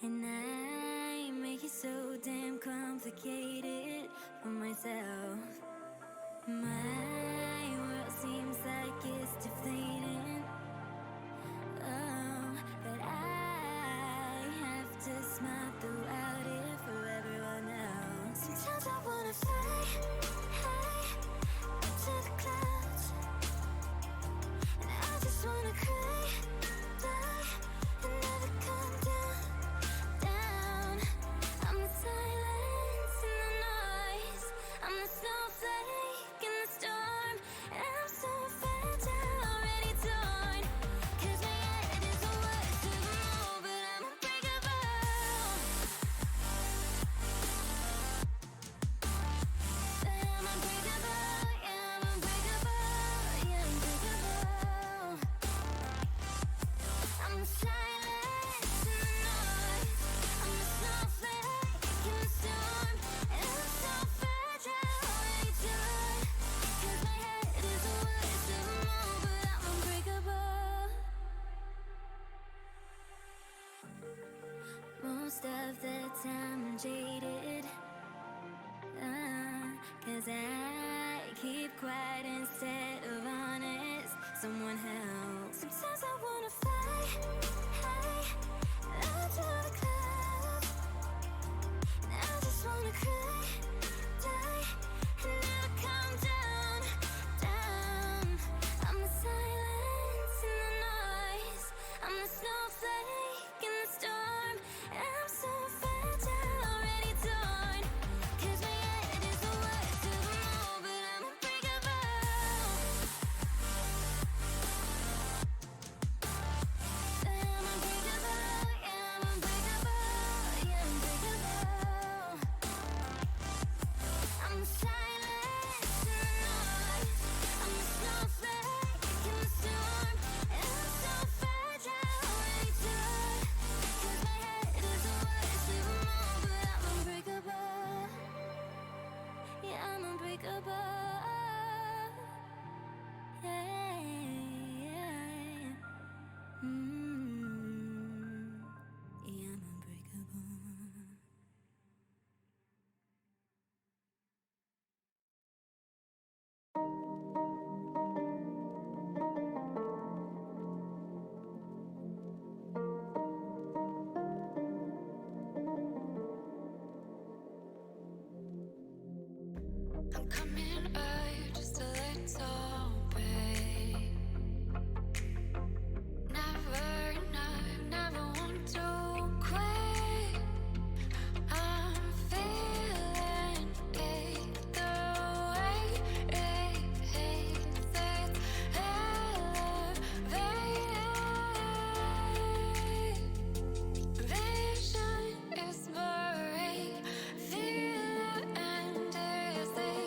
And I make it so damn complicated for myself. My world seems like it's deflating. Oh, but I have to smile throughout it for everyone else. Sometimes I wanna fly high up to the clouds, and I just wanna cry, die, and never come down. I'm the silence in the noise. I'm the snowflake in the storm, and I'm so fragile, already torn. 'Cause my head is the worst of them all, but I'm unbreakable. But I'm unbreakable, yeah, I'm unbreakable, yeah, unbreakable. I'm the silence in the noise. I'm the snowflake in the storm, and I'm so fragile, already done. 'Cause my head is the worst of them all, but I'm unbreakable. Most of the time I'm jaded, 'cause I keep quiet instead of honest. Someone help. Sometimes I wanna fly high up to the clouds, and I just wanna cry, die, and never come down. I'm the silence in the noise. I'm the snowflake in the storm, and I'm so fragile, already torn. 'Cause my head is the worst of them all, but I'm unbreakable. But I'm unbreakable, yeah, I'm unbreakable, yeah, unbreakable. I'm the silence in the noise. I'm the snowflake in the storm, and I'm so fragile, already done. 'Cause my head is the worst of them all, but I'm unbreakable. Yeah, I'm unbreakable. Yeah, yeah. Yeah, I'm unbreakable. I'm coming up just a little bit. Never want to quit. I'm feeling it the way it hits. It's elevated. Vision is blurry. Feel it and dizzy.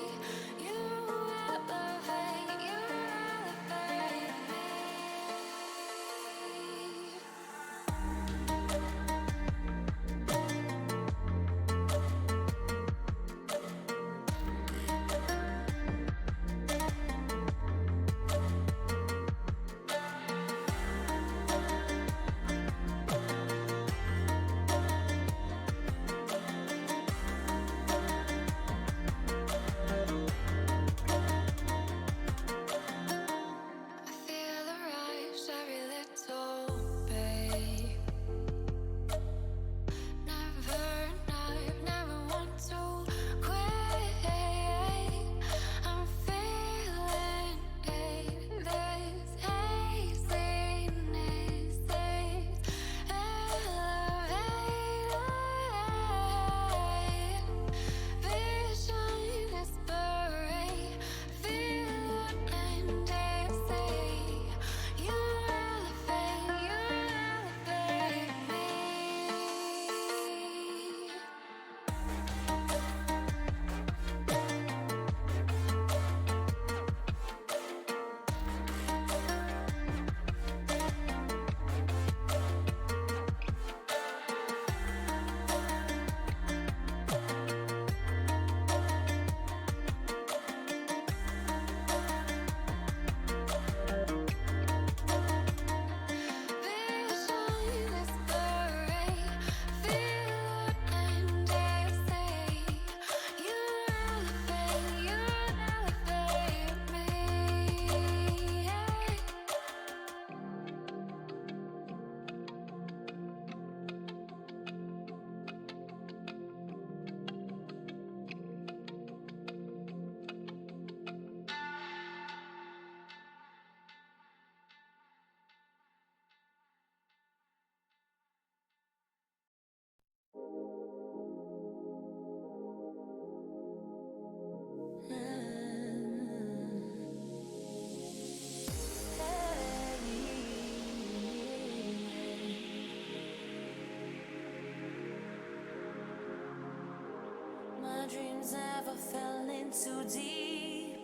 waters never fell in too deep.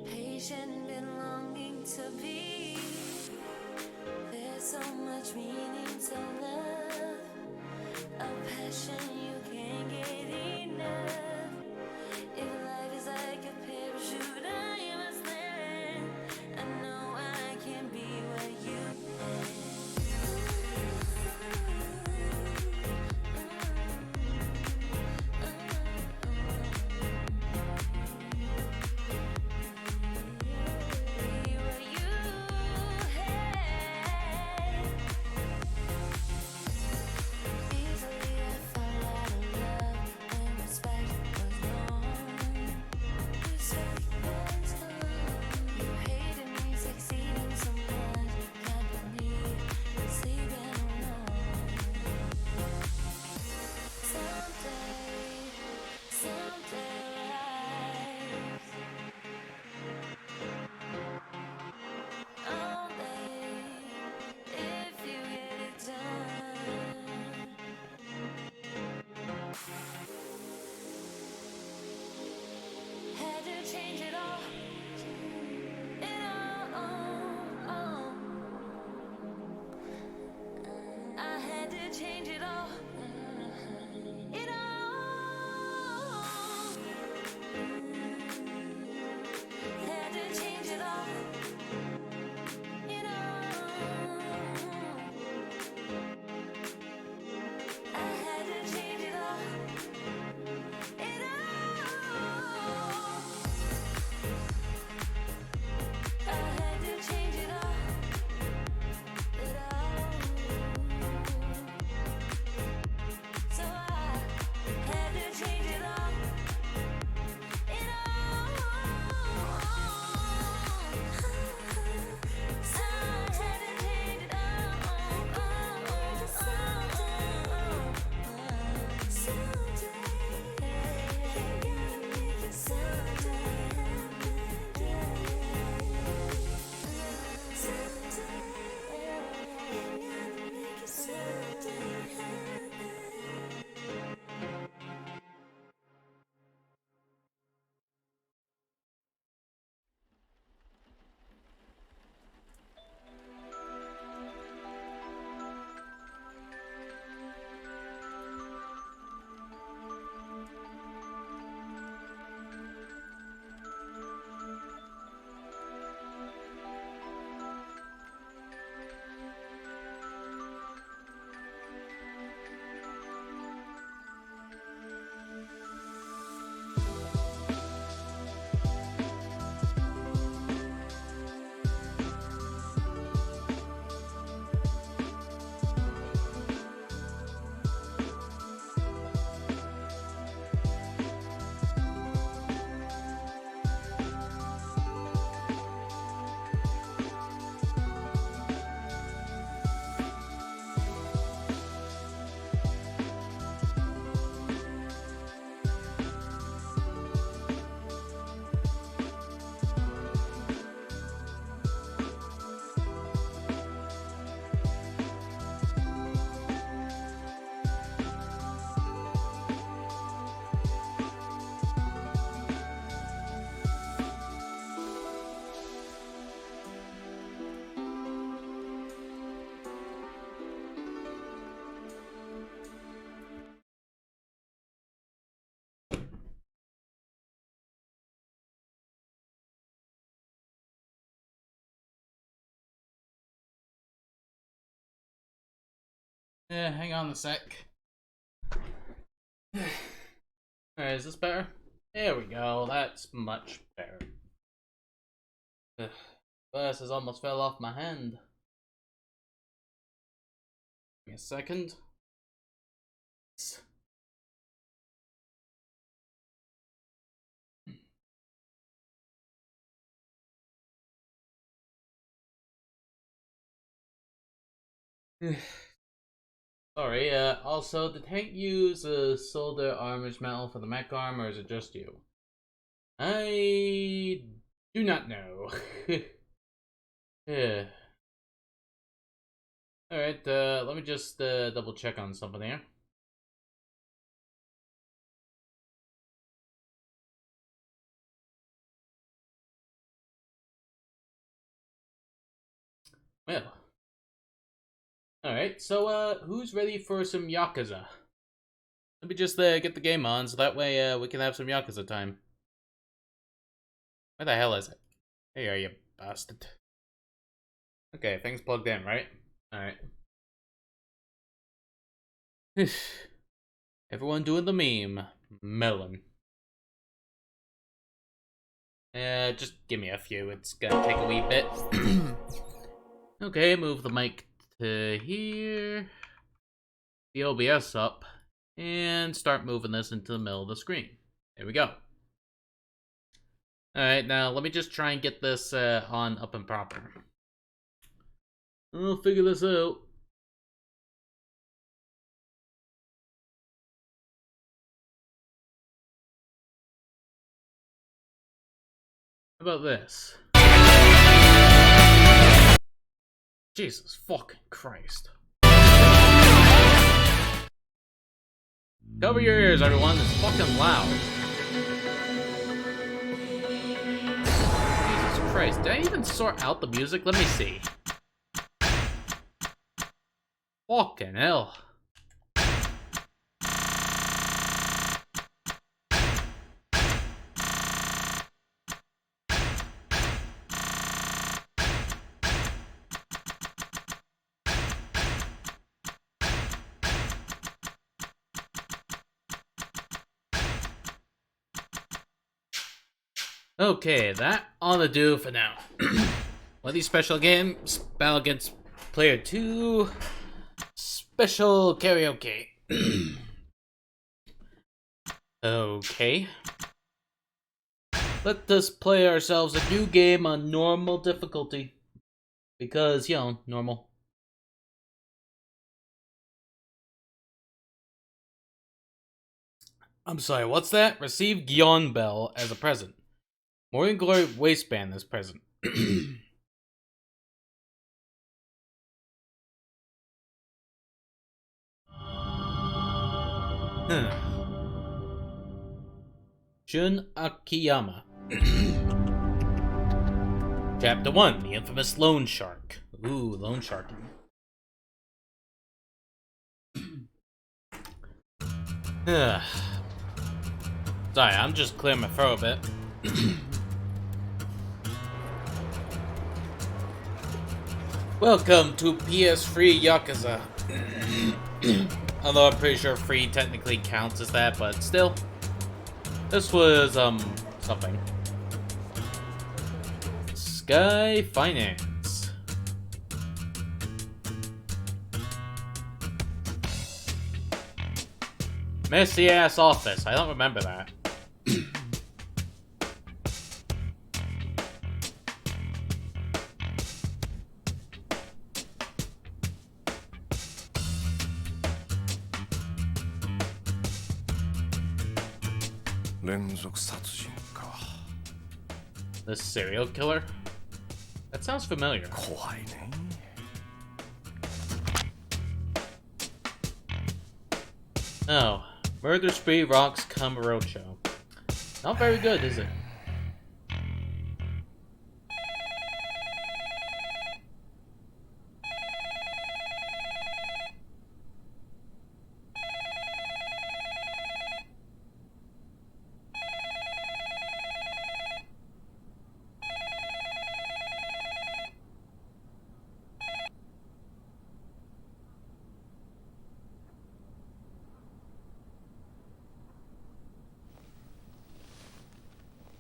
Patient, been longing to be. There's so much meaning to love, a passion you can't get enough. If life is like a parachute, I must land. I know I can be what you change it all, I had to change it all, it all. Had to change it all, it all. I had to change it all, it all. I had to change it all, it all. So I had to change it all, it all. So I had to change it all. Someday, you gotta make it someday happen. Someday, you gotta make it someday happen. Yeah, hang on a sec. Alright, is this better? There we go, that's much better. Glasses almost fell off my hand. Give me a second. Sorry, also, did Hank use a solder armor's metal for the mech arm, or is it just you? I do not know. Yeah. Alright, let me just double check on something here. Well. Alright, so, who's ready for some Yakuza? Let me just, get the game on, so that way, we can have some Yakuza time. Where the hell is it? Here, you bastard. Okay, thing's plugged in, right? Alright. Everyone doing the meme. Melon. Just give me a few. It's gonna take a wee bit. Okay, move the mic to here. The OBS up. And start moving this into the middle of the screen. There we go. Alright, now let me just try and get this on up and proper. I'll figure this out. How about this? Jesus fucking Christ. Cover your ears, everyone. It's fucking loud. Jesus Christ. Did I even sort out the music? Let me see. Fucking hell. Okay, that ought to do for now. One of these special games, battle against player 2, special karaoke. Okay. Let us play ourselves a new game on normal difficulty. Because, you know, normal. I'm sorry, what's that? Receive Gyeon Bell as a present. Morning Glory waistband as present. Shun Akiyama. Chapter 1, the infamous loan shark. Ooh, loan sharking. Sorry, I'm just clearing my throat a bit. Welcome to PS3 Yakuza. Although I'm pretty sure free technically counts as that, but still. This was, something. Sky Finance. Messy ass office. I don't remember that. The serial killer? That sounds familiar. Oh, Murder Spree rocks Kamurocho. Not very good, is it?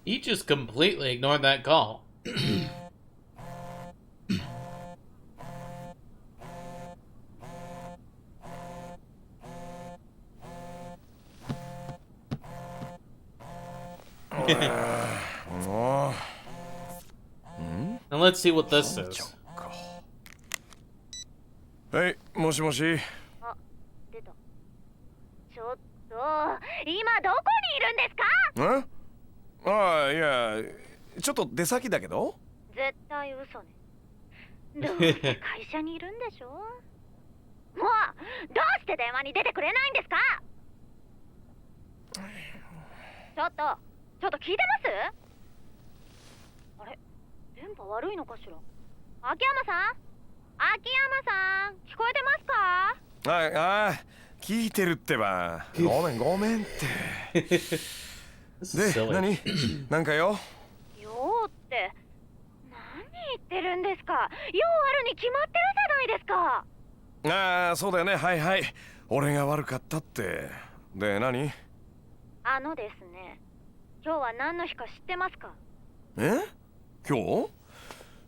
He just completely ignored that call. And let's see what this is. Hey, もしもし。あ、出た。ちょっと、今どこにいるんですか？ああ、いや、ちょっと出先だけど。絶対嘘ね。どうせ会社にいるんでしょ？もう、どうして電話に出てくれないんですか？ちょっと聞いてます？あれ、電波悪いのかしら？秋山さん？秋山さん、聞こえてますか？ああ、聞いてるってば。ごめんごめんって。 This is で、 silly. 何なんかよ。ようって何言ってるんですか？用あるに決まってるじゃないですか。ああ、そうだよね。はいはい。俺が悪かったって。で、何？ですね、今日は何の日か知ってますか？え？今日？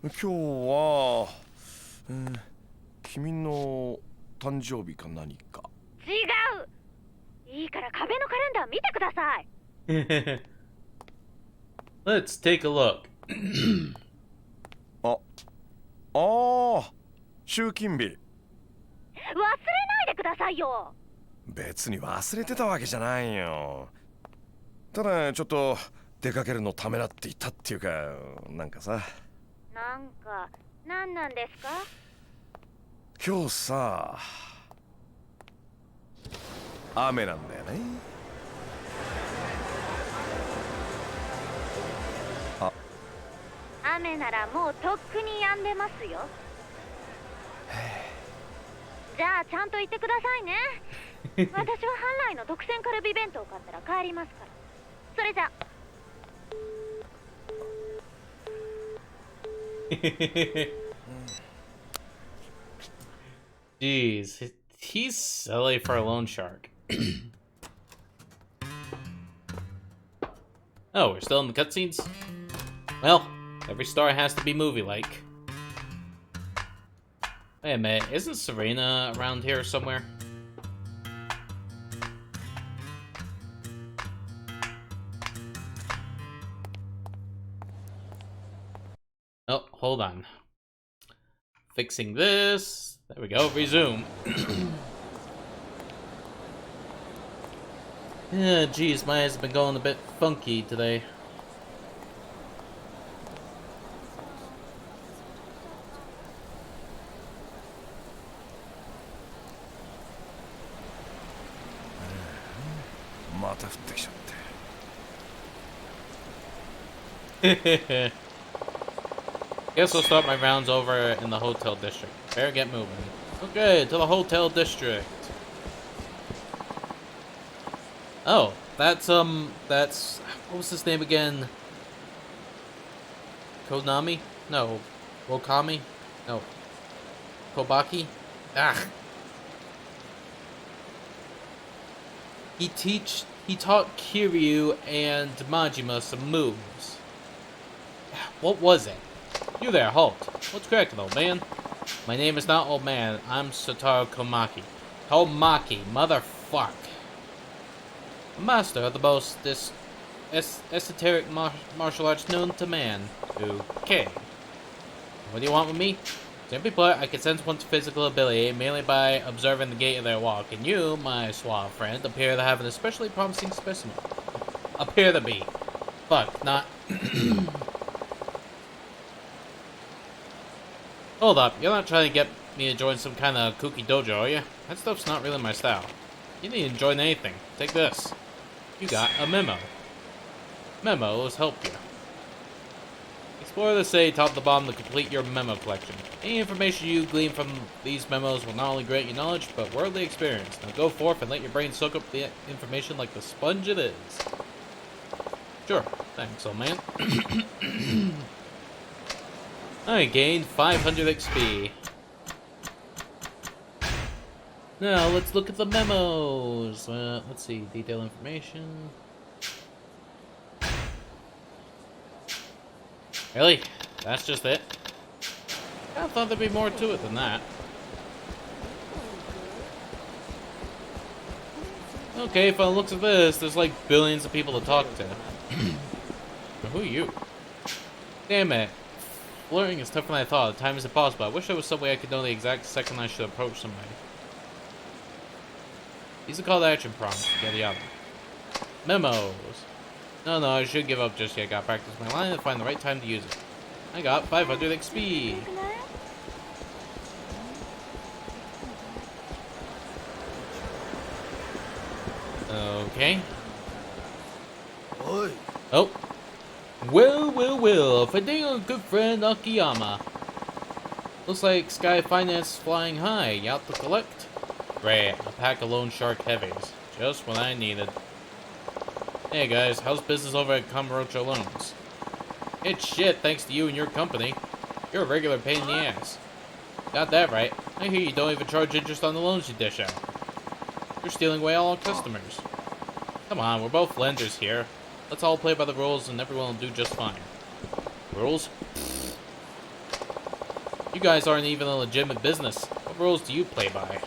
今日は、君の誕生日か何か。違う。いいから壁のカレンダー見てください。Let's take a look. 集金日。忘れないでくださいよ。別に忘れてたわけじゃないよ。ただちょっと出かけるのためらっていたっていうか、なんかさ。何なんですか？今日さ、雨なんだよね。雨ならもうとっくに止んでますよ。じゃあちゃんと言ってくださいね。私は半来の特選カルビ弁当買ったら帰りますから。それじゃ。Jeez, he's silly for a loan shark. Oh, we're still in the cutscenes? Well, every story has to be movie-like. Wait a minute, isn't Serena around here somewhere? Oh, hold on. Fixing this. There we go, resume. Yeah, geez, my eyes have been going a bit funky today. Guess I'll start my rounds over in the hotel district. Better get moving. Okay, to the hotel district. Oh, that's what was his name again? Konami? No. Wakami? No. Kobaki? Ah. He taught Kiryu and Majima some moves. What was it? You there, halt. What's cracking, old man? My name is not old man, I'm Satoru Komaki. Komaki, motherfuck. A master of the most esoteric martial arts known to man. Okay. What do you want with me? Simply put, I can sense one's physical ability mainly by observing the gait of their walk, and you, my suave friend, appear to have an especially promising specimen. Appear to be. Fuck, not... Hold up, you're not trying to get me to join some kind of kooky dojo, are you? That stuff's not really my style. You need to join anything. Take this. You got a memo. Memos help you. Explore the city top to bottom to complete your memo collection. Any information you glean from these memos will not only grant you knowledge, but worldly experience. Now go forth and let your brain soak up the information like the sponge it is. Sure. Thanks, old man. I gained 500 XP. Now, let's look at the memos. Let's see. Detailed information. Really? That's just it? I thought there'd be more to it than that. Okay, from the looks of this, there's like billions of people to talk to. Who are you? Damn it. Blurring is tougher than I thought. Time is impossible. I wish there was some way I could know the exact second I should approach somebody. These are called action prompts. Yada yada. Memos. No, I should give up just yet. Gotta practice my line and find the right time to use it. I got 500 XP. Okay. Oh. Well, for being a good friend, Akiyama. Looks like Sky Finance is flying high. You out to collect? Great, a pack of loan shark heavies. Just what I needed. Hey guys, how's business over at Camarocho Loans? It's shit thanks to you and your company. You're a regular pain in the ass. Got that right. I hear you don't even charge interest on the loans you dish out. You're stealing away all our customers. Come on, we're both lenders here. Let's all play by the rules and everyone will do just fine. Rules? You guys aren't even a legitimate business. What rules do you play by?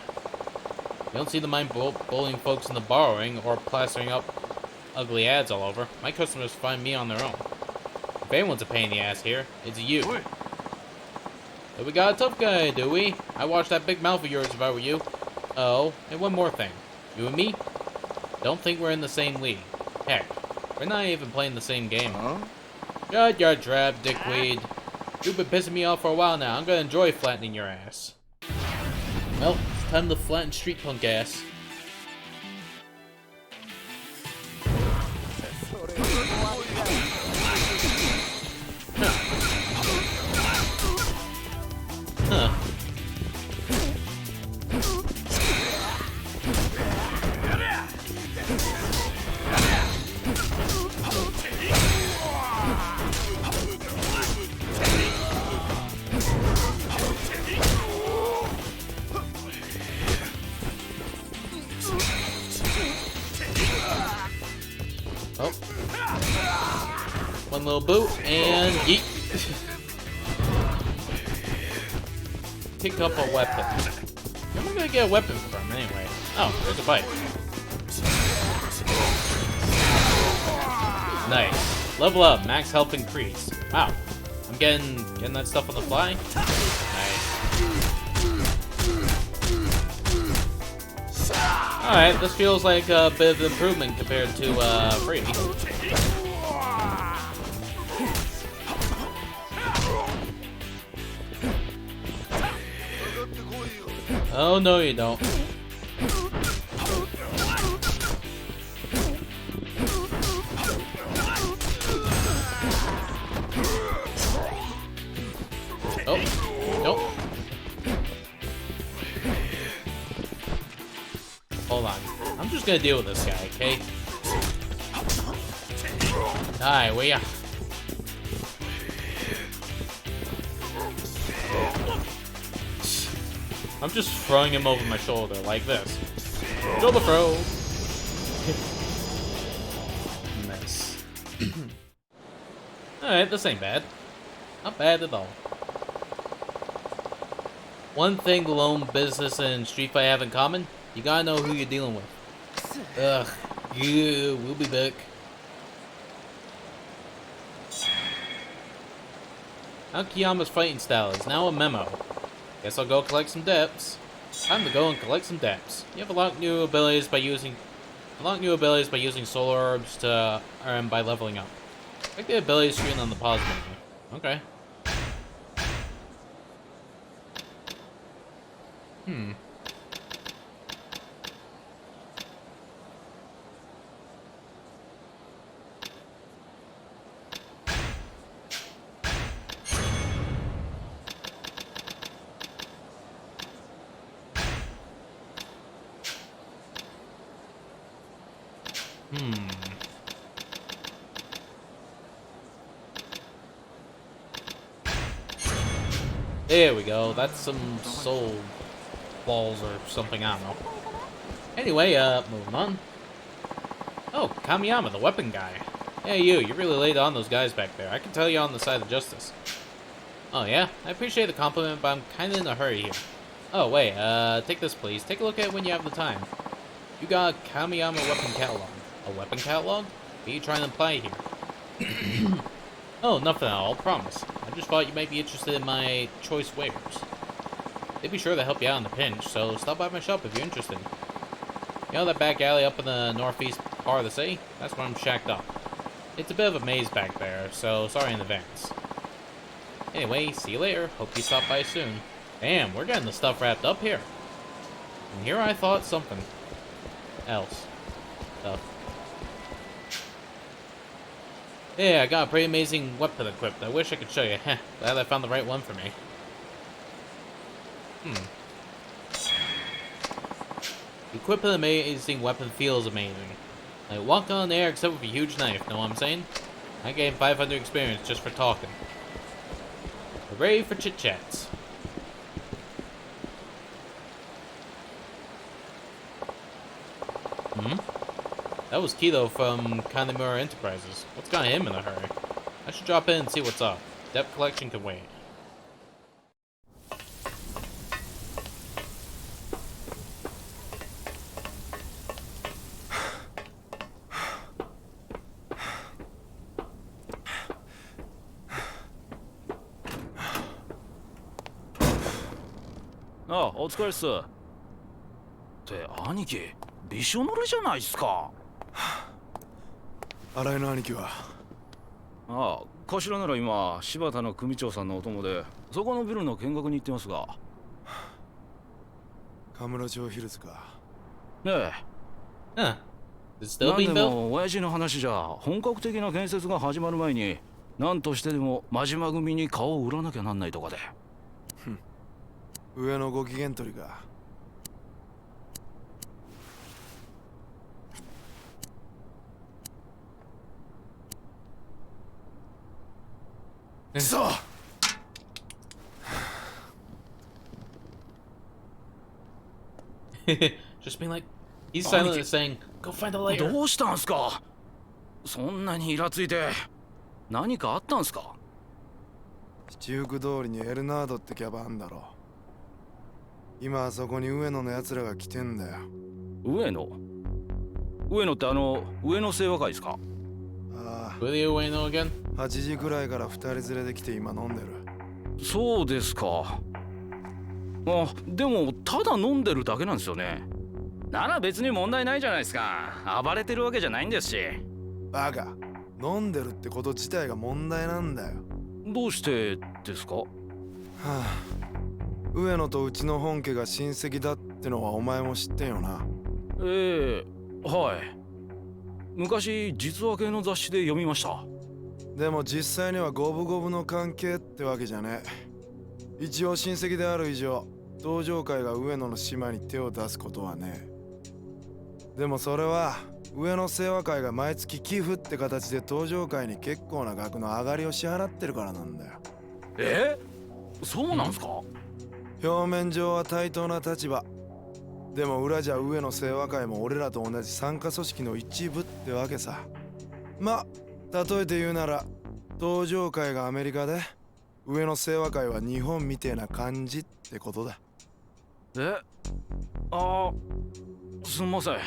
You don't see the mind bullying folks into borrowing or plastering up ugly ads all over. My customers find me on their own. If anyone's a pain in the ass here, it's you. So we got a tough guy, do we? I watch that big mouth of yours if I were you. Oh, and one more thing. You and me? Don't think we're in the same league. Heck, we're not even playing the same game. Shut your trap, dickweed. You've been pissing me off for a while now. I'm gonna enjoy flattening your ass. Well, it's time to flatten street punk ass. Huh. Oh. One little boot, and yeet. Pick up a weapon. Where am I gonna get a weapon from, anyway? Oh, there's a bike. Nice. Level up, max health increase. Wow. I'm getting that stuff on the fly. Nice. Alright, this feels like a bit of improvement compared to free. Oh, no you don't. Oh, nope. Hold on. I'm just gonna deal with this guy, okay? Die, will ya? I'm just throwing him over my shoulder like this. Shoulder throw. Nice. Alright, this ain't bad. Not bad at all. One thing the loan business and Street Fight have in common, you gotta know who you're dealing with. Ugh. Yeah, we'll be back. Akiyama's fighting style is now a memo. Guess I'll go collect some depths. Time to go and collect some depths. You have unlocked new abilities by using solar orbs to earn by leveling up. Click the ability screen on the pause menu. Okay. There we go. That's some soul balls or something, I don't know. Anyway, moving on. Oh, Kamiyama, the weapon guy. Hey, you really laid on those guys back there. I can tell you're on the side of justice. Oh, yeah? I appreciate the compliment, but I'm kinda in a hurry here. Oh, wait, take this, please. Take a look at it when you have the time. You got a Kamiyama weapon catalog. A weapon catalog? What are you trying to imply here? Oh, nothing at all, promise. I just thought you might be interested in my choice wares. They'd be sure to help you out in the pinch, so stop by my shop if you're interested. You know that back alley up in the northeast part of the city? That's where I'm shacked up. It's a bit of a maze back there, so sorry in advance. Anyway, see you later. Hope you stop by soon. Damn, we're getting the stuff wrapped up here. And here I thought something else. Stuff. Yeah, I got a pretty amazing weapon equipped. I wish I could show you. Heh, glad I found the right one for me. Equipping an amazing weapon feels amazing. Like walking on the air except with a huge knife, know what I'm saying? I gained 500 experience just for talking. We're ready for chit-chats. That was Kito from Kanemaru Enterprises. What's got him in a hurry? I should drop in and see what's up. Debt collection can wait.ああ、お疲れっす。って兄貴、びしょ濡れじゃないっすか。新井の兄貴は？ああ、頭なら今柴田の組長さんのお供でそこのビルの見学に行ってますが。カムロ町ヒルズか。ええ。Huh. Is it still なんで being built? も親父の話じゃ本格的な建設が始まる前に何としてでも真島組に顔を売らなきゃなんないとかで。上のご機嫌取りか。そう。Just being like, he's silently saying, "Go find the layer." どうしたんすか。そんなにイラついて何かあったんすか。七福通りにエルナードってキャバあんだろ。今あそこに上野のやつらが来てんだよ。上野って上野清和会ですか。ああ、 Will you wait no again? 8時くらいから2人連れで来て今飲んでる。そうですか。あ、でもただ飲んでるだけなんですよね。なら別に問題ないじゃないですか。暴れてるわけじゃないんですし。バカ、飲んでるってこと自体が問題なんだよ。どうしてですか。はあ、上野とうちの本家が親戚だってのはお前も知ってんよな。ええ、はい。昔実話系の雑誌で読みました。でも実際には五分五分の関係ってわけじゃねえ。一応親戚である以上、登場会が上野の島に手を出すことはねえ。でもそれは上野清和会が毎月寄付って形で登場会に結構な額の上がりを支払ってるからなんだよ。え、そうなんすか。表面上は対等な立場。でも裏じゃ上野清和会も俺らと同じ傘下組織の一部ってわけさ。ま、例えて言うなら登場会がアメリカで上野清和会は日本みてえな感じってことだ。え、あ、すんません。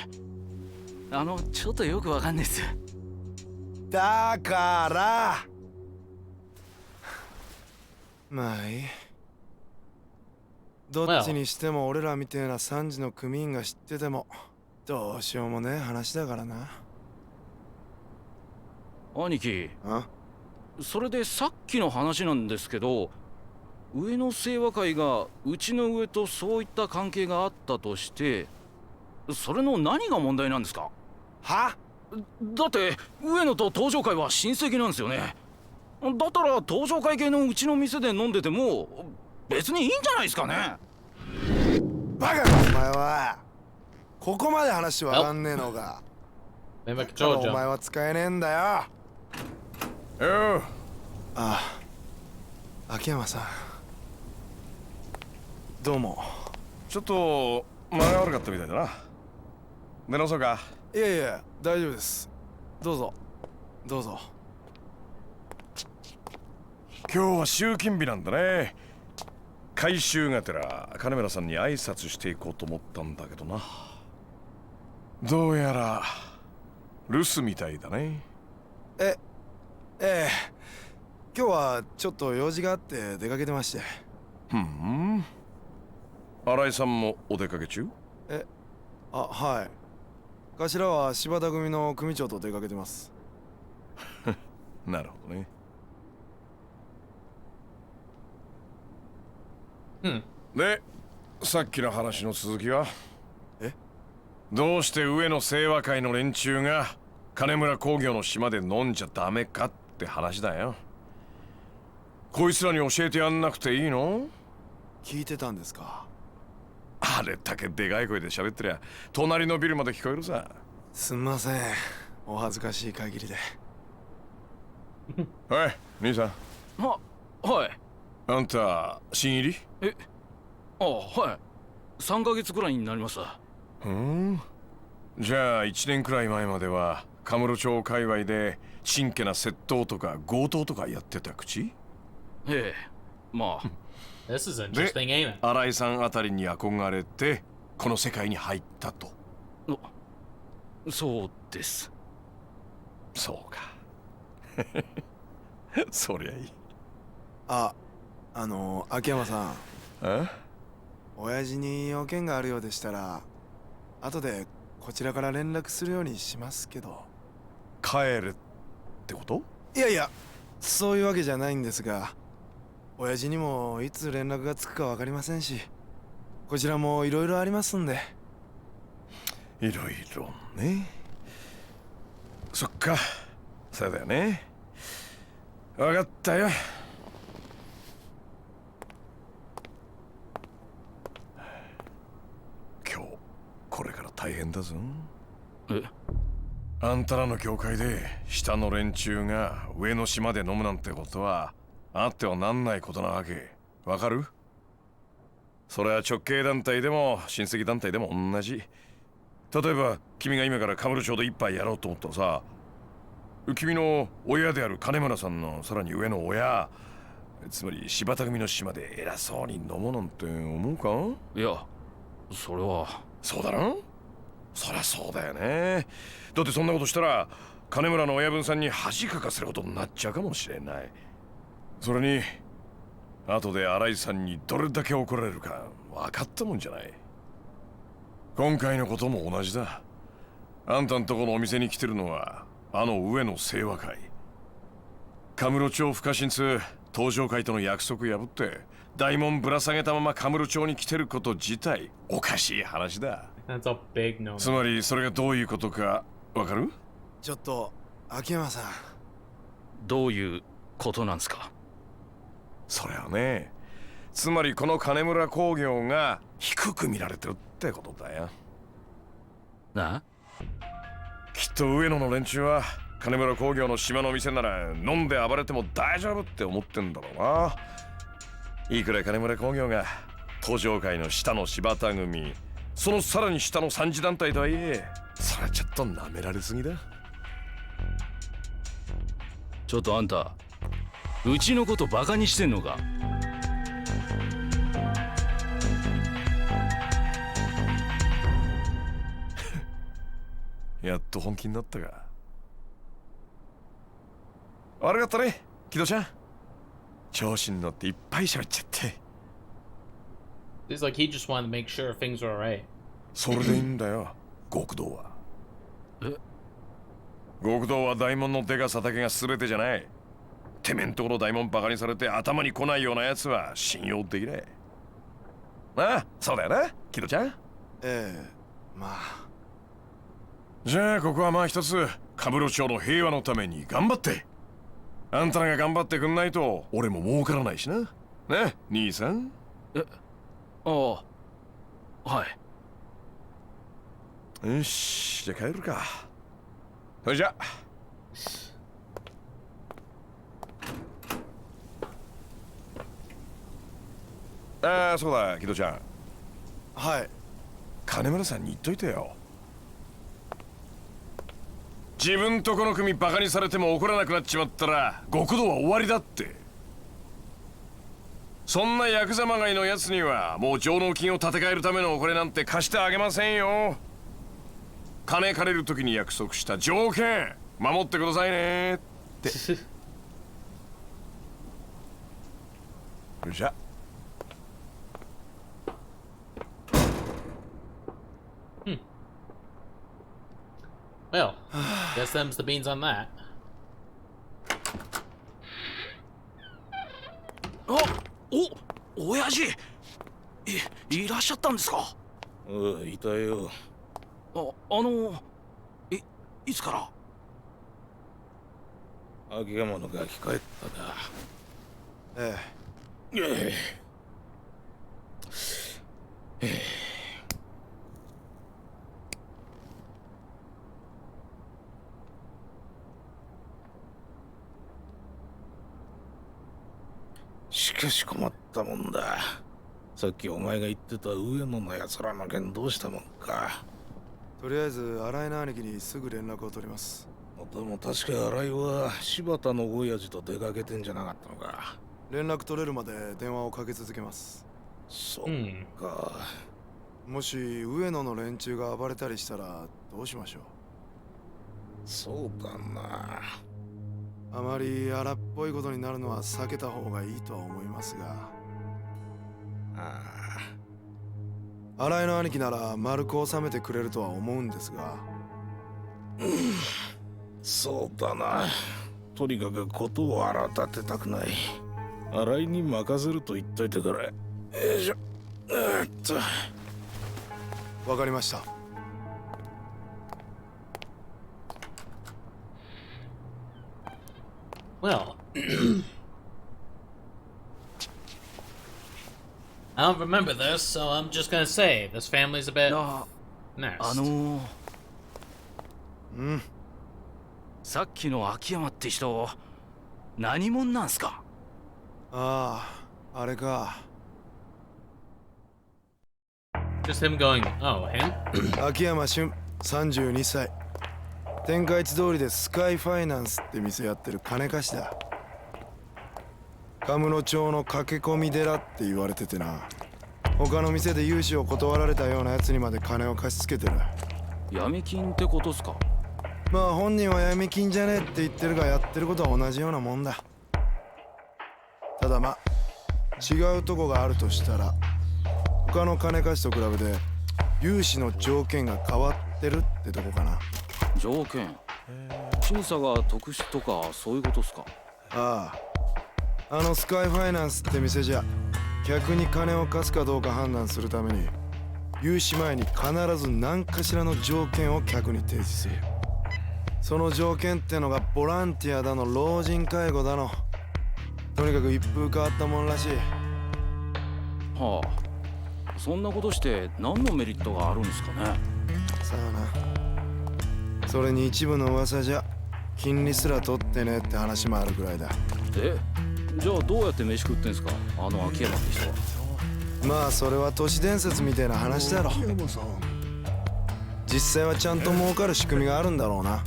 ちょっとよくわかんないっす。だからまあいい。どっちにしても俺らみてえな3時の組員が知っててもどうしようもねえ話だからな。兄貴、あ、それでさっきの話なんですけど、上野清和会がうちの上とそういった関係があったとして、それの何が問題なんですか。は？だって上野と登場会は親戚なんですよね。だったら登場会系のうちの店で飲んでても別にいいんじゃないですかね。バカかお前は。ここまで話わかんねえのか。Maybe I だ could から Jojo. お前は使えねえんだよ。よう、ああ、秋山さん。どうも。ちょっと間が悪かったみたいだな。寝直そうか。いやいや、大丈夫です。どうぞ。どうぞ。今日は集金日なんだね。回収がてら金村さんに挨拶していこうと思ったんだけどな。どうやら留守みたいだね。ええ、今日はちょっと用事があって出かけてまして。ふん。新井さんもお出かけ中？あ、はい。頭は柴田組の組長と出かけてます。なるほどね。で、さっきの話の続きは？どうして上野清和会の連中が金村工業の島で飲んじゃダメかって話だよ。こいつらに教えてやんなくていいの？聞いてたんですか？あれだけでかい声で喋ってりゃ隣のビルまで聞こえるさ。すんません、お恥ずかしい限りで。おい兄さん、はい。あんた新入り？はい。3ヶ月くらいになります。じゃあ1年くらい前まではカムロ町界隈でちんけな窃盗とか強盗とかやってた口？ええ、まあ。This is interesting, ain't it? 新井さんあたりに憧れてこの世界に入ったと。そうです。そうか。そりゃいい。秋山さん。え？親父に用件があるようでしたら後でこちらから連絡するようにしますけど。帰るってこと？いやいや、そういうわけじゃないんですが、親父にもいつ連絡がつくか分かりませんし、こちらもいろいろありますんで。いろいろね。そっか、そうだよね。分かったよ。今日これから大変だぞ。あんたらの業界で下の連中が上の島で飲むなんてことはあってはなんないことなわけ。わかる？それは直系団体でも親戚団体でも同じ。例えば君が今からカムロ町で一杯やろうと思ったらさ、君の親である金村さんのさらに上の親、つまり柴田組の島で偉そうに飲もうなんて思うか？いや、それは。そうだろ？そりゃそうだよね。だってそんなことしたら金村の親分さんに恥かかせることになっちゃうかもしれない。それに後で新井さんにどれだけ怒られるか分かったもんじゃない。今回のことも同じだ。あんたんとこのお店に来てるのはあの上の清和会。カムロ町不可侵通登場会との約束破って大門ぶら下げたままカムロ町に来てること自体おかしい話だ。That's a big no. つまりそれがどういうことかわかる？ちょっと秋山さん。どういうことなんですか？それはね、つまりこの金村工業が低く見られてるってことだよ。なあ？きっと上野の連中は金村工業の島の店なら飲んで暴れても大丈夫って思ってんだろうな。いくら金村工業が登場界の下の柴田組、そのさらに下の三次団体とはいえ、それはちょっと舐められすぎだ。ちょっとあんた、うちのことバカにしてんのか？やっと本気になったか。悪かったね、木戸ちゃん。調子に乗っていっぱい喋っちゃって。It's like he just wanted to make sure things were alright. それでいいんだよ、極道は。極道は大門のでかさだけが全てじゃない。てめんところ大門バカにされて頭に来ないようなやつは信用できない。ああ、そうだよな、木戸ちゃん。まあ。じゃあここはまあ一つカムロ町の平和のために頑張って。あんたらが頑張ってくんないと俺も儲からないしな。ね、兄さん。ああ、はい。よし、じゃあ帰るか。それじゃ。ああ、そうだ、木戸ちゃん。はい。金村さんに言っといてよ。自分とこの組バカにされても怒らなくなっちまったら極道は終わりだって。そんなヤクザまがいのやつにはもう上納金を立て替えるためのお金なんて貸してあげませんよ。金借りる時に約束した条件守ってくださいねって。じゃあ。Well, guess them's the beans on that. 親父、いらっしゃったんですか？いたよ。いつから？秋山のガキ帰っただ。しかし困ったもんだ。さっきお前が言ってた上野の奴らの件どうしたもんか。とりあえず新井の兄貴にすぐ連絡を取ります。でも確か新井は柴田の親父と出かけてんじゃなかったのか。連絡取れるまで電話をかけ続けます。そっか。もし上野の連中が暴れたりしたらどうしましょう。そうだな。あまり荒っぽいことになるのは避けた方がいいとは思いますが。新井の兄貴なら丸く収めてくれるとは思うんですが。そうだな。とにかくことを荒立てたくない。新井に任せると言っといてから。よいしょ。わかりました。Well, I don't remember this, so I'm just gonna say this family's a bit あ nasty. さっきの秋山って人何者なんすか？ああ、あれか。Just him going, oh, him? 秋山俊、32歳。天下一通りでスカイファイナンスって店やってる金貸しだ。神室町の駆け込み寺って言われててな。他の店で融資を断られたようなやつにまで金を貸し付けてる。闇金ってことっすか？まあ本人は闇金じゃねえって言ってるが、やってることは同じようなもんだ。ただまあ違うとこがあるとしたら、他の金貸しと比べて融資の条件が変わってるってとこかな。条件？審査が特殊とかそういうことっすか？ああ、あのスカイファイナンスって店じゃ客に金を貸すかどうか判断するために融資前に必ず何かしらの条件を客に提示する。その条件ってのがボランティアだの老人介護だの、とにかく一風変わったもんらしい。はあ、そんなことして何のメリットがあるんですかね？さあな。それに一部の噂じゃ金利すら取ってねって話もあるくらいだ。え、じゃあどうやって飯食ってんすか、あの秋山って人は。まあそれは都市伝説みたいな話だろ。実際はちゃんと儲かる仕組みがあるんだろうな。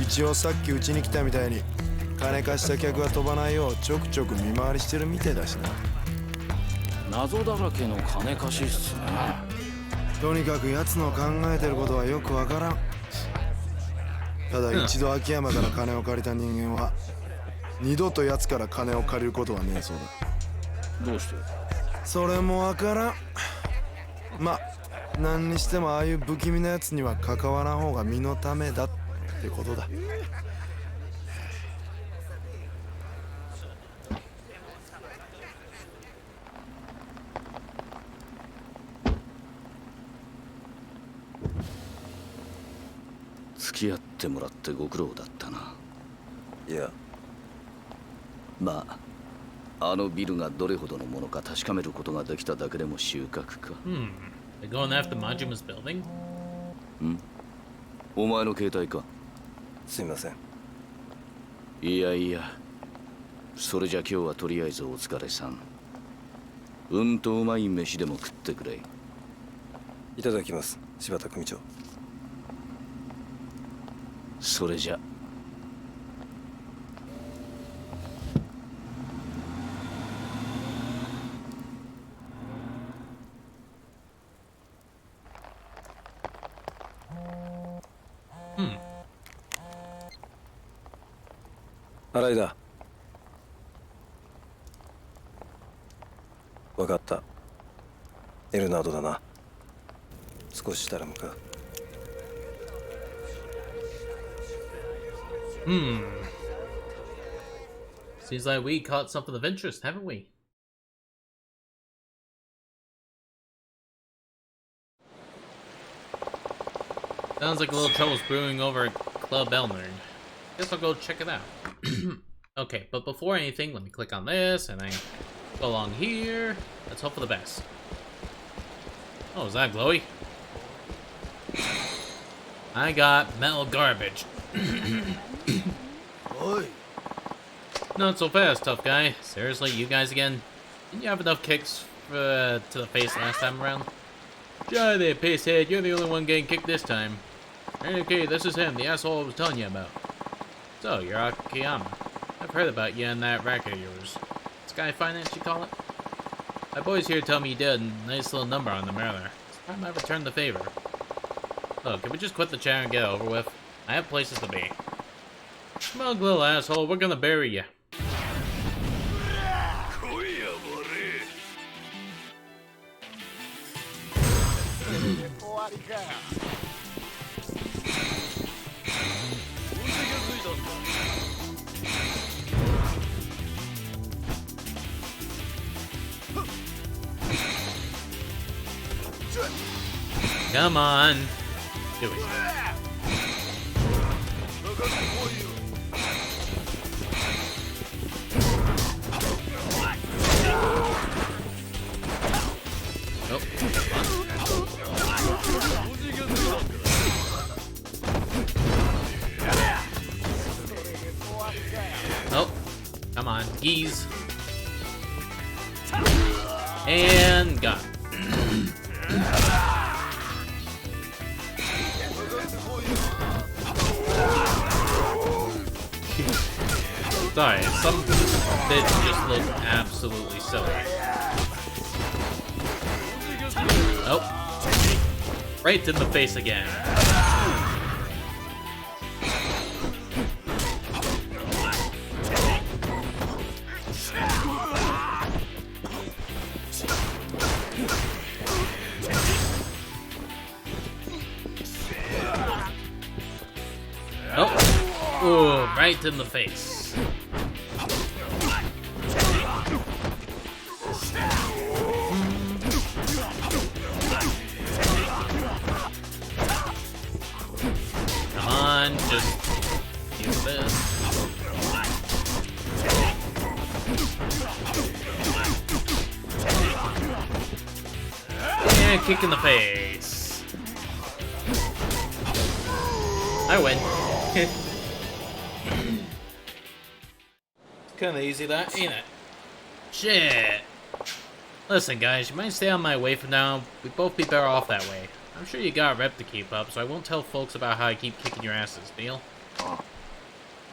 一応さっきうちに来たみたいに金貸した客が飛ばないようちょくちょく見回りしてるみてえだしな。謎だらけの金貸しっすね。とにかく奴の考えてることはよくわからん。ただ一度秋山から金を借りた人間は二度と奴から金を借りることはねえそうだ。どうして？それもわからん。まあ何にしてもああいう不気味な奴には関わらん方が身のためだってことだ。付き合ってもらってご苦労だったな。いや、まああのビルがどれほどのものか確かめることができただけでも収穫か。They're going after Majima's building? お前の携帯か？すみません。いやいや、それじゃ今日はとりあえずお疲れさん。うんとうまい飯でも食ってくれ。いただきます、柴田組長。それじゃ。新井だ。分かった。エルナードだな。少ししたら向かう。Seems like we caught something of interest, haven't we? Sounds like a little trouble's brewing over at Club Elmer. Guess I'll go check it out. Okay, but before anything, let me click on this and then Go along here. Let's hope for the best. Oh, is that glowy? I got metal garbage. Oi. Not so fast, tough guy. Seriously, you guys again? Didn't you have enough kicks to the face last time around? Jai there, pacehead. You're the only one getting kicked this time. Okay, this is him, the asshole I was telling you about. So, you're Akiyama. I've heard about you and that racket of yours. Sky Finance, you call it? My boys here tell me you did a nice little number on them earlier. It's time I returned the favor. Look, can we just quit the chat and get it over with? I have places to be. Smug little asshole, we're gonna bury you. Come on. Do it. Oh, come on, geese. And got. Sorry, some bits just look absolutely silly. Oh, right in the face again. Oh, ooh, right in the face. Come on, just use this. And kick in the face. I win. Kinda easy that, ain't it? Shit. Listen guys, you might stay on my way for now. We'd both be better off that way. I'm sure you got a rep to keep up, so I won't tell folks about how I keep kicking your asses, deal?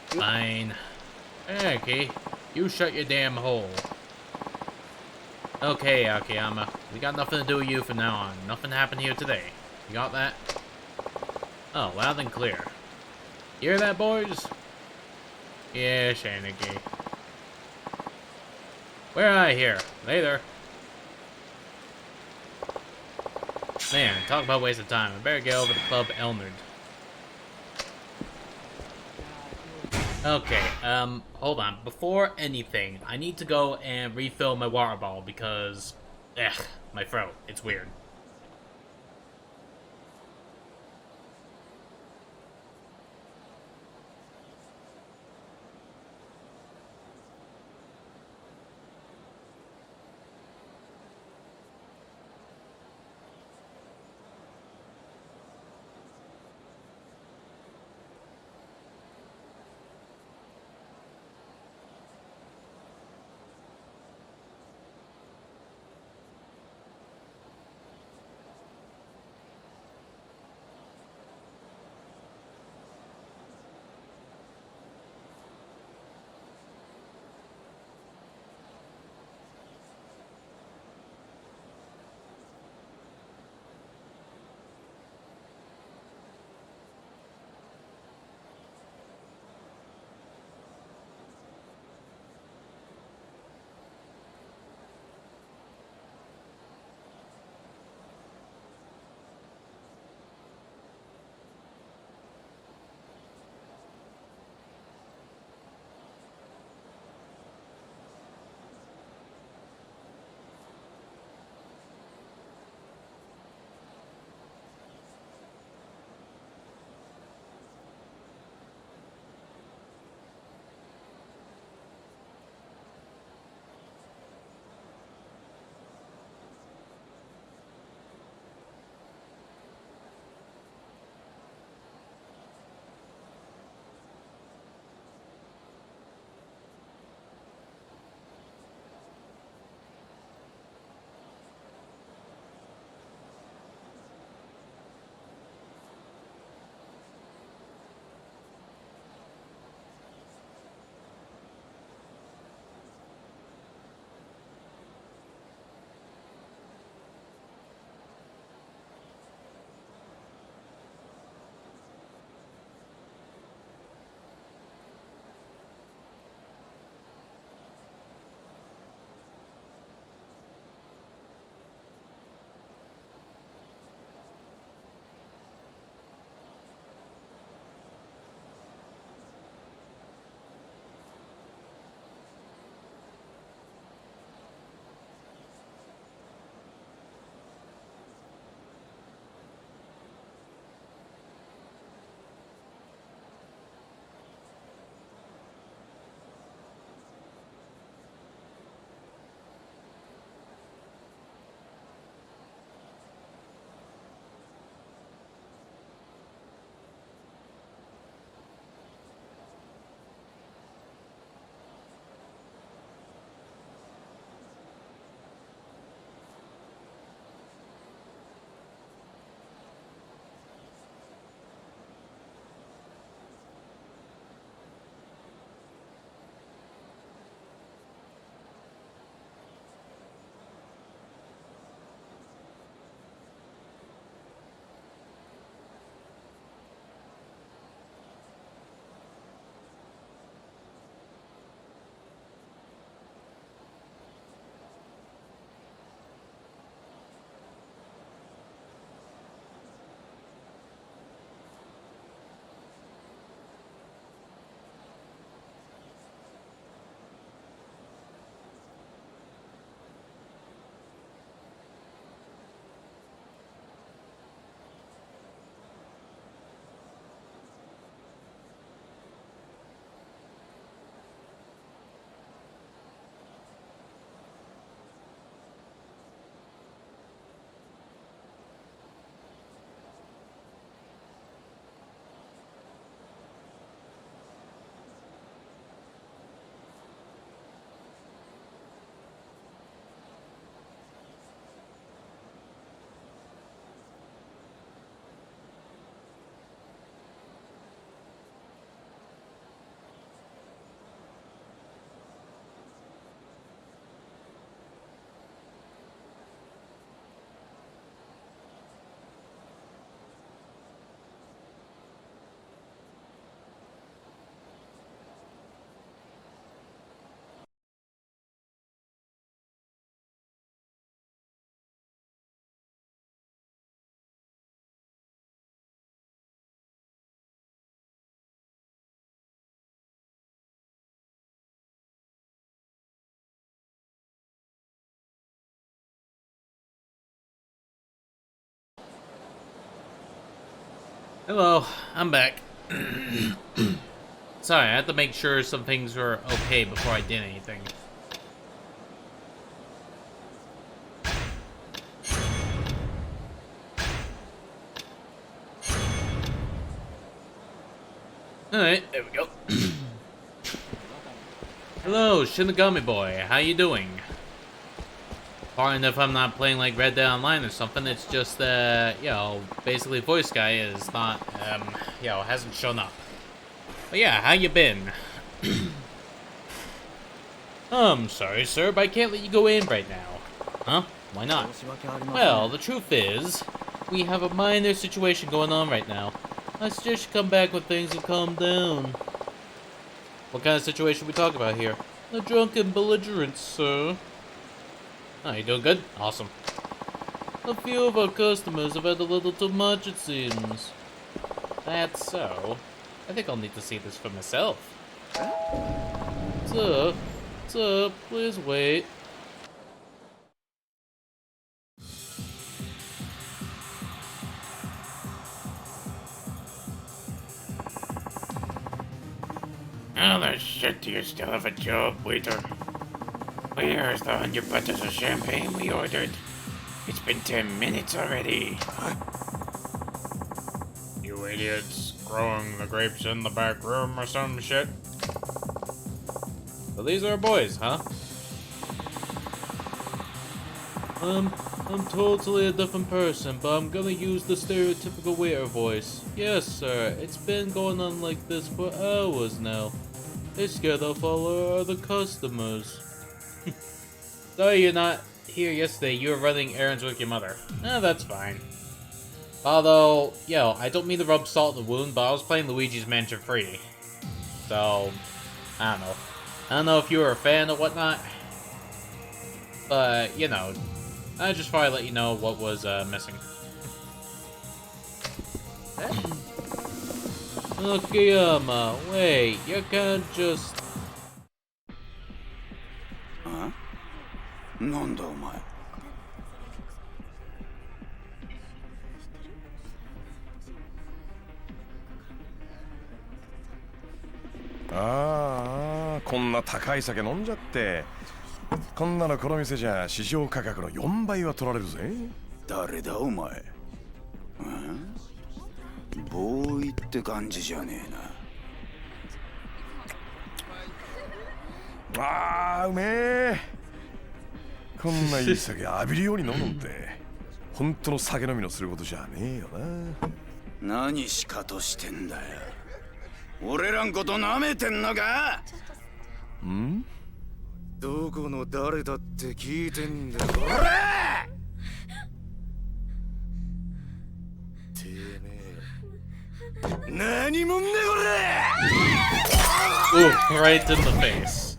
Fine. Okay, you shut your damn hole. Okay, Akiyama. We got nothing to do with you from now on. Nothing happened here today. You got that? Oh, loud and clear. You hear that, boys? Yeah, Shaniki. Where are I here? Later. Man, talk about waste of time. I better get over to Club Elnard. Okay, hold on. Before anything, I need to go and refill my water bottle because, my throat. It's weird. Hello, I'm back. Sorry, I had to make sure some things were okay before I did anything. Alright, there we go. Hello, Shinigami boy, how you doing? Pardon if I'm not playing like Red Dead Online or something, it's just you know, basically voice guy is not, you know, hasn't shown up. But yeah, how you been? Sorry sir, but I can't let you go in right now. Huh? Why not? Well, the truth is, we have a minor situation going on right now. I suggest you come back when things have calmed down. What kind of situation we talk about here? A drunken belligerence, sir. Oh, you doing good? Awesome. A few of our customers have had a little too much, it seems. That's so. I think I'll need to see this for myself. Sir, please wait. How the shit do you still have a job, waiter? Where's the 100 bottles of champagne we ordered? It's been 10 minutes already. You idiots growing the grapes in the back room or some shit? So these are boys, huh? I'm totally a different person, but I'm gonna use the stereotypical waiter voice. Yes, sir. It's been going on like this for hours now. They're scared off all our other customers. Sorry you're not here yesterday. You were running errands with your mother. That's fine. Although, yo, I don't mean to rub salt in the wound, but I was playing Luigi's Mansion 3. So, I don't know. I don't know if you were a fan or whatnot. But, you know, I just thought I'd let you know what was missing. Akiyama, wait, you can't just... なんだお前。ああ、こんな高い酒飲んじゃって。こんなのこの店じゃ市場価格の4倍は取られるぜ。誰だお前。ボーイって感じじゃねえな。ああ、うめえ。こんないい酒浴びるように飲むんて本当の酒飲みのすることじゃねえよな。何しかとしてんだよ。俺らんこと舐めてんのか？ん？どこの誰だって聞いてんだよ。おら！てめえ。何もんねこれ！ Ooh, right in the face.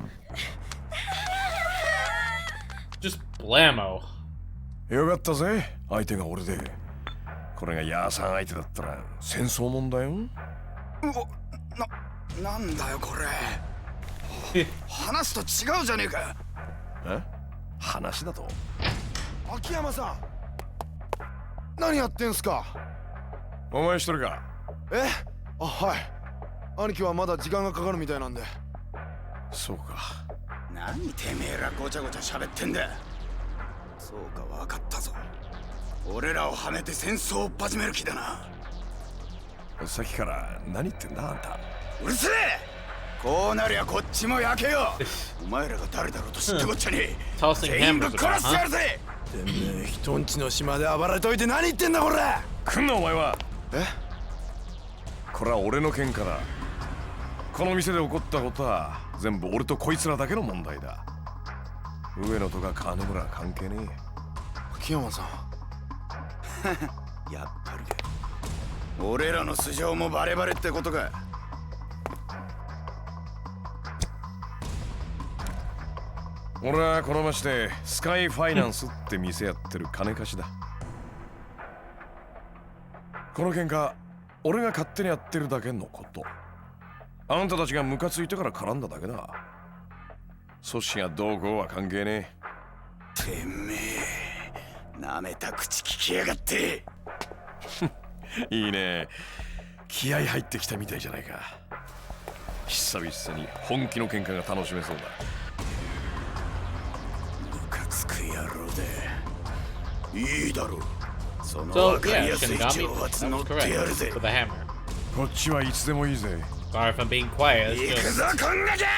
Just blammo. よかったぜ、相手が俺で。これがヤーさん相手だったら戦争もんだよ。なんだよこれ。話と違うじゃねえか。え？話だと？秋山さん、何やってんすか？お前一人か？え？あ、はい。兄貴はまだ時間がかかるみたいなんで。そうか。何てめえらごちゃごちゃ喋ってんだ。そうか分かったぞ。俺らをはめて戦争を始める気だな。さっきから何言ってんだあんた。うるせえ。こうなりゃこっちも焼けよ。お前らが誰だろうと知ってこっちゃねえ。全員ぶっ殺してやるぜ。てめえ人んちの島で暴れといて何言ってんだこれ。来んなお前は。え？これは俺の喧嘩だ。この店で起こったことは全部俺とこいつらだけの問題だ。上野とか金村は関係ねえ。秋山さん。やっぱりか。俺らの素性もバレバレってことか。俺はこの町でスカイファイナンスって店やってる金貸しだ。この喧嘩俺が勝手にやってるだけのこと。あんたたちがムカついてから絡んだだけだ。組織がどうこうは関係ねえ。てめえ、なめた口聞きやがって。え。いいね。気合入ってきたみたいじゃないか。久々に本気の喧嘩が楽しめそうだ。ムカつく野郎でいいだろう。その So 分かり yeah, やすい Shinigami, 挑発 that 乗 was ってやる correct ぜ。 with the hammer. こっちはいつでもいいぜ。 Sorry if I'm being quiet. It's 行く just ぞこんなじゃ。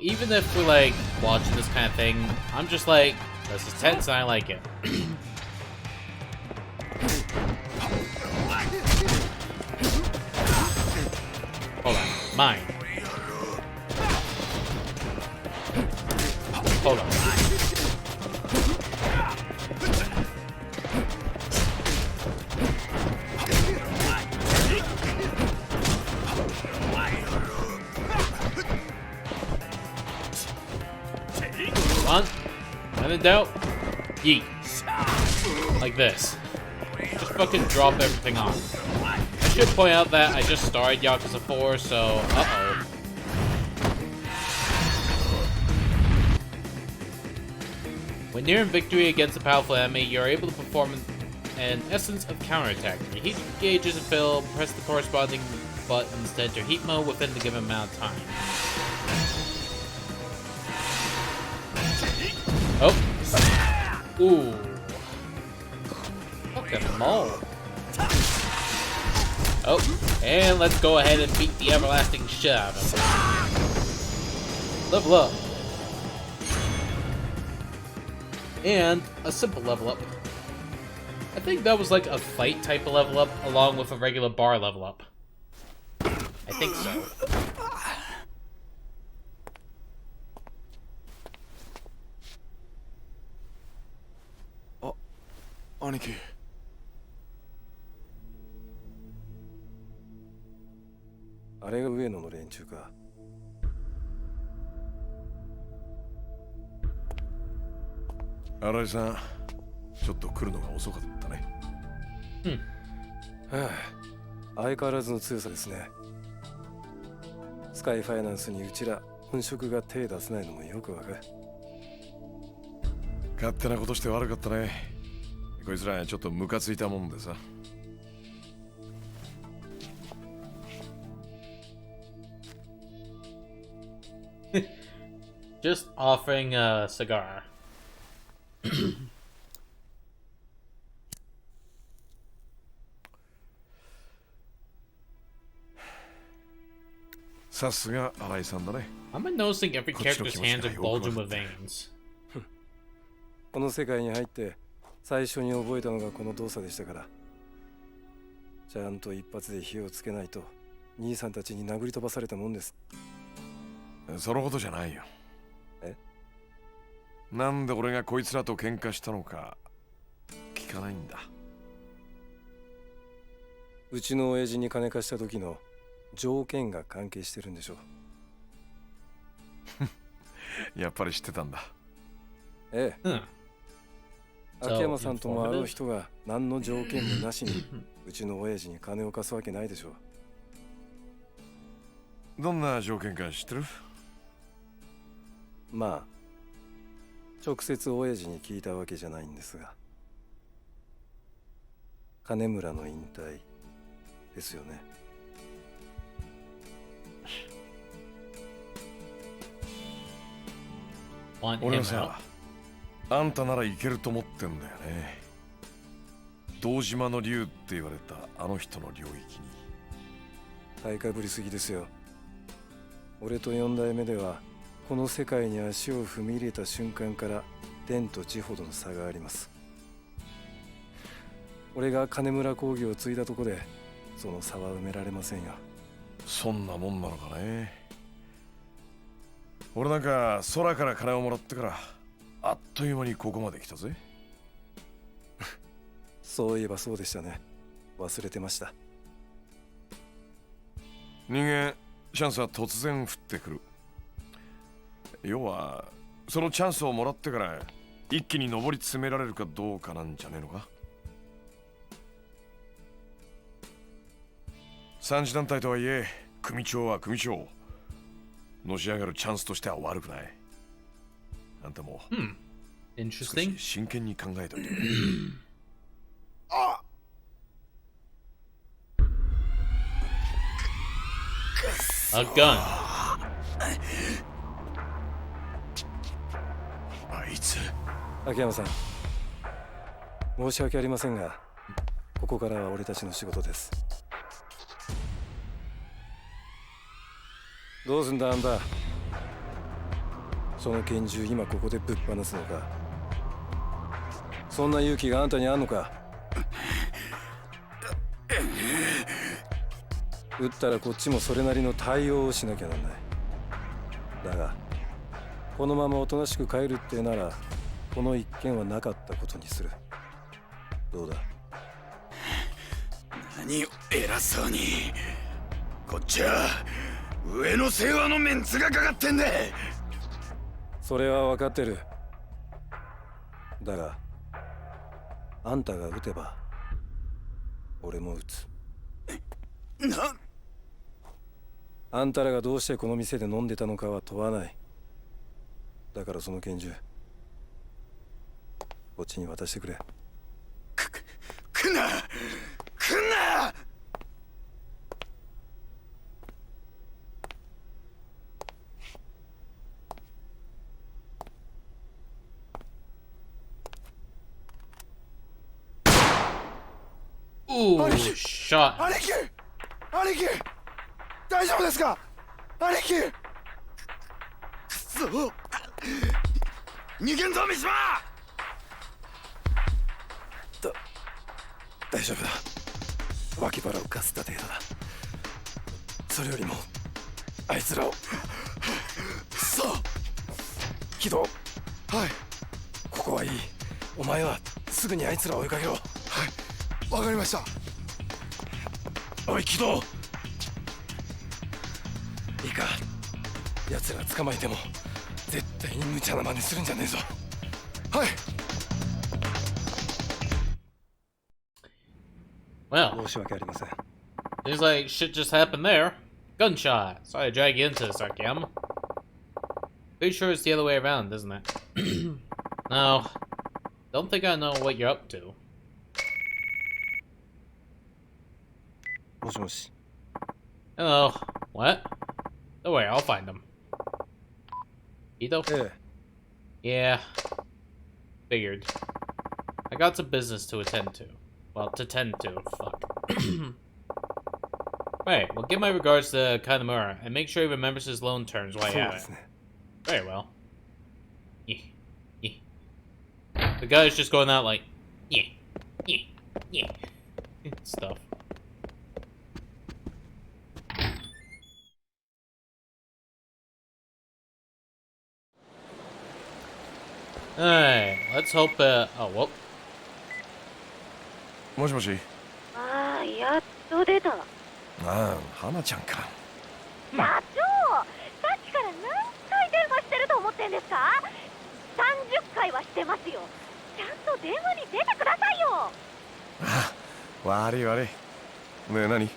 even if we're like watching this kind of thing, I'm just like, this is tense and I like it. Hold on, mine. Hold on. Come on. When in doubt, yeet. Like this. Just fucking drop everything on. I should point out that I just started Yakuza 4, so uh-oh. When nearing victory against a powerful enemy, you're able to perform an essence of counterattack. Your heat gauges are filled, press the corresponding buttons to enter heat mode within the given amount of time. Oh. Ooh. Fucking mole. Oh, and let's go ahead and beat the everlasting shit out of him. Level up. And a simple level up. I think that was like a fight type of level up along with a regular bar level up. I think so. 兄貴。あれが上野の連中か。新井さん、ちょっと来るのが遅かったね。はあ、相変わらずの強さですね。スカイファイナンスにうちら本職が手出せないのもよくわかる。勝手なことして悪かったね。こいつらちょっとムカついたもんでさ。Just offering a cigar. さすが新井さんだね。 I'm noticing every character's hands are bulging with veins. この世界に入って最初に覚えたのがこの動作でしたから。ちゃんと一発で火をつけないと兄さんたちに殴り飛ばされたもんです。そのことじゃないよ。え？なんで俺がこいつらと喧嘩したのか聞かないんだ。うちの親父に金貸した時の条件が関係してるんでしょう。やっぱり知ってたんだ。ええ。秋山さんともあろう人が何の条件もなしにうちの親父に金を貸すわけないでしょう。どんな条件か知ってる？まあ直接親父に聞いたわけじゃないんですが、金村の引退ですよね。俺はさ、あんたならいけると思ってんだよね。堂島の竜って言われたあの人の領域に。大かぶりすぎですよ。俺と四代目ではこの世界に足を踏み入れた瞬間から天と地ほどの差があります。俺が金村工業を継いだとこでその差は埋められませんよ。そんなもんなのかね。俺なんか空から金をもらってからあっという間にここまで来たぜ。そういえばそうでしたね。忘れてました。人間チャンスは突然降ってくる。要はそのチャンスをもらってから一気に上り詰められるかどうかなんじゃねえのか。三次団体とはいえ組長は組長。のし上がるチャンスとしては悪くない。あんたも、少し真剣に考えておいてくれ。A gun. あいつ。秋山さん、申し訳ありませんが、ここからは俺たちの仕事です。どうすんだあんた。その拳銃今ここでぶっ放すのか。そんな勇気があんたにあんのか。撃ったらこっちもそれなりの対応をしなきゃなんない。だがこのままおとなしく帰るってなら、この一件はなかったことにする。どうだ。何を偉そうに。こっちは上の世話のメンツがかかってんだ。それは分かってる。だがあんたが撃てば俺も撃つ。あんたらがどうしてこの店で飲んでたのかは問わない。だからその拳銃こっちに渡してくれ。来んな来んな。Ooh, shot. 兄貴兄貴大丈夫ですか兄貴。くそ逃げんぞ三島。大丈夫だ。脇腹をかすった程度だ。それよりもあいつらを。くそ。木戸、はいここはいい。お前はすぐにあいつらを追いかけろ。わかりました。おい木戸、いいか、奴ら捕まえても絶対に無茶な真似するんじゃねえぞ。はい。 Well, 申し訳ありません。 seems like shit just happened there. Gunshot. Sorry to drag you into this, Arkham. Pretty sure it's the other way around, isn't it? No. Don't think I know what you're up to. もしもし。 Hello. What? Don't worry, I'll find them. Ito? ええ、 Yeah. Figured. I got some business to attend to. Well, to tend to. Fuck. Right, well, give my regards to Kanamura, and make sure he remembers his loan terms while そう you're で at す it. ね。 Very well. Yeah. Yeah. The guy's just going out like, yeah. Yeah. Yeah. Stuff. Alright, let's hope, oh, well. もしもし。ああ、やっと出たわ。ああ、花ちゃんか。社長、さっきから何回電話してると思ってんですか。30回はしてますよ。ちゃんと電話に出てくださいよ。あ、悪い悪い。ねえ何？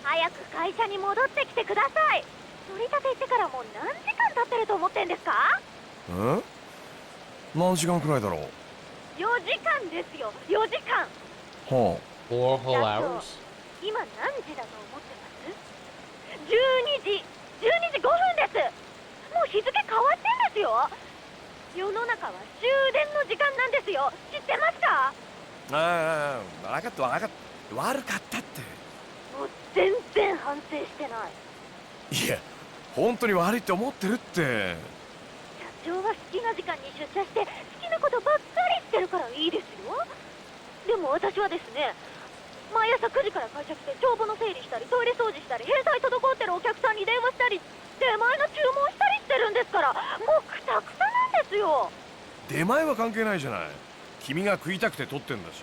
早く会社に戻ってきてください。取り立て行ってからもう何時間経ってると思ってんですか。うん？何時間くらいだろう。 4時間ですよ、4時間。は 4 whole hours? 今何時だと思ってます。12時5分です。もう日付変わってんですよ。世の中は終電の時間なんですよ。知ってますか。ああ、分かった分かった。悪かったって。もう全然反省してない。いや、本当に悪いって思ってるって。社長は好きな時間に出社して好きなことばっかりしてるからいいですよ。でも私はですね、毎朝9時から会社来て帳簿の整理したりトイレ掃除したり返済滞ってるお客さんに電話したり出前の注文したりしてるんですから、もうくたくたなんですよ。出前は関係ないじゃない。君が食いたくて取ってんだし。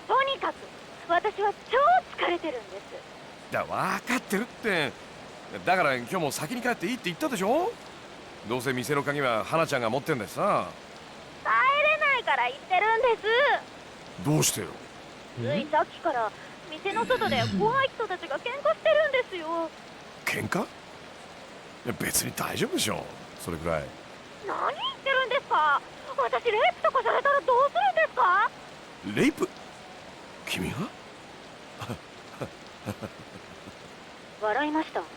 とにかく私は超疲れてるんです。分かってるって。だから今日も先に帰っていいって言ったでしょ。どうせ店の鍵は花ちゃんが持ってんだしさ。帰れないから言ってるんです。どうしてよ。ついさっきから店の外で怖い人たちが喧嘩してるんですよ。喧嘩？いや別に大丈夫でしょ。それくらい。何言ってるんですか。私レイプとかされたらどうするんですか。レイプ？君が？笑いました今。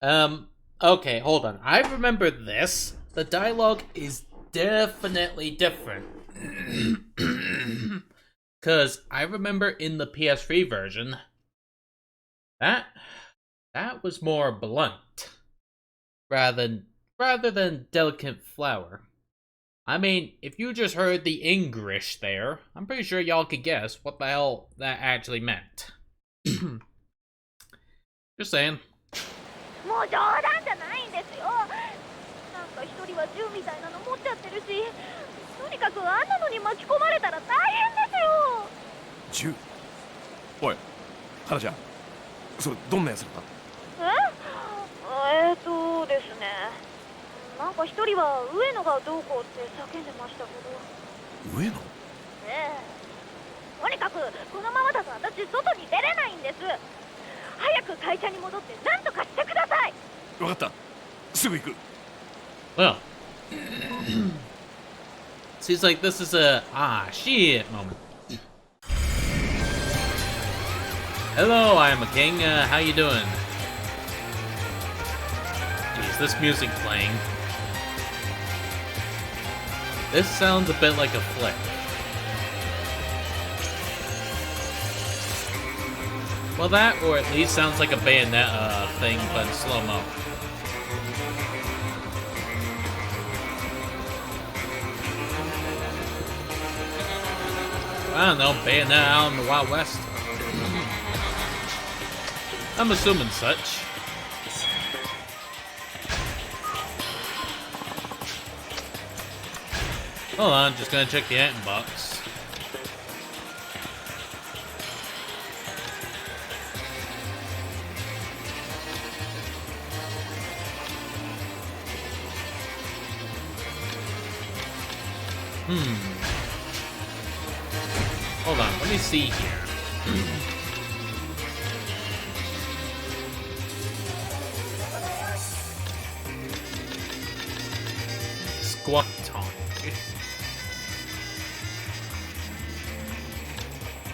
yeah. Okay, hold on. I remember this. The dialogue is definitely different. Cause I remember in the PS3 version, that was more blunt. Rather than delicate flower. I mean, if you just heard the English there, I'm pretty sure y'all could guess what the hell that actually meant. Just saying. もう冗談じゃないんですよ。なんか一人は銃みたいなの持っちゃってるし、とにかくあんなのに巻き込まれたら大変ですよ。銃。おい、花ちゃん、それどんなやつだった？ですね。なんか一人は上野がどうこうって叫んでましたけど。上野？ええ。とにかくこのままだと私外に出れないんです。早く会社に戻って何とかしてください。わかった。すぐ行く。Well, seems like this is a shit moment. Hello, I am a king. How you doing? Jeez, this music playing. This sounds a bit like a flick. Well, that, or at least sounds like a Bayonetta thing, but in slow-mo. I don't know, Bayonetta out in the Wild West. I'm assuming such. Hold on, just gonna check the item box. Hold on, let me see here. Squawk tonic.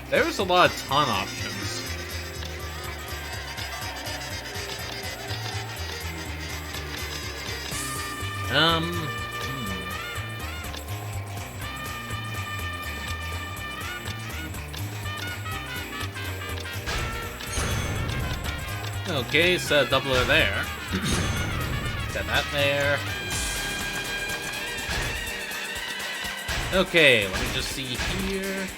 There's a lot of ton options. Okay, set a doubler there. Set that there. Okay, let me just see here.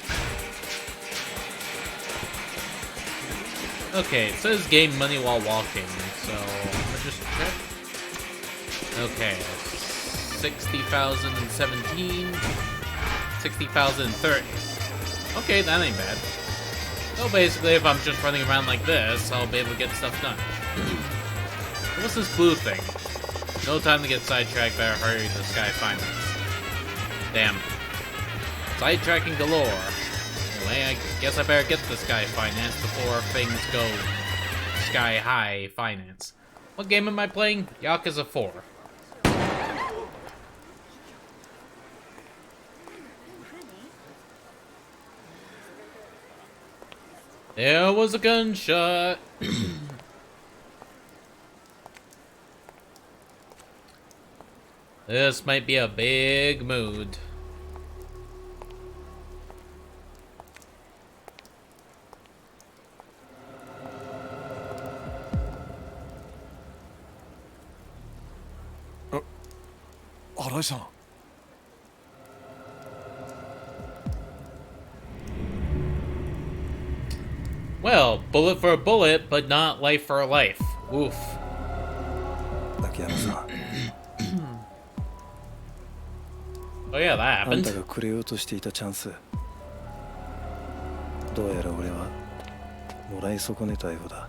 Okay, it says gain money while walking, so let me just check. Okay, 60,017, 60,030. Okay, that ain't bad. So basically, if I'm just running around like this, I'll be able to get stuff done. What's this blue thing? No time to get sidetracked, better hurry to Sky Finance. Damn. Sidetracking galore. Anyway, I guess I better get the Sky Finance before things go sky high finance. What game am I playing? Yakuza 4. There was a gunshot. This might be a big mood. Arai-san. Well, bullet for a bullet, but not life for a life. Oof. 秋山さん、 Oh yeah, that あんた happened. がくれようとしていたチャンス、どうやら俺はもらい損ねたようだ。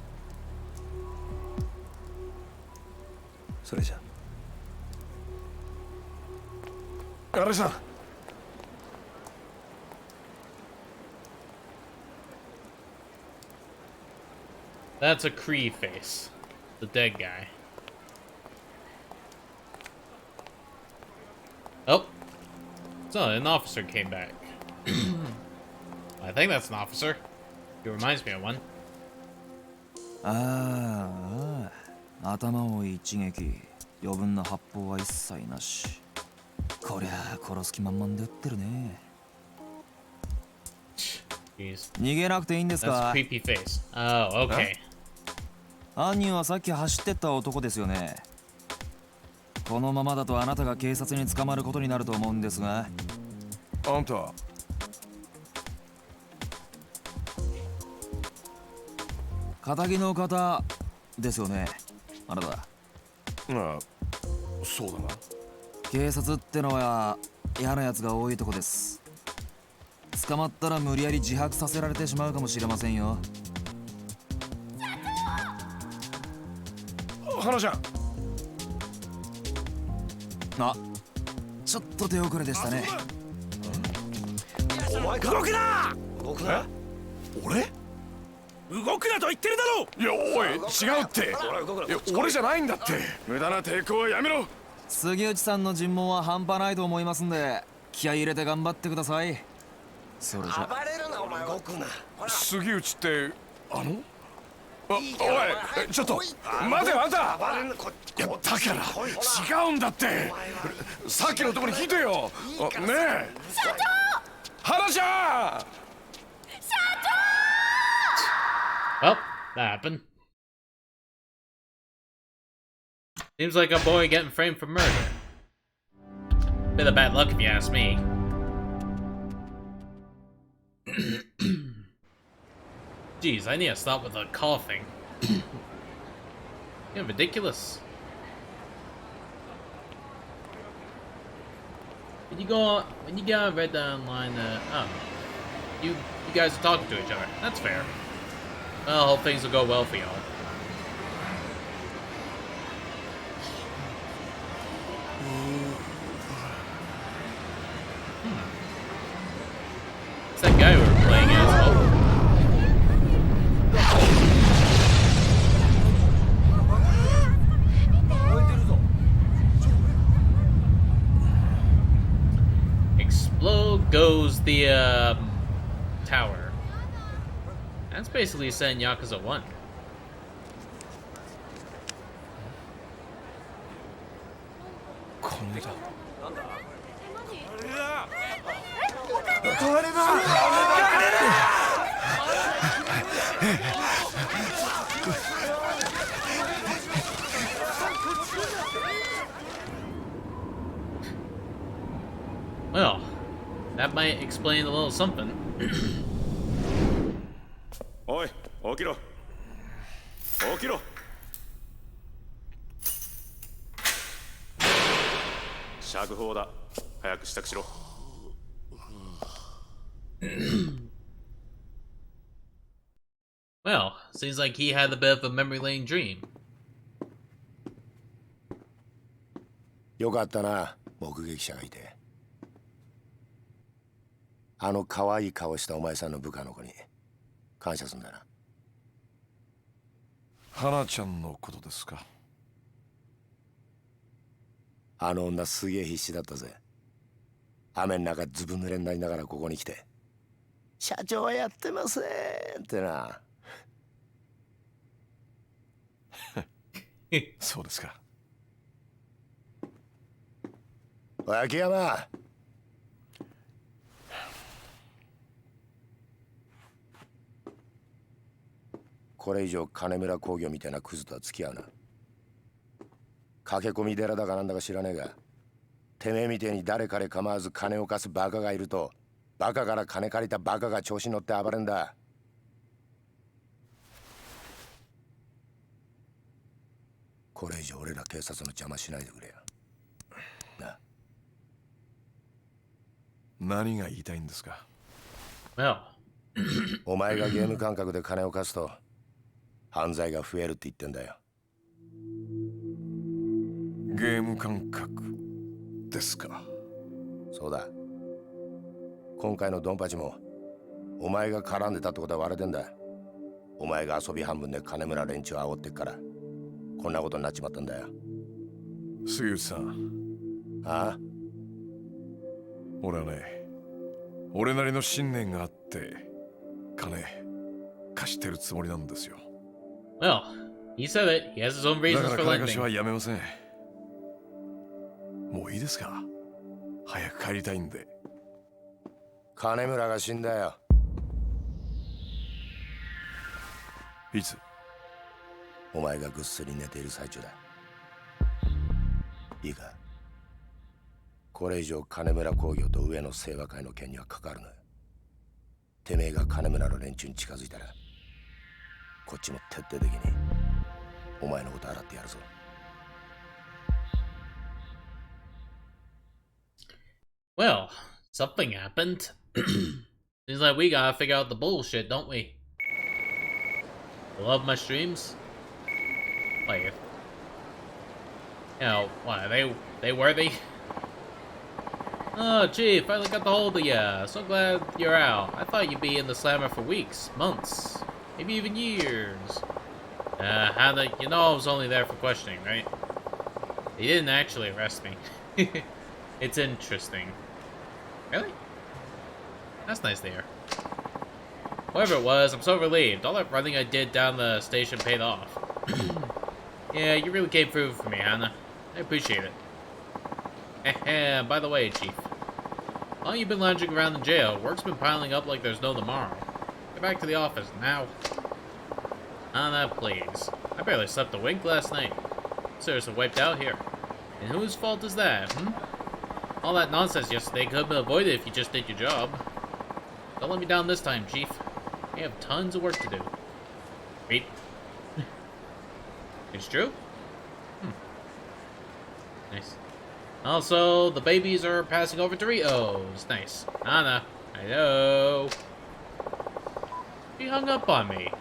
それじゃ。Arai-san. That's a Kree face. The dead guy. Oh. So, an officer came back. I think that's an officer. He reminds me of one. ああ、頭を一撃、余分な発砲は一切なし。こりゃあ殺す気満々で撃ってるね。Jeez. 逃げなくていいんですか？ That's creepy face. Oh, okay. 犯人はさっき走ってった男ですよね。このままだとあなたが警察に捕まることになると思うんですが。あんた、仇の方ですよね、あなた。ああ、そうだな。警察ってのは嫌なやつが多いとこです。捕まったら無理やり自白させられてしまうかもしれませんよ。花ちゃん。あ、ちょっと手遅れでしたね。お前動くな。動くな。俺？動くなと言ってるだろ。いや、おい、違うって。いや、俺じゃないんだって。無駄な抵抗はやめろ。杉内さんの尋問は半端ないと思いますんで、気合い入れて頑張ってください。それじゃ。暴れるなお前は。動くな。杉内ってあの？おい、ちょっと待てよあんた。いや、だから違うんだって。さっきのとこに聞いてよ。ねえ。社長！花ちゃん！ Well, that happened. Seems like a boy getting framed for murder. Bit of bad luck if you ask me. Jeez, I need to stop with the coughing. You're ridiculous. When you get on Red Line, you guys are talking to each other. That's fair. Well, I hope things will go well for y'all. It's that guy we were playing as. Explode goes the tower. That's basically saying Yakuza 1. Well, that might explain a little something. おい、起きろ。起きろ。釈放だ。早く支度しろ。Well, seems like he had a bit of a memory lane dream. よかったな、目撃者がいて。あの可愛い顔したお前さんの部下の子に感謝すんだな。花ちゃんのことですか。あの女すげえ必死だったぜ。雨の中ずぶ濡れになりながらここに来て「社長はやってません」ってな。そうですか。おい秋山、これ以上金村工業みたいなクズとは付き合うな。駆け込み寺だかなんだか知らねえが、てめえみてえに誰彼構わず金を貸すバカがいると、バカから金借りたバカが調子に乗って暴れんだ。これ以上俺ら警察の邪魔しないでくれよ。な。何が言いたいんですか。Well. お前がゲーム感覚で金を貸すと犯罪が増えるって言ってんだよ。ゲーム感覚ですか。そうだ。今回のドンパチもお前が絡んでたってことは割れてんだ。お前が遊び半分で金村連中を煽ってっからこんなことになっちまったんだよ。杉内さん。ああ、俺はね、俺なりの信念があって金貸してるつもりなんですよ。Well, he said it. He has his own だ reasons から for 金貸しは lending. やめません。もういいですか？早く帰りたいんで。金村が死んだよ。いつ？お前がぐっすり寝ている最中だ。いいか、これ以上金村工業と上野清和会の件には関わるな。てめえが金村の連中に近づいたら、こっちも徹底的にお前のこと洗ってやるぞ。Well, something happened. Seems like we gotta figure out the bullshit, don't we? Love my streams? Like, you know, what, they worthy? Oh, gee, finally got the hold of ya. So glad you're out. I thought you'd be in the slammer for weeks, months, maybe even years. Hannah, you know I was only there for questioning, right? They didn't actually arrest me. It's interesting. Really? That's nice to hear. Whatever it was, I'm so relieved. All that running I did down the station paid off. Yeah, you really came through for me, Hannah. I appreciate it. By the way, Chief. How long you been lounging around the jail? Work's been piling up like there's no tomorrow. Get back to the office, now. Hannah, please. I barely slept a wink last night. Seriously wiped out here. And whose fault is that, All that nonsense yesterday could have been avoided if you just did your job. Don't let me down this time, Chief. We have tons of work to do. Wait. It's true? Nice. Also, the babies are passing over to Rio's. Nice. Anna, I know. He hung up on me.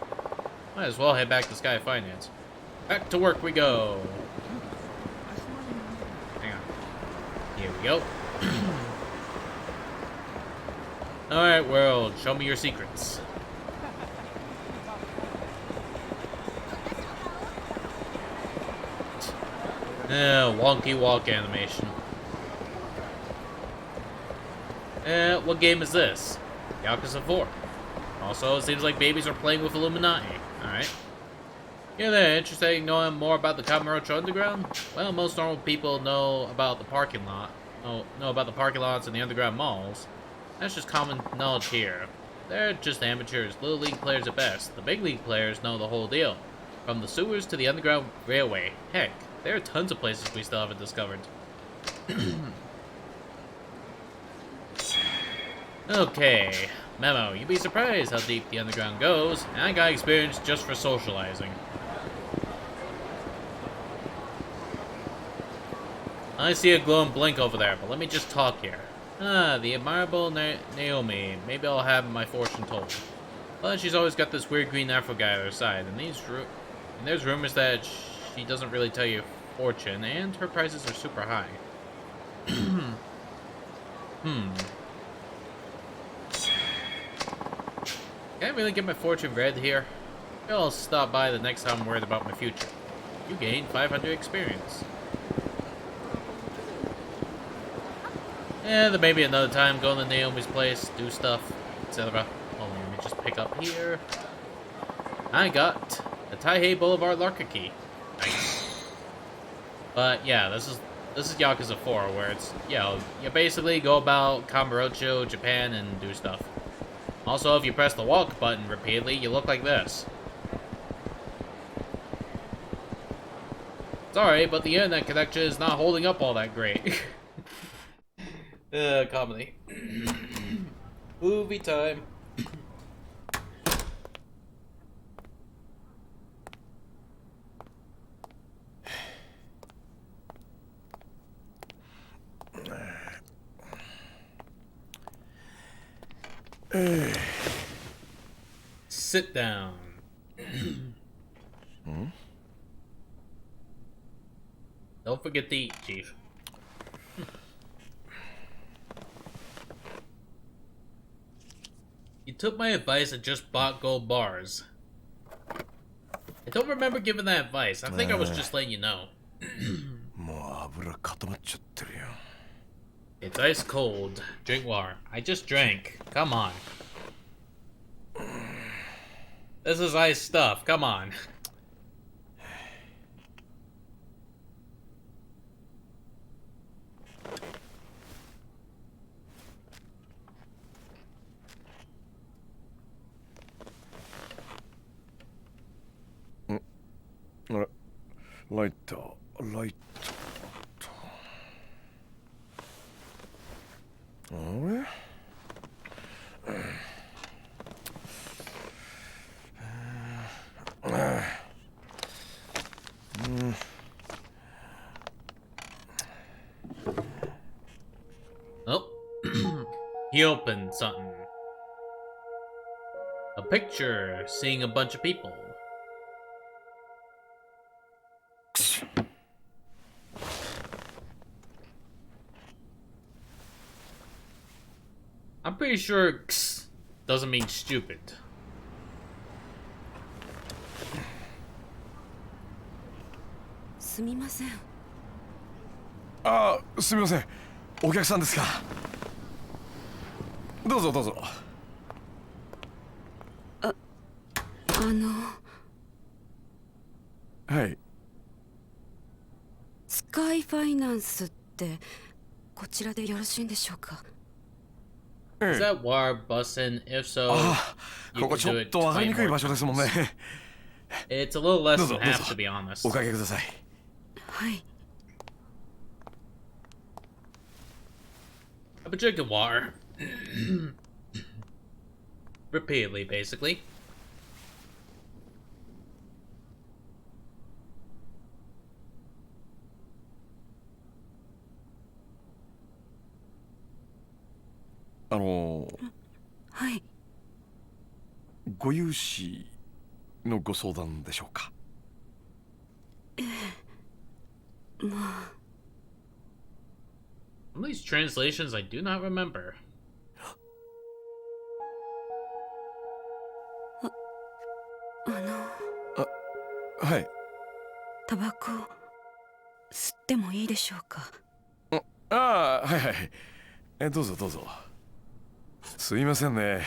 Might as well head back to Sky Finance. Back to work we go. Hang on. Here we go. Alright, world. Show me your secrets. Wonky walk animation. What game is this? Yakuza 4. Also, it seems like babies are playing with Illuminati. Alright. Yeah, they're interested in knowing more about the Kamurocho Underground? Well, most normal people know about the parking lot. Know about the parking lots and the underground malls. That's just common knowledge here. They're just amateurs, little league players at best. The big league players know the whole deal. From the sewers to the underground railway. Heck, there are tons of places we still haven't discovered. Okay, memo. You'd be surprised how deep the underground goes, and I got experience just for socializing. I see a glowing blink over there, but let me just talk here. Ah, the admirable Naomi. Maybe I'll have my fortune told. But she's always got this weird green afro guy at her side, and there's rumors that she doesn't really tell you fortune, and her prices are super high. Can't really get my fortune read here. Maybe I'll stop by the next time I'm worried about my future. You gained 500 experience. Yeah, then maybe another time go to Naomi's place, do stuff, etc. Oh, let me just pick up here. I got the Taihei Boulevard Larka key. Nice. But yeah, this is Yakuza 4, where it's, you basically go about Kamurocho, Japan, and do stuff. Also, if you press the walk button repeatedly, you look like this. Sorry, but the internet connection is not holding up all that great. Comedy. Movie time. Sit down. Don't forget to eat, Chief. You took my advice and just bought gold bars. I don't remember giving that advice. I think I was just letting you know. It's ice cold. Drink water. I just drank. Come on. This is ice stuff. Come on. ライター、ライター。あれOh, he opened something. A picture, seeing a bunch of people. I'm pretty sure X doesn't mean stupid. すみません。ああ、すみません。お客さんですか。どうぞどうぞ。はい。スカイファイナンスってこちらでよろしいんでしょうか。Is that wire bussin'? If so, ああ、 you ここ can ちょ do っ it と分かりにくい way 場 more 所ですもんね。 It's a little less どうぞ than どう half, ぞ to be honest. おかけください。はい。I've been drinking water. Repeatedly, basically. .はい。ご融資のご相談でしょうか。まあ。Some of these translations I do not remember. はい。タバコ吸ってもいいでしょうか。ああ、はいはい。どうぞどうぞ。すいませんね。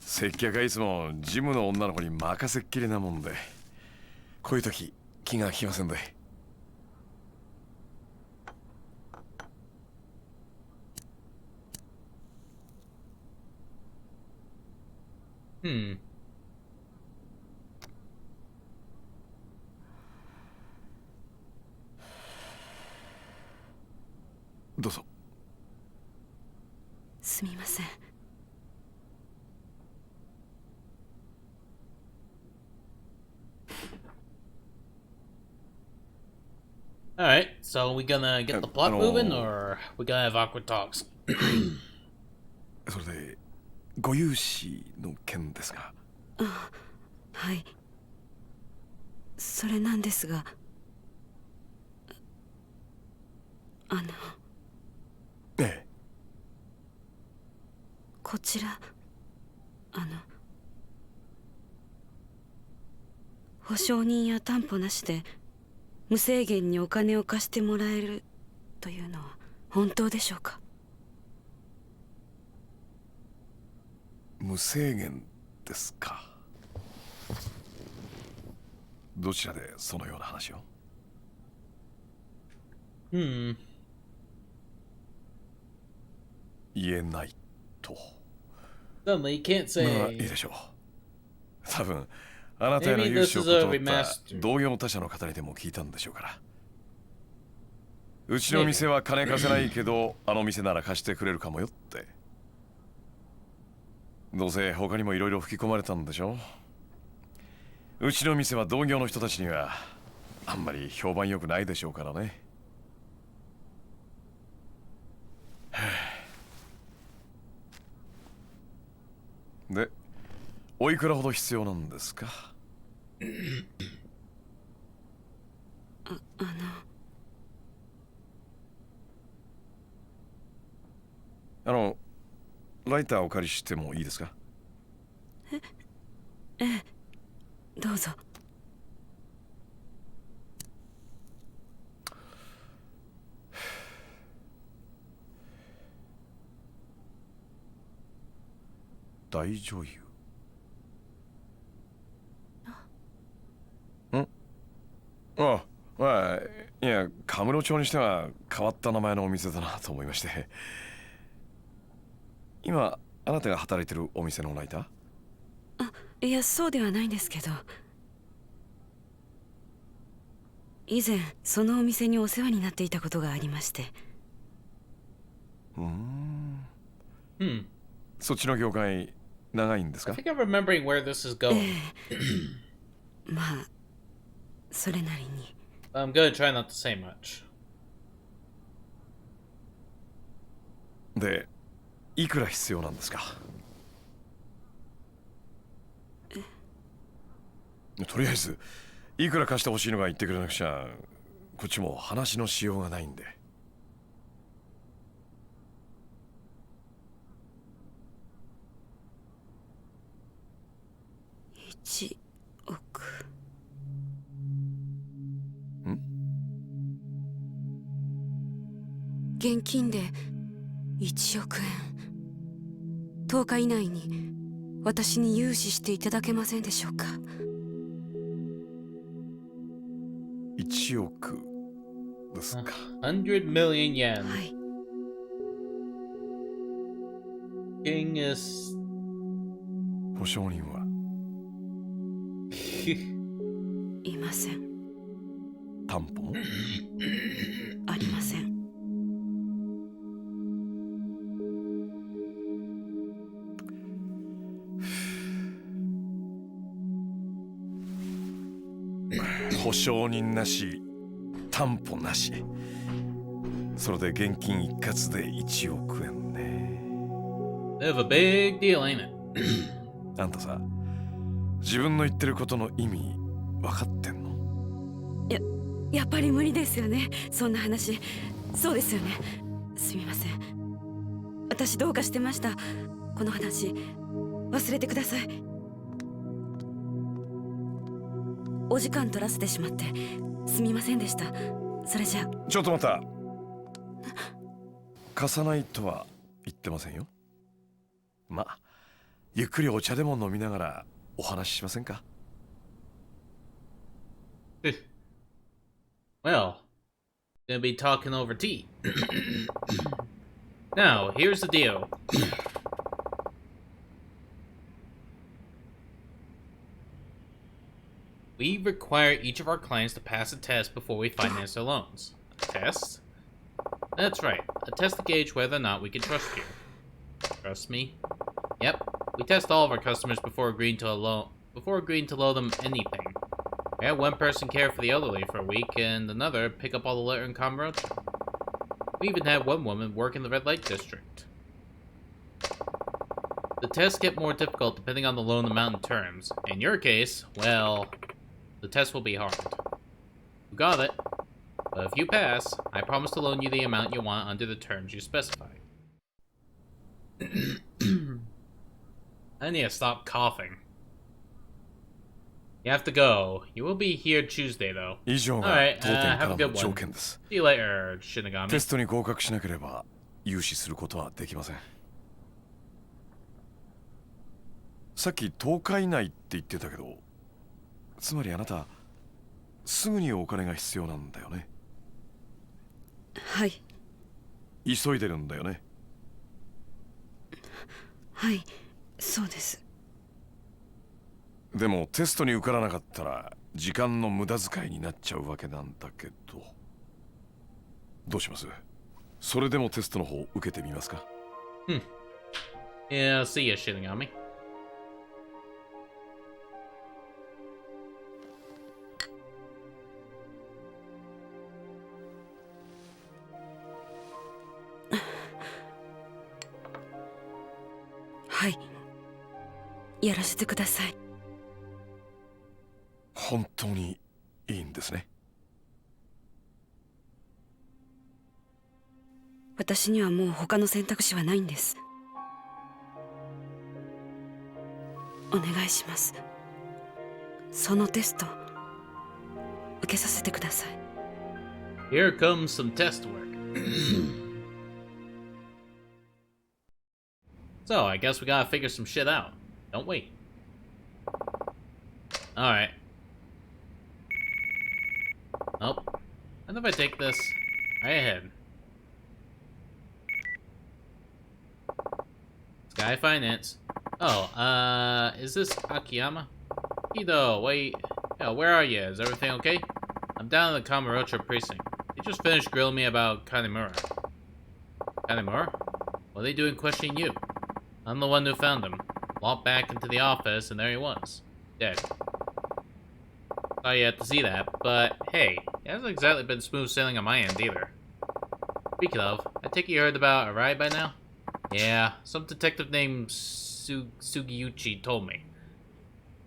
接客はいつもジムの女の子に任せっきりなもんで、こういう時気が利きませんで。どうぞ。すみません。Alright, so we gonna get the plot moving, or we gonna have awkward talks? それでご融資の件ですが。あ、はい。それなんですが、ええ。こちら保証人や担保なしで無制限にお金を貸してもらえるというのは本当でしょうか。無制限ですか。どちらでそのような話を。言えないと。Suddenly, you can't まあい say. いでしょう。多分あなたへの融資を断った同業他社の方にでも聞いたんでしょうから。うちの店は金貸せないけど、あの店なら貸してくれるかもよって。どうせ他にもいろいろ吹き込まれたんでしょ。うちの店は同業の人たちにはあんまり評判良くないでしょうからね。で、おいくらほど必要なんですか。ライターお借りしてもいいですか。ええ、どうぞ。大女優。あ、まあ、いや、カムロ町にしては変わった名前のお店だなと思いまして。今、あなたが働いてるお店のライター？いや、そうではないんですけど。以前そのお店にお世話になっていたことがありまして。そっちの業界長いんですか？ I think I'm remembering where this is going. まあそれなりに。I'm gonna try not to say much. で、いくら必要なんですか？とりあえずいくら貸してほしいのか言ってくれなくちゃこっちも話のしようがないんで。1億。現金で1億円。10日以内に私に融資していただけませんでしょうか。1億ですか。100 million yen. はい。 King is 保証人は？いません。担保も？ありません。保証人なし、担保なし。それで現金一括で1億円ね。They have a big deal, ain't it? あんたさ、自分の言ってることの意味分かってんの？やっぱり無理ですよね、そんな話。そうですよね。すみません。私どうかしてました。この話忘れてください。お時間取らせてしまってすみませんでした。それじゃあ。ちょっと待った。貸さないとは言ってませんよ。まあゆっくりお茶でも飲みながらお話ししませんか？ Well, gonna be talking over tea. Now, here's the deal. We require each of our clients to pass a test before we finance their loans. A test? That's right, a test to gauge whether or not we can trust you. Trust me? Yep, we test all of our customers before agreeing to loan them anything. We had one person care for the elderly for a week, and another pick up all the litter in Kamurocho. We even had one woman work in the red light district. The tests get more difficult depending on the loan amount and terms. In your case, well, the test will be hard. You got it. But if you pass, I promise to loan you the amount you want under the terms you specify. I need to stop coughing. You have to go. You will be here Tuesday, though. 以上が Alright, 当店か have ら a の good 条 one. 件です。 See you later, Shinigami. テストに合格しなければ融資することはできません。さっき10日以内って言ってたけど、つまりあなたすぐにお金が必要なんだよね。はい。急いでるんだよね。はい、そうです。でもテストに受からなかったら時間の無駄遣いになっちゃうわけなんだけど、どうします？それでもテストの方受けてみますか？ Yeah, see ya, Shinigami.はい。やらせてください。本当にいいんですね。私にはもう他の選択肢はないんです。お願いします。そのテスト受けさせてください。 Here comes some test work. So, I guess we gotta figure some shit out, don't we? Alright. Nope. And if I take this, right ahead. Sky Finance. Oh, is this Akiyama? Ido, wait. Yeah, where are you? Is everything okay? I'm down in the Kamurocho precinct. They just finished grilling me about Kanemura. Kanemura? What are they doing questioning you? I'm the one who found him. Walked back into the office, and there he was. Dead. Sorry you had to see that, but hey, it hasn't exactly been smooth sailing on my end either. Speaking of, I take it you heard about a ride by now? Yeah, some detective named Sugiyuchi told me.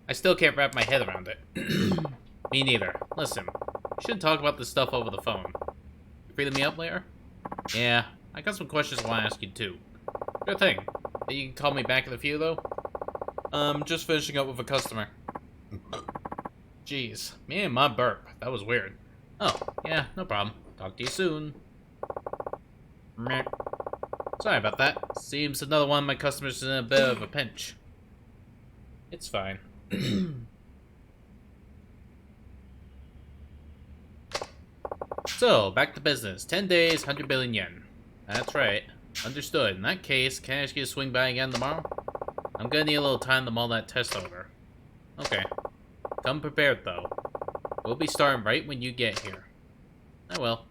I still can't wrap my head around it. Me neither. Listen, we shouldn't talk about this stuff over the phone. You free to meet up later? Yeah, I got some questions I want to ask you too. Sure thing. Think you can call me back in a few though? Just finishing up with a customer. Jeez, me and my burp. That was weird. Oh, yeah, no problem. Talk to you soon. Meh. Sorry about that. Seems another one of my customers is in a bit of a pinch. It's fine. So, back to business. 10 days, 100 billion yen. That's right. Understood. In that case, can I ask you to swing by again tomorrow? I'm gonna need a little time to mull that test over. Okay. Come prepared, though. We'll be starting right when you get here. I will.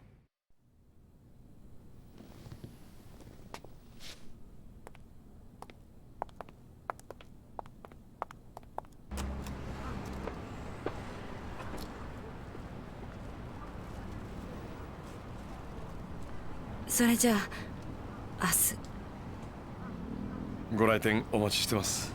それじゃあ明日。ご来店お待ちしてます。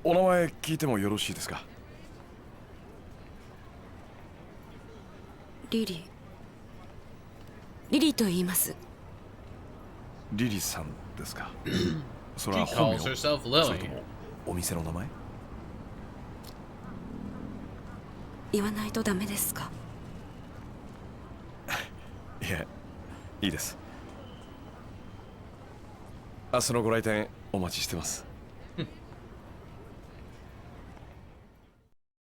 お名前聞いてもよろしいですか？リリーと言います。リリさんですか？それ She は本名？ calls herself それと Lily. もお店の名前？言わないとダメですか？いえ、いいです。明日のご来店お待ちしてます。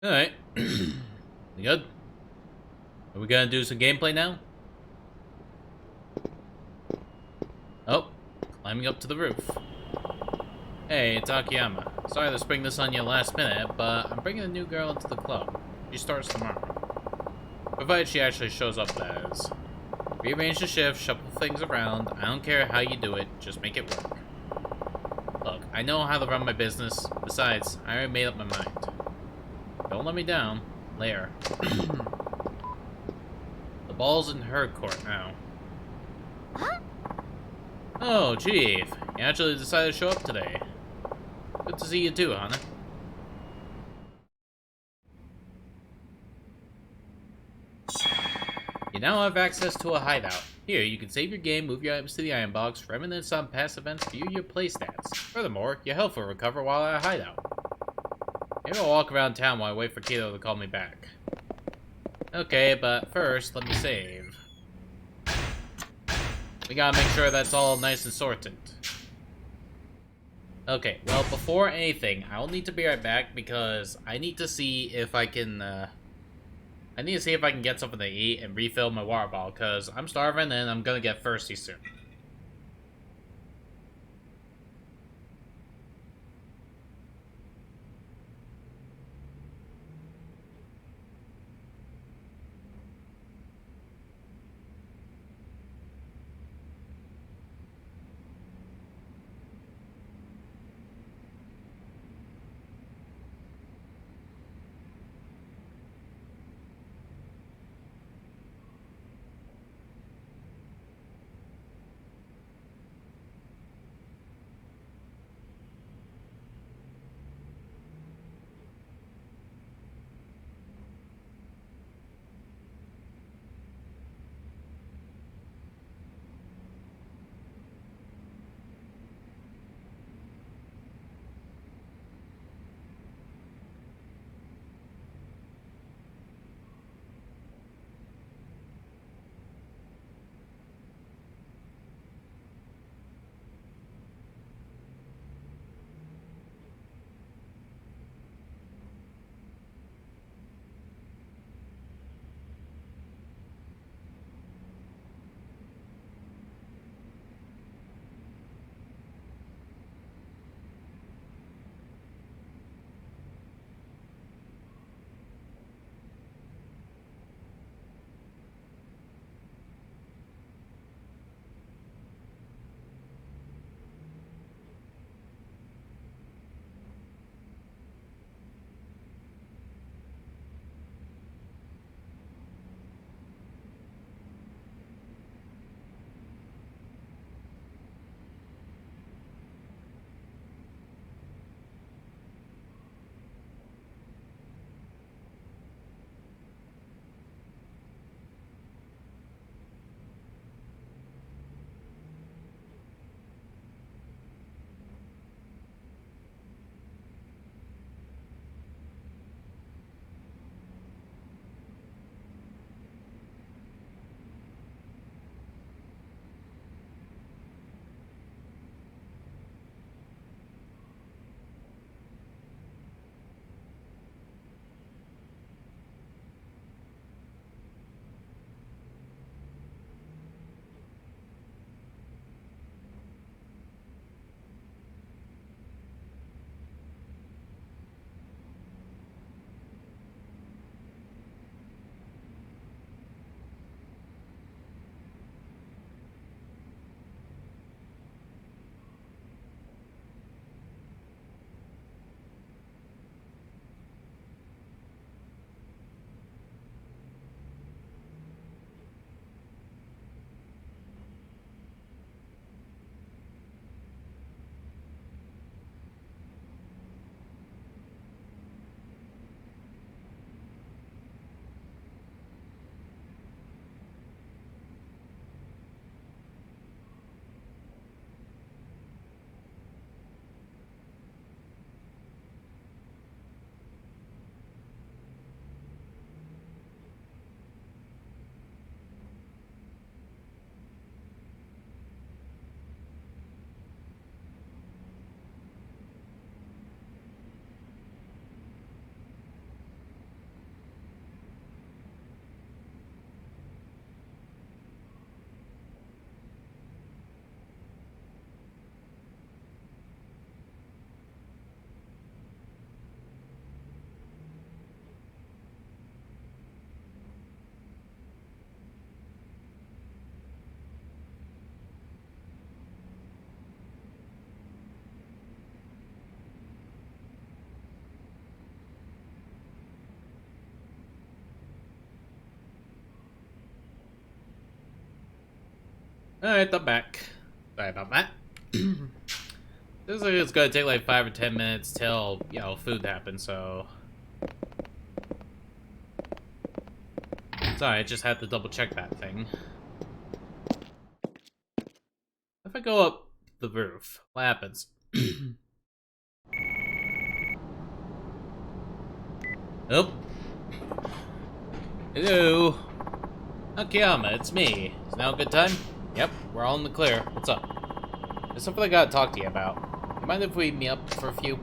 Alright. We good? Are we gonna do some gameplay now? Oh, climbing up to the roof. Hey, it's Akiyama. Sorry to spring this on you last minute, but I'm bringing a new girl into the club. She starts tomorrow. Provided she actually shows up, that is. Rearrange the shift, shuffle things around. I don't care how you do it, just make it work. Look, I know how to run my business. Besides, I already made up my mind. Don't let me down. Later. The ball's in her court now. Huh? Oh, Chief. You actually decided to show up today. Good to see you too, Hana. You now have access to a hideout. Here, you can save your game, move your items to the iron box, reminisce on past events, view your playstats. Furthermore, your health will recover while at a hideout. Maybe I'll walk around town while I wait for Kito to call me back. Okay, but first, let me save. We gotta make sure that's all nice and sorted. Okay, well, before anything, I'll need to be right back because I need to see if I can, I need to see if I can get something to eat and refill my water bottle, because I'm starving and I'm gonna get thirsty soon. Alright, I'm back. Sorry about that. Looks like it's gonna take like 5 or 10 minutes till, you know, food happens, so... Sorry, I just had to double check that thing. If I go up the roof, what happens? Oh. Hello. Akiyama, it's me. Is now a good time? Yep, we're all in the clear. What's up? There's something I gotta talk to you about. You mind if we meet up for a few?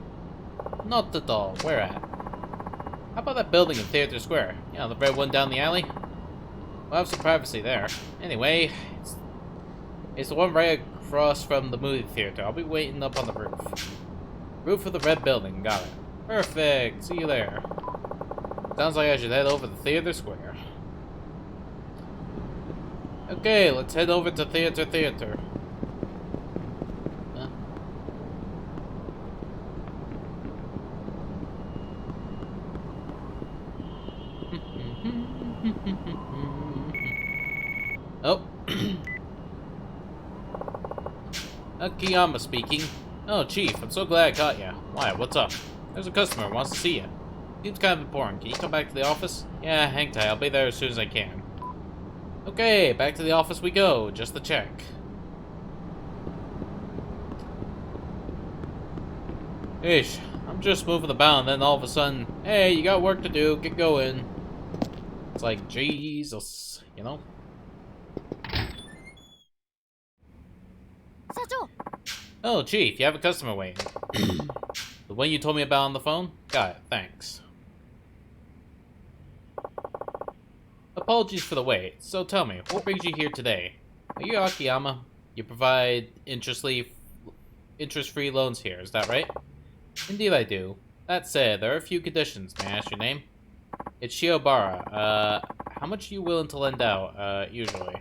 Not at all. Where at? How about that building in Theater Square? Yeah, the red one down the alley? We'll have some privacy there. Anyway, it's the one right across from the movie theater. I'll be waiting up on the roof. Roof of the red building. Got it. Perfect. See you there. Sounds like I should head over to Theater Square. Okay, let's head over to Theater. Huh? Oh. Akiyama speaking. Oh, Chief, I'm so glad I caught you. Why, what's up? There's a customer who wants to see you. Seems kind of important. Can you come back to the office? Yeah, hang tight. I'll be there as soon as I can. Okay, back to the office we go. Just to check. Ish, I'm just moving about and then all of a sudden, hey, you got work to do. Get going. It's like, Jesus, you know? Oh, Chief, you have a customer waiting. The one you told me about on the phone? Got it, thanks. Apologies for the wait. So tell me, what brings you here today? Are you Akiyama? You provide interest-free loans here, is that right? Indeed I do. That said, there are a few conditions. May I ask your name? It's Shiobara. How much are you willing to lend out, usually?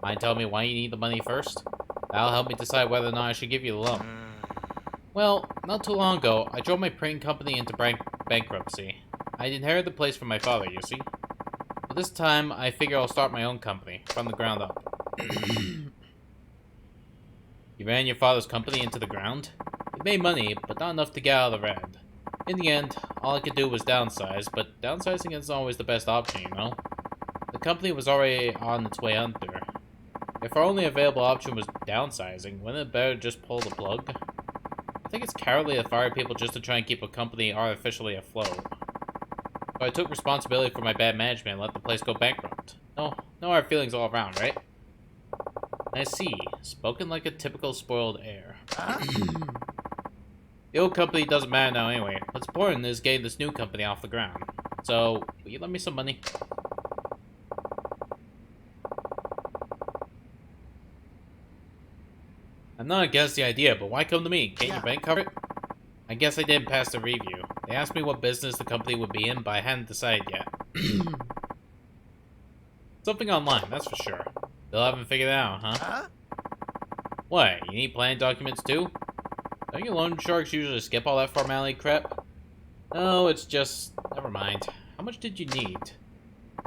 Mind telling me why you need the money first? That'll help me decide whether or not I should give you the loan. Well, not too long ago, I drove my printing company into bankruptcy. I'd inherited the place from my father, you see. But this time, I figure I'll start my own company, from the ground up. You ran your father's company into the ground? It made money, but not enough to get out of the red. In the end, all I could do was downsize, but downsizing isn't always the best option, you know? The company was already on its way under. If our only available option was downsizing, wouldn't it better just pull the plug? I think it's cowardly to fire people just to try and keep a company artificially afloat. So I took responsibility for my bad management and let the place go bankrupt. No hard feelings all around, right? I see. Spoken like a typical spoiled heir. The old company doesn't matter now anyway. What's important is getting this new company off the ground. So, will you lend me some money? I'm not against the idea, but why come to me? Can't your bank cover it? I guess I didn't pass the review. They asked me what business the company would be in, but I hadn't decided yet. Something online, that's for sure. Still haven't figured it out, huh? What, you need planning documents too? Don't you loan sharks usually skip all that formality crap? No, it's just... never mind. How much did you need?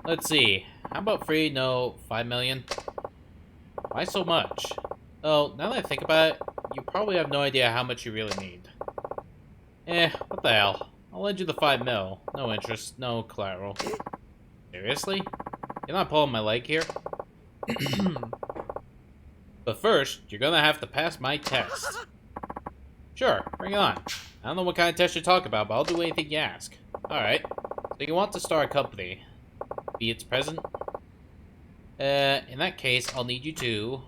Let's see. How about 5 million? Why so much? Oh, now that I think about it, you probably have no idea how much you really need. What the hell? I'll lend you the 5 mil. No interest, no collateral. Seriously? You're not pulling my leg here? But first, you're gonna have to pass my test. Sure, bring it on. I don't know what kind of test you're talking about, but I'll do anything you ask. Alright. So you want to start a company. Be its president? In that case, I'll need you to...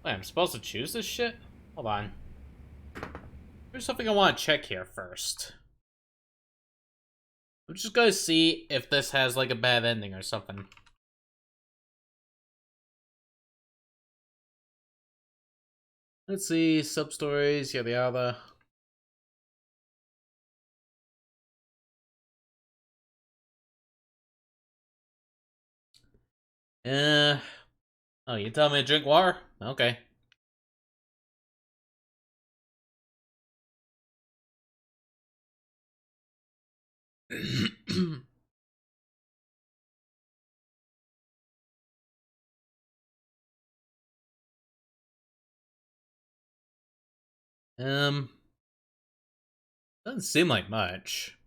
Wait, I'm supposed to choose this shit? Hold on. There's something I want to check here first. I'm just gonna see if this has like a bad ending or something. Let's see, sub-stories, yada yada. Oh, you tell me to drink water? Okay. Doesn't seem like much.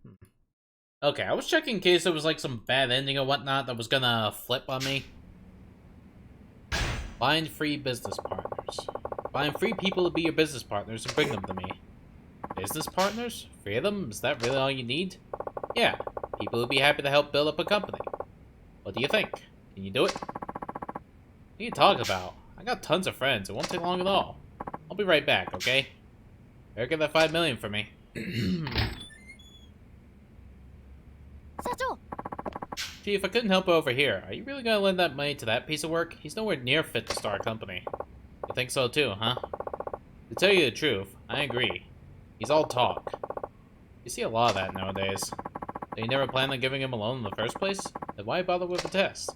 Okay, I was checking in case there was like some bad ending or whatnot that was gonna flip on me. Find free business partners. Find free people to be your business partners and bring them to me. Business partners? 3 of them? Is that really all you need? Yeah, people who'd be happy to help build up a company. What do you think? Can you do it? What are you talking about? I got tons of friends. It won't take long at all. I'll be right back, okay? Better get that 5 million for me. 社長 Chief, I couldn't help over here. Are you really gonna lend that money to that piece of work? He's nowhere near fit to start a company. You think so too, huh? To tell you the truth, I agree. He's all talk. You see a lot of that nowadays. So you never planned on giving him a loan in the first place? Then why bother with a test?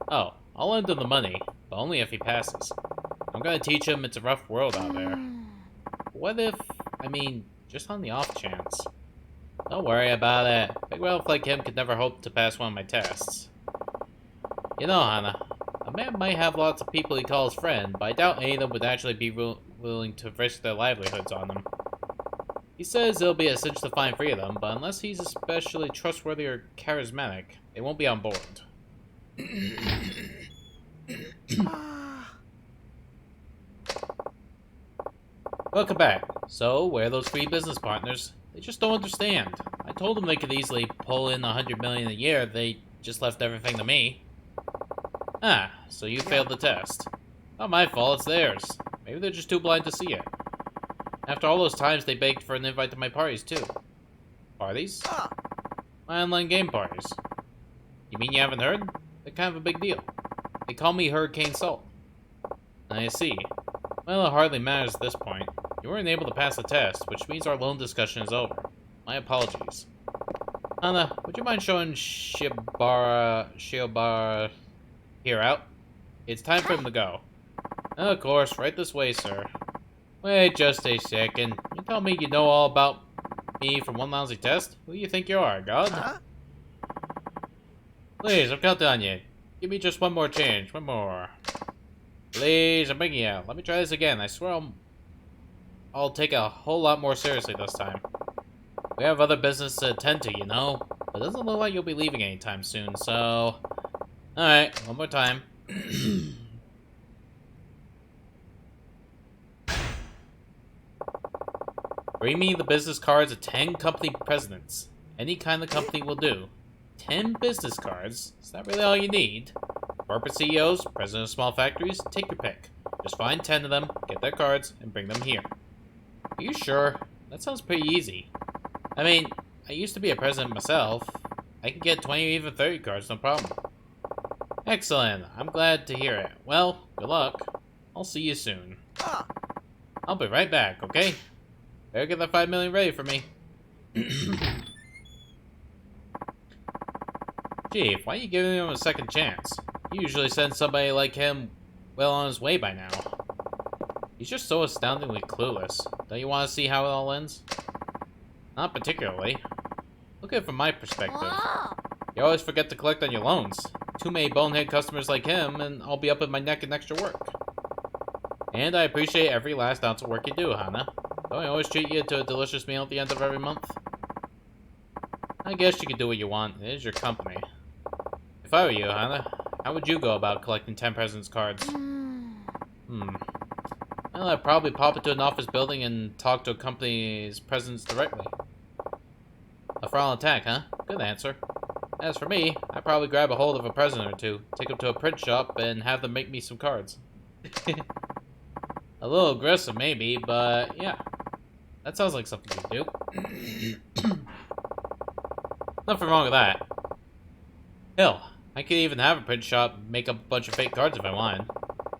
Oh, I'll lend him the money, but only if he passes. I'm gonna teach him it's a rough world out there. What if, I mean, just on the off chance. Don't worry about it. Big Ralph like him could never hope to pass one of my tests. You know, Hana, a man might have lots of people he calls friend, but I doubt any of them would actually be willing to risk their livelihoods on them. He says it'll be a cinch to find 3 of them, but unless he's especially trustworthy or charismatic, they won't be on board. Welcome back. So, where are those 3 business partners? They just don't understand. I told them they could easily pull in 100 million a year, they just left everything to me. Ah, so you failed the test. Not my fault, it's theirs. Maybe they're just too blind to see it. After all those times they begged for an invite to my parties, too. Parties? My online game parties. You mean you haven't heard? They're kind of a big deal. They call me Hurricane Salt. I see. Well, it hardly matters at this point. You weren't able to pass the test, which means our loan discussion is over. My apologies. Anna, would you mind showing Shiobara here out? It's time for him to go. Of course, right this way, sir. Wait just a second. You tell me you know all about me from one lousy test? Who do you think you are, God? Please, I'm counting on you. Give me just one more change. One more. Please, I'm begging you. Let me try this again. I swear I'll take a whole lot more seriously this time. We have other business to attend to, you know? But it doesn't look like you'll be leaving anytime soon, so... Alright, one more time. Bring me the business cards of 10 company presidents. Any kind of company will do. 10 business cards? Is that really all you need? Corporate CEOs, president of small factories, take your pick. Just find 10 of them, get their cards, and bring them here. Are you sure? That sounds pretty easy. I mean, I used to be a president myself. I can get 20 or even 30 cards, no problem. Excellent. I'm glad to hear it. Well, good luck. I'll see you soon. I'll be right back, okay? Better get that 5 million ready for me. Chief, why are you giving him a second chance? You usually send somebody like him well on his way by now. He's just so astoundingly clueless. Don't you want to see how it all ends? Not particularly. Look at it from my perspective. You always forget to collect on your loans. Too many bonehead customers like him, and I'll be up in my neck in extra work. And I appreciate every last ounce of work you do, Hana. Don't I always treat you to a delicious meal at the end of every month? I guess you can do what you want. It is your company. If I were you, Hana, how would you go about collecting 10 presidents' cards? Well, I'd probably pop into an office building and talk to a company's presidents directly. A frontal attack, huh? Good answer. As for me, I'd probably grab a hold of a president or two, take them to a print shop, and have them make me some cards. A little aggressive, maybe, but yeah. That sounds like something you'd do. Nothing wrong with that. Hell, I could even have a print shop make up a bunch of fake cards if I wanted.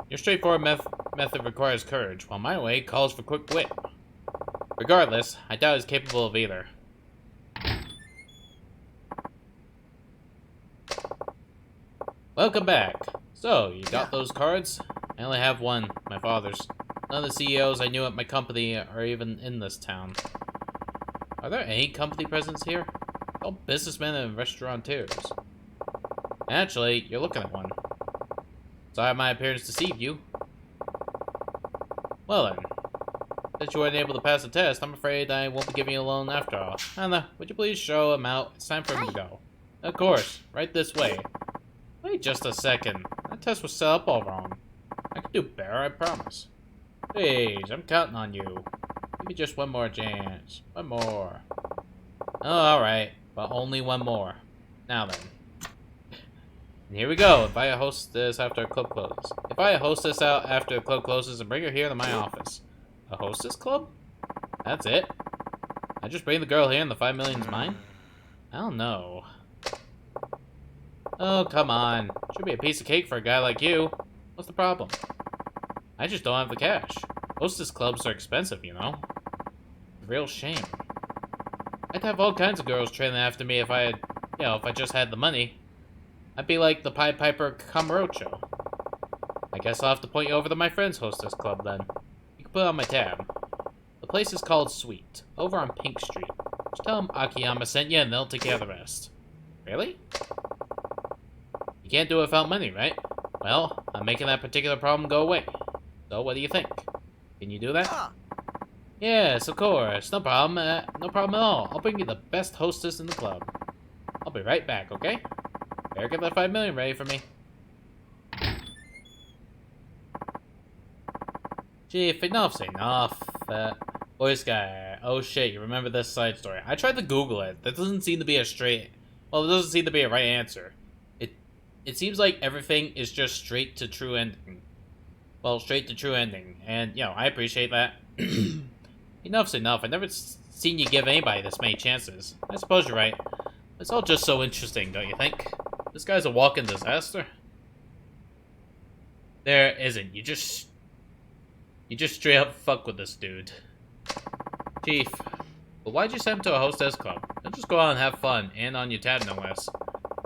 Your straightforward method requires courage, while my way calls for quick wit. Regardless, I doubt he's capable of either. Welcome back. So, you got those cards? I only have one, my father's. None of the CEOs I knew at my company are even in this town. Are there any company presidents here? All businessmen and restaurateurs. Actually, you're looking at one. Sorry my appearance deceived you. Well then, since you weren't able to pass the test, I'm afraid I won't be giving you a loan after all. Anna, would you please show him out? It's time for him to go. Of course, right this way. Wait just a second. That test was set up all wrong. I can do better, I promise. Please, I'm counting on you. Give me just one more chance. One more. Oh, alright. But only one more. Now then. And here we go. Invite a hostess after a club closes. Invite a hostess out after the club closes and bring her here to my office. A hostess club? That's it? I just bring the girl here and the 5 million's mine? I don't know. Oh, come on. Should be a piece of cake for a guy like you. What's the problem? I just don't have the cash. Hostess clubs are expensive, you know. Real shame. I'd have all kinds of girls trailing after me if I had, if I just had the money. I'd be like the Pied Piper Camarocho. I guess I'll have to point you over to my friend's hostess club then. You can put it on my tab. The place is called Sweet, over on Pink Street. Just tell them Akiyama sent you and they'll take care of the rest. Really? You can't do it without money, right? Well, I'm making that particular problem go away. So what do you think? Can you do that? Yes, of course. No problem. No problem at all. I'll bring you the best hostess in the club. I'll be right back, okay? Better get that 5 million ready for me. Chief, enough's enough. Voice guy. Oh shit, you remember this side story. I tried to Google it. That doesn't seem to be a straight... Well, it doesn't seem to be a right answer. It seems like everything is just straight to true ending. Well, straight to true ending. And, I appreciate that. Enough's enough. I've never seen you give anybody this many chances. I suppose you're right. It's all just so interesting, don't you think? This guy's a walking disaster. There isn't. You just straight up fuck with this dude. Chief, but why'd you send him to a hostess club? Don't just go out and have fun, and on your tab no less.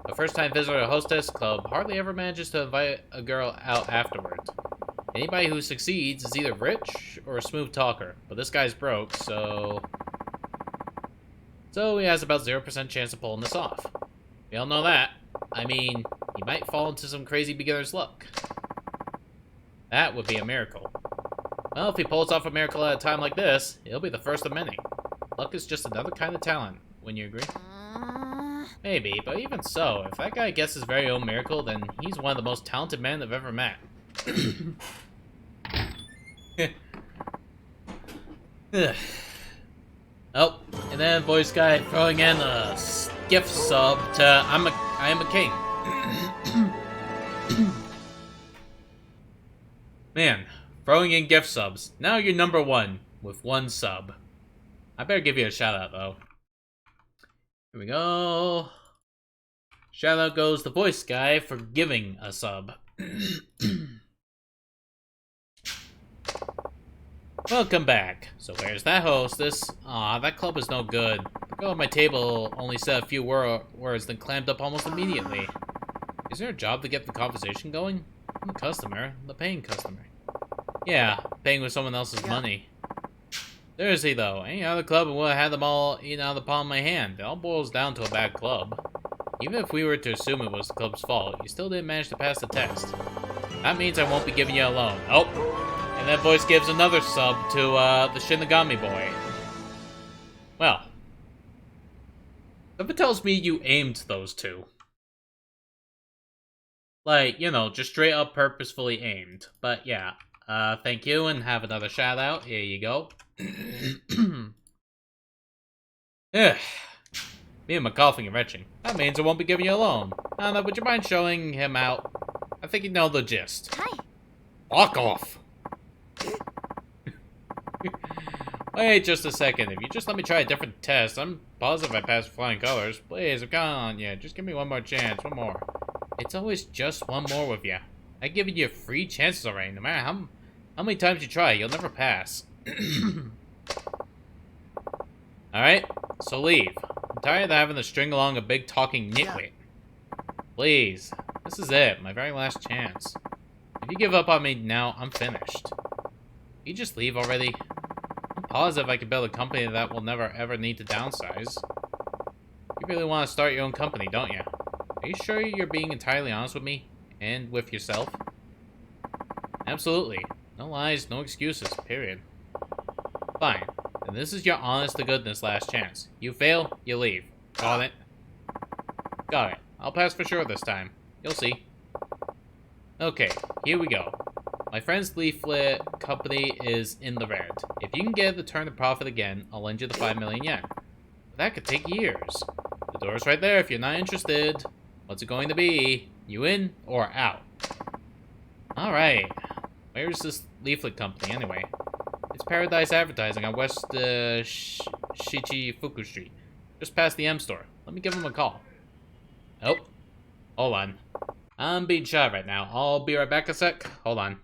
A first-time visitor to a hostess club hardly ever manages to invite a girl out afterward. Anybody who succeeds is either rich or a smooth talker, but this guy's broke, so he has about 0% chance of pulling this off. We all know that. I mean, he might fall into some crazy beginner's luck. That would be a miracle. Well, if he pulls off a miracle at a time like this, it'll be the first of many. Luck is just another kind of talent, wouldn't you agree? Maybe, but even so, if that guy gets his very own miracle, then he's one of the most talented men I've ever met. Oh, and then voice guy throwing in a gift sub to I am a king. Man, throwing in gift subs. Now you're number 1 with 1 sub. I better give you a shout out though. Here we go. Shout out goes the voice guy for giving a sub. Welcome back. So where's that hostess? Aw, that club is no good. The girl at my table only said a few words, then clammed up almost immediately. Is there a job to get the conversation going? I'm the customer, the paying customer. Yeah, paying with someone else's money. Seriously though, any other club would have had them all eaten out of the palm of my hand. It all boils down to a bad club. Even if we were to assume it was the club's fault, you still didn't manage to pass the test. That means I won't be giving you a loan. Oh! And that voice gives another sub to, the Shinigami boy. Well. Something tells me you aimed those two. Like, just straight up purposefully aimed. But yeah, thank you and have another shout out. Here you go. Yeah. Me and my coughing and retching. That means I won't be giving you a loan. Anna, would you mind showing him out? I think you know the gist. Hi. Walk off. Wait just a second. If you just let me try a different test, I'm positive I passed flying colors. Please, I'm counting on you. Just give me one more chance. One more. It's always just one more with you. I've given you 3 chances already. No matter how many times you try, you'll never pass. Alright, so leave. I'm tired of having to string along a big talking nitwit. Please. This is it. My very last chance. If you give up on me now, I'm finished. You just leave already? I'm positive I could build a company that will never ever need to downsize. You You really want to start your own company, don't you? Are you sure you're being entirely honest with me? And with yourself? Absolutely. No lies, no excuses, period. Fine. And this is your honest-to-goodness last chance. You fail, you leave. Got it? Got it. I'll pass for sure this time. You'll see. Okay, here we go. My friend's leaflet company is in the red. If you can get it to turn a profit again, I'll lend you the 5 million yen. But that could take years. The door's right there if you're not interested. What's it going to be? You in or out? Alright. Where's this leaflet company anyway? It's Paradise Advertising on West Shichifuku Street. Just past the M store. Let me give them a call. Oh. Hold on. I'm being shy right now. I'll be right back a sec. Hold on.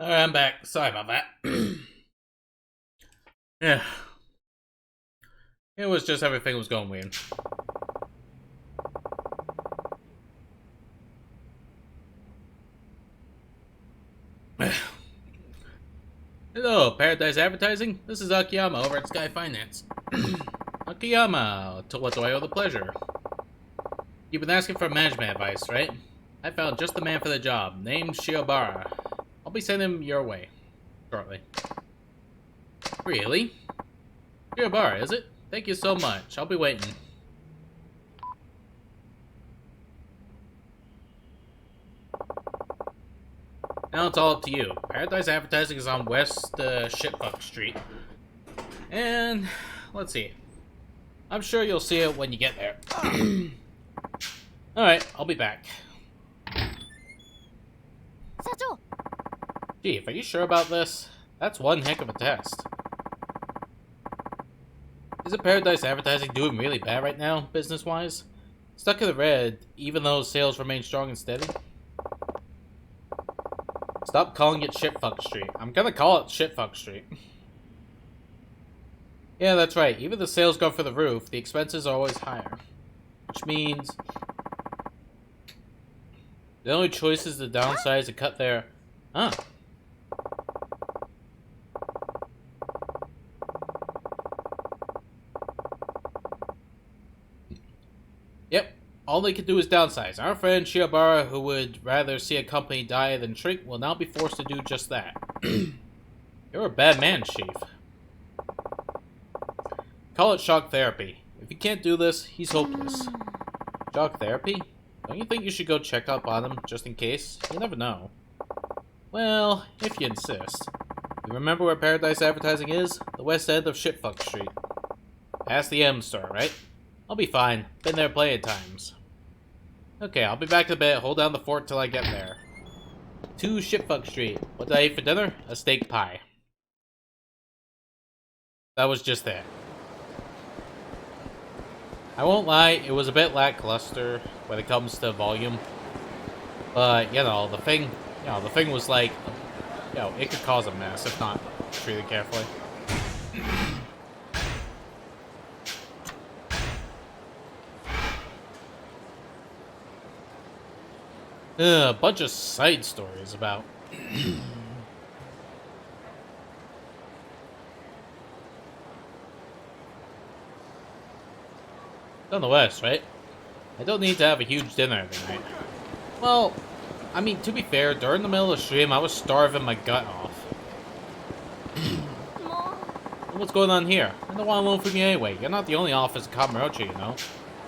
Alright, I'm back. Sorry about that. Yeah. It was just everything was going weird. Hello, Paradise Advertising. This is Akiyama over at Sky Finance. Akiyama, to what do I owe the pleasure? You've been asking for management advice, right? I found just the man for the job, named Shiobara. I'll be sending him your way shortly. Really? Shiobara, is it? Thank you so much. I'll be waiting. Now it's all up to you. Paradise Advertising is on West Shitfuck Street. And let's see. I'm sure you'll see it when you get there. Alright, I'll be back. Chief, are you sure about this? That's one heck of a test. Isn't Paradise Advertising doing really bad right now, business-wise? Stuck in the red, even though sales remain strong and steady? Stop calling it Shitfuck Street. I'm gonna call it Shitfuck Street. Yeah, that's right. Even the sales go for the roof, the expenses are always higher. Which means the only choice is to downsize and cut their... Huh. Yep. All they can do is downsize. Our friend Shiobara, who would rather see a company die than shrink, will now be forced to do just that. You're a bad man, Chief. Call it shock therapy. If he can't do this, he's hopeless. Shock therapy? Don't you think you should go check up on him, just in case? You never know. Well, if you insist. You remember where Paradise Advertising is? The west end of Shitfuck Street. Past the M store, right? I'll be fine. Been there plenty of times. Okay, I'll be back in a bit. Hold down the fort till I get there. 2 Shitfuck Street. What did I eat for dinner? A steak pie. That was just it. I won't lie, it was a bit lackluster when it comes to volume. But, you know, the thing was like, you know, it could cause a mess if not treated carefully. A bunch of side stories about... On the west, right? I don't need to have a huge dinner every night. Well, I mean, to be fair, during the middle of the stream, I was starving my gut off. What's going on here? I don't want a loan from you anyway. You're not the only office in Kamurocho, you know.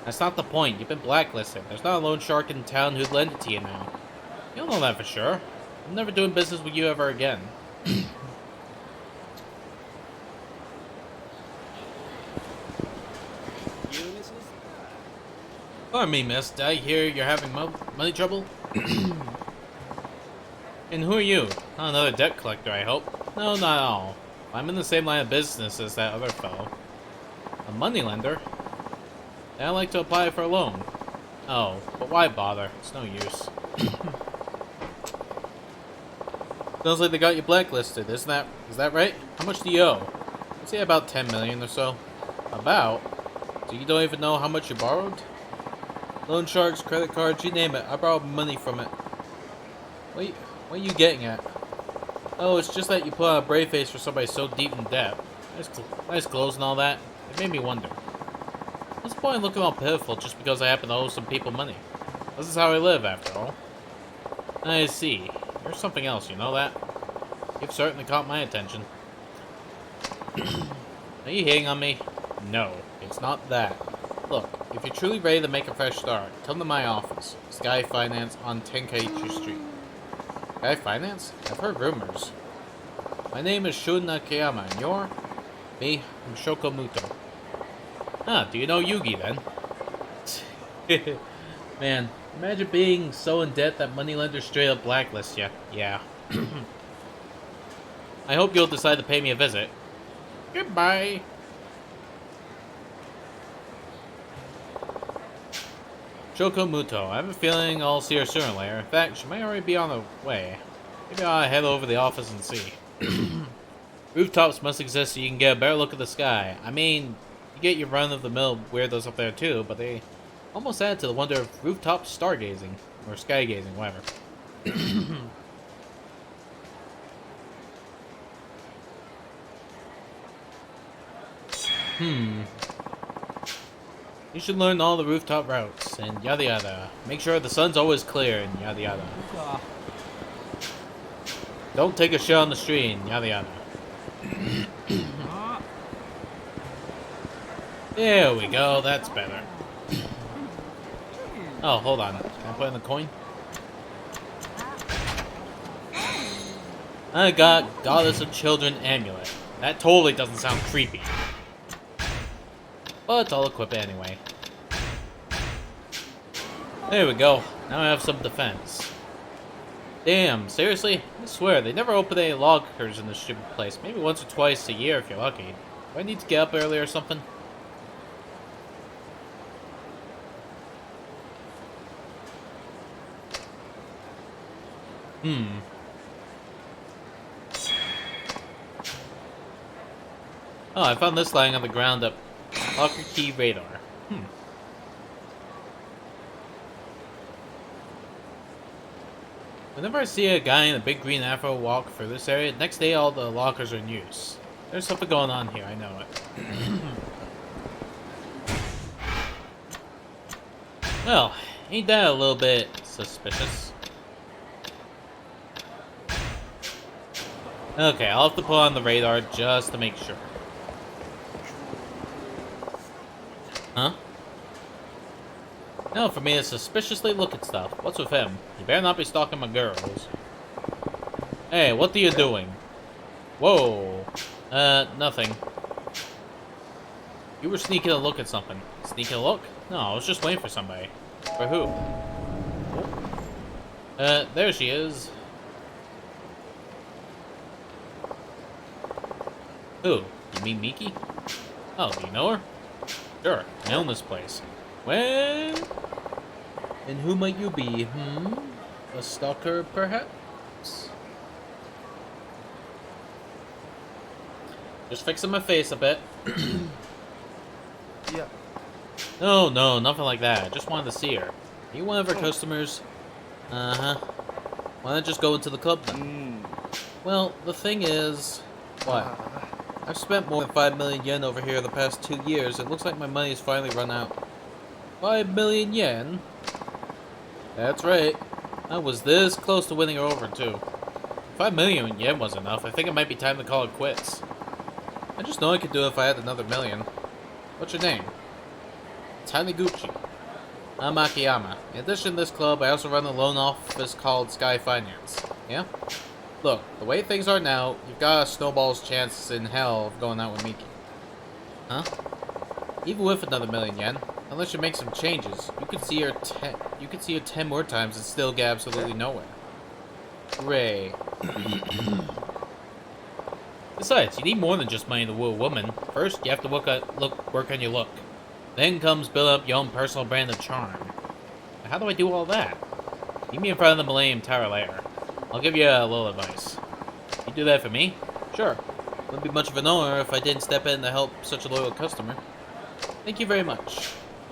That's not the point. You've been blacklisted. There's not a loan shark in town who'd lend it to you now. You don't know that for sure. I'm never doing business with you ever again. Pardon me, miss. Did I hear you're having money trouble? And who are you? Not another debt collector, I hope? No, not at all. I'm in the same line of business as that other fellow. A moneylender? Then I'd like to apply for a loan. Oh, but why bother? It's no use. Sounds like they got you blacklisted, is that right? How much do you owe? I'd say about 10 million or so. About? So you don't even know how much you borrowed? Loan sharks, credit cards, you name it. I borrowed money from it. What are you getting at? Oh, it's just that you put on a brave face for somebody so deep in debt. Nice clothes and all that. It made me wonder. What's the point in looking all pitiful just because I happen to owe some people money? This is how I live, after all. I see. You're something else, you know that? You've certainly caught my attention. Are you hitting on me? No, it's not that. Look, if you're truly ready to make a fresh start, come to my office, Sky Finance on Tenkaichi Street. Sky Finance? I've heard rumors. My name is Shun Akiyama, and you're? Me, I'm Shoko Muto. Ah, do you know Yugi then? Man, imagine being so in debt that moneylenders straight up blacklist you. Yeah. I hope you'll decide to pay me a visit. Goodbye. Shoko Muto. I have a feeling I'll see her sooner or later. In fact, she might already be on the way. Maybe I'll head over to the office and see. Rooftops must exist so you can get a better look at the sky. I mean, you get your run-of-the-mill weirdos up there too, but they almost add to the wonder of rooftop stargazing. Or skygazing, whatever. You should learn all the rooftop routes, and yada yada. Make sure the sun's always clear, and yada yada. Don't take a shit on the street, and yada yada. There we go, that's better. Oh, hold on. Can I put in the coin? I got Goddess of Children amulet. That totally doesn't sound creepy. But I'll equip it anyway. There we go. Now I have some defense. Damn, seriously? I swear, they never open any lockers in this stupid place. Maybe once or twice a year if you're lucky. Do I need to get up early or something? Oh, I found this lying on the ground up. Locker key radar. Whenever I see a guy in a big green afro walk through this area, next day all the lockers are in use. There's something going on here, I know it. Well, ain't that a little bit suspicious? Okay, I'll have to put on the radar just to make sure. Huh? No, for me to suspiciously look at stuff. What's with him? You better not be stalking my girls. Hey, what are you doing? Whoa. Nothing. You were sneaking a look at something. Sneaking a look? No, I was just waiting for somebody. For who? There she is. Who? You mean Miki? Oh, do you know her? Sure, I own this place. Well... And who might you be, A stalker, perhaps? Just fixing my face a bit. Yeah. No, nothing like that. I just wanted to see her. Are you one of her customers? Uh-huh. Why not just go into the club then? Well, the thing is... What? I've spent more than 5 million yen over here the past 2 years. It looks like my money's finally run out. 5 million yen? That's right. I was this close to winning her over, too. 5 million yen was enough. I think it might be time to call it quits. I just know I could do it if I had another million. What's your name? Taniguchi. I'm Akiyama. In addition to this club, I also run a loan office called Sky Finance. Yeah? Look, the way things are now, you've got a snowball's chance in hell of going out with Miki. Huh? Even with another million yen, unless you make some changes, you could see her 10 more times and still get absolutely nowhere. Hooray. Besides, you need more than just money to woo a woman. First, you have to work on your look. Then comes build up your own personal brand of charm. How do I do all that? Meet me in front of the Millennium Tower later. I'll give you a little advice. You do that for me? Sure. Wouldn't be much of an honor if I didn't step in to help such a loyal customer. Thank you very much.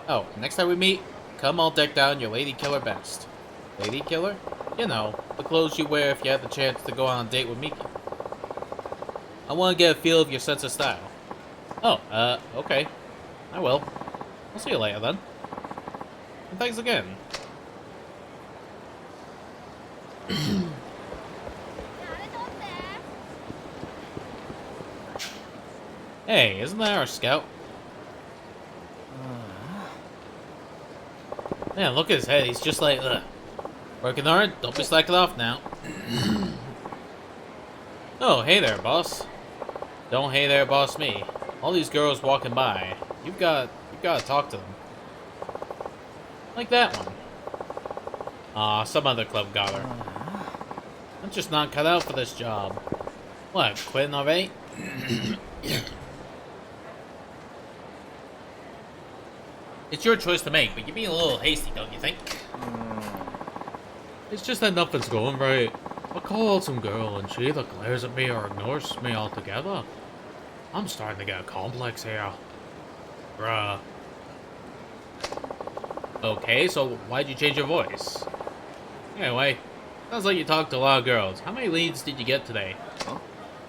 Oh, next time we meet, come all decked out in your Lady Killer best. Lady Killer? You know, the clothes you wear if you have the chance to go on a date with Miki. I want to get a feel of your sense of style. Oh, okay. I will. I'll see you later then. And thanks again. Hey, isn't that our scout? Man, look at his head. He's just like, ugh. Working hard? Don't be slacking off now. Oh, hey there, boss. Don't hey there, boss me. All these girls walking by. You've got to talk to them. Like that one. Aw, some other club got her. I'm just not cut out for this job. What, quitting already? It's your choice to make, but you're being a little hasty, don't you think? It's just that nothing's going right. I call out some girl and she either glares at me or ignores me altogether. I'm starting to get a complex here. Bruh. Okay, so why'd you change your voice? Anyway, sounds like you talked to a lot of girls. How many leads did you get today? Huh?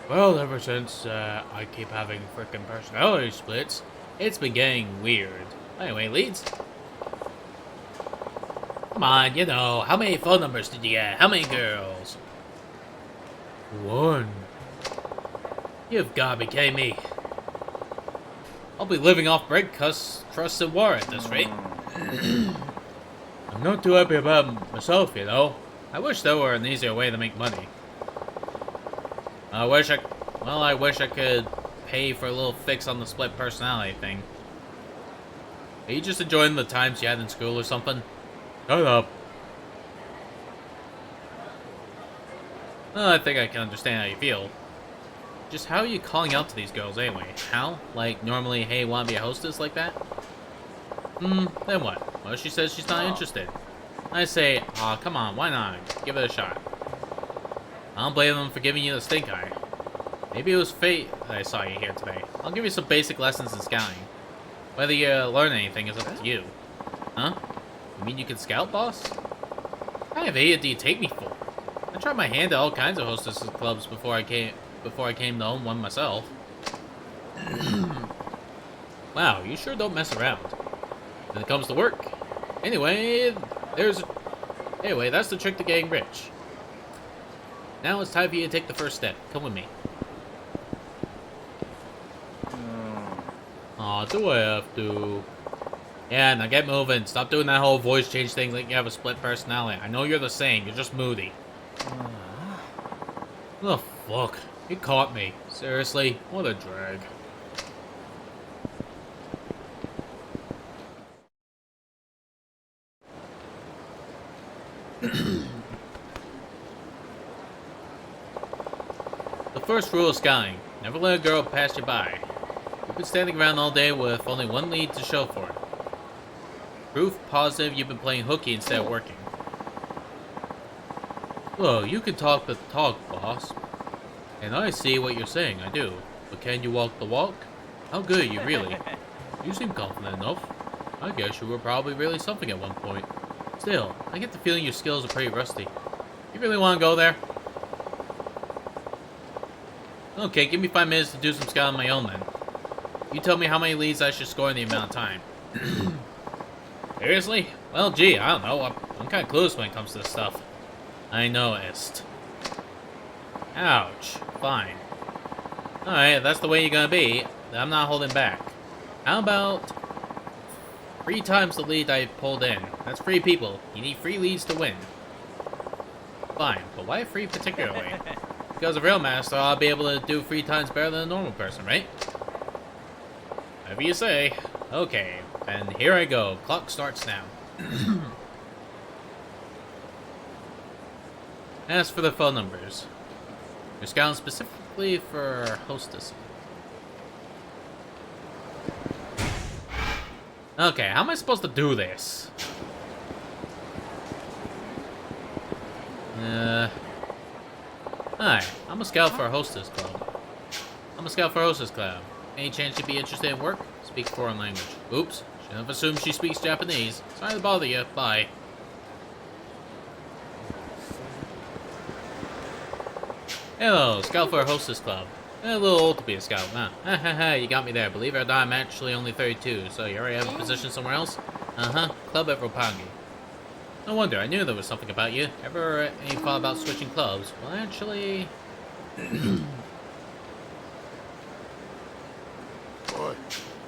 Well, ever since I keep having frickin' personality splits, it's been getting weird. Anyway, leads? Come on, you know, how many phone numbers did you get? How many girls? 1. You've gotta be kidding me. I'll be living off bread crust and water at this rate. I'm not too happy about myself, you know. I wish there were an easier way to make money. I wish I could pay for a little fix on the split personality thing. Are you just enjoying the times you had in school or something? Shut up. Well, I think I can understand how you feel. Just how are you calling out to these girls anyway? How? Like, normally, hey, wanna be a hostess like that? Then what? Well, she says she's not interested. I say, aw, come on, why not? Give it a shot. I don't blame them for giving you the stink eye. Maybe it was fate that I saw you here today. I'll give you some basic lessons in scouting. Whether you learn anything is up to you. Huh? You mean you can scout, boss? What kind of idiot do you take me for? I tried my hand at all kinds of hostesses clubs before I came to own one myself. Wow, you sure don't mess around. When it comes to work. Anyway, that's the trick to getting rich. Now it's time for you to take the first step. Come with me. Aw, do I have to? Yeah, now get moving. Stop doing that whole voice change thing like you have a split personality. I know you're the same, you're just moody. Oh, fuck. He caught me. Seriously? What a drag. The first rule of scouting. Never let a girl pass you by. You've been standing around all day with only one lead to show for it. Proof positive you've been playing hooky instead of working. Well, you can talk the talk, boss. And I see what you're saying, I do. But can you walk the walk? How good are you, really? You seem confident enough. I guess you were probably really something at one point. Still, I get the feeling your skills are pretty rusty. You really want to go there? Okay, give me 5 minutes to do some scouting on my own then. You tell me how many leads I should score in the amount of time. Seriously? Well, gee, I don't know. I'm kind of clueless when it comes to this stuff. I noticed. Ouch. Fine. Alright, if that's the way you're gonna be, then I'm not holding back. How about 3 times the lead I pulled in? That's 3 people. You need 3 leads to win. Fine, but why 3 particularly? Because a real master ought to be able to do 3 times better than a normal person, right? Whatever you say. Okay, and here I go. Clock starts now. As for the phone numbers, you're scouting specifically for hostess. Okay, how am I supposed to do this? Hi, I'm a scout for a hostess club. Any chance you'd be interested in work? Speak foreign language. Oops, shouldn't have assumed she speaks Japanese. Sorry to bother you. Bye. Hello, scout for a hostess club. A little old to be a scout, huh? Ha ha ha, you got me there. Believe it or not, I'm actually only 32, so you already have a position somewhere else? Uh-huh, club at Roppongi. No wonder, I knew there was something about you. Ever any thought about switching clubs? Well, actually...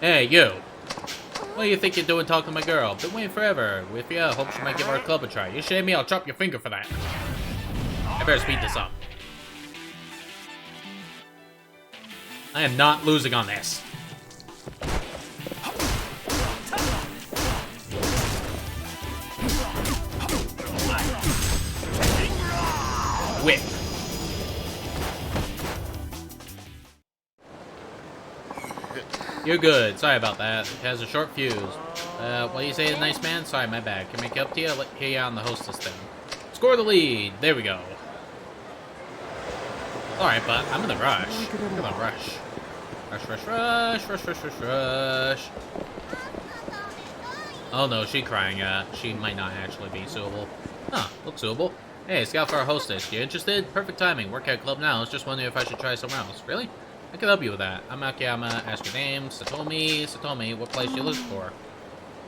Hey, you! What do you think you're doing talking to my girl? Been waiting forever. With you, hope she might give our club a try. You shame me, I'll chop your finger for that. I better speed this up. I am not losing on this. Whip. You're good. Sorry about that. It has a short fuse. What do you say, nice man? Sorry, my bad. Can I make it up to you? I'll hear you on the hostess thing. Score the lead. There we go. Alright, but I'm in a rush. I'm in a rush. Rush. Oh no, she crying. She might not actually be suable. Huh, looks suable. Hey, scout for our hostess. You interested? Perfect timing. Work at club now. I was just wondering if I should try somewhere else. Really? I can help you with that. I'm Akiyama. Ask your name. Satomi. What place you looking for?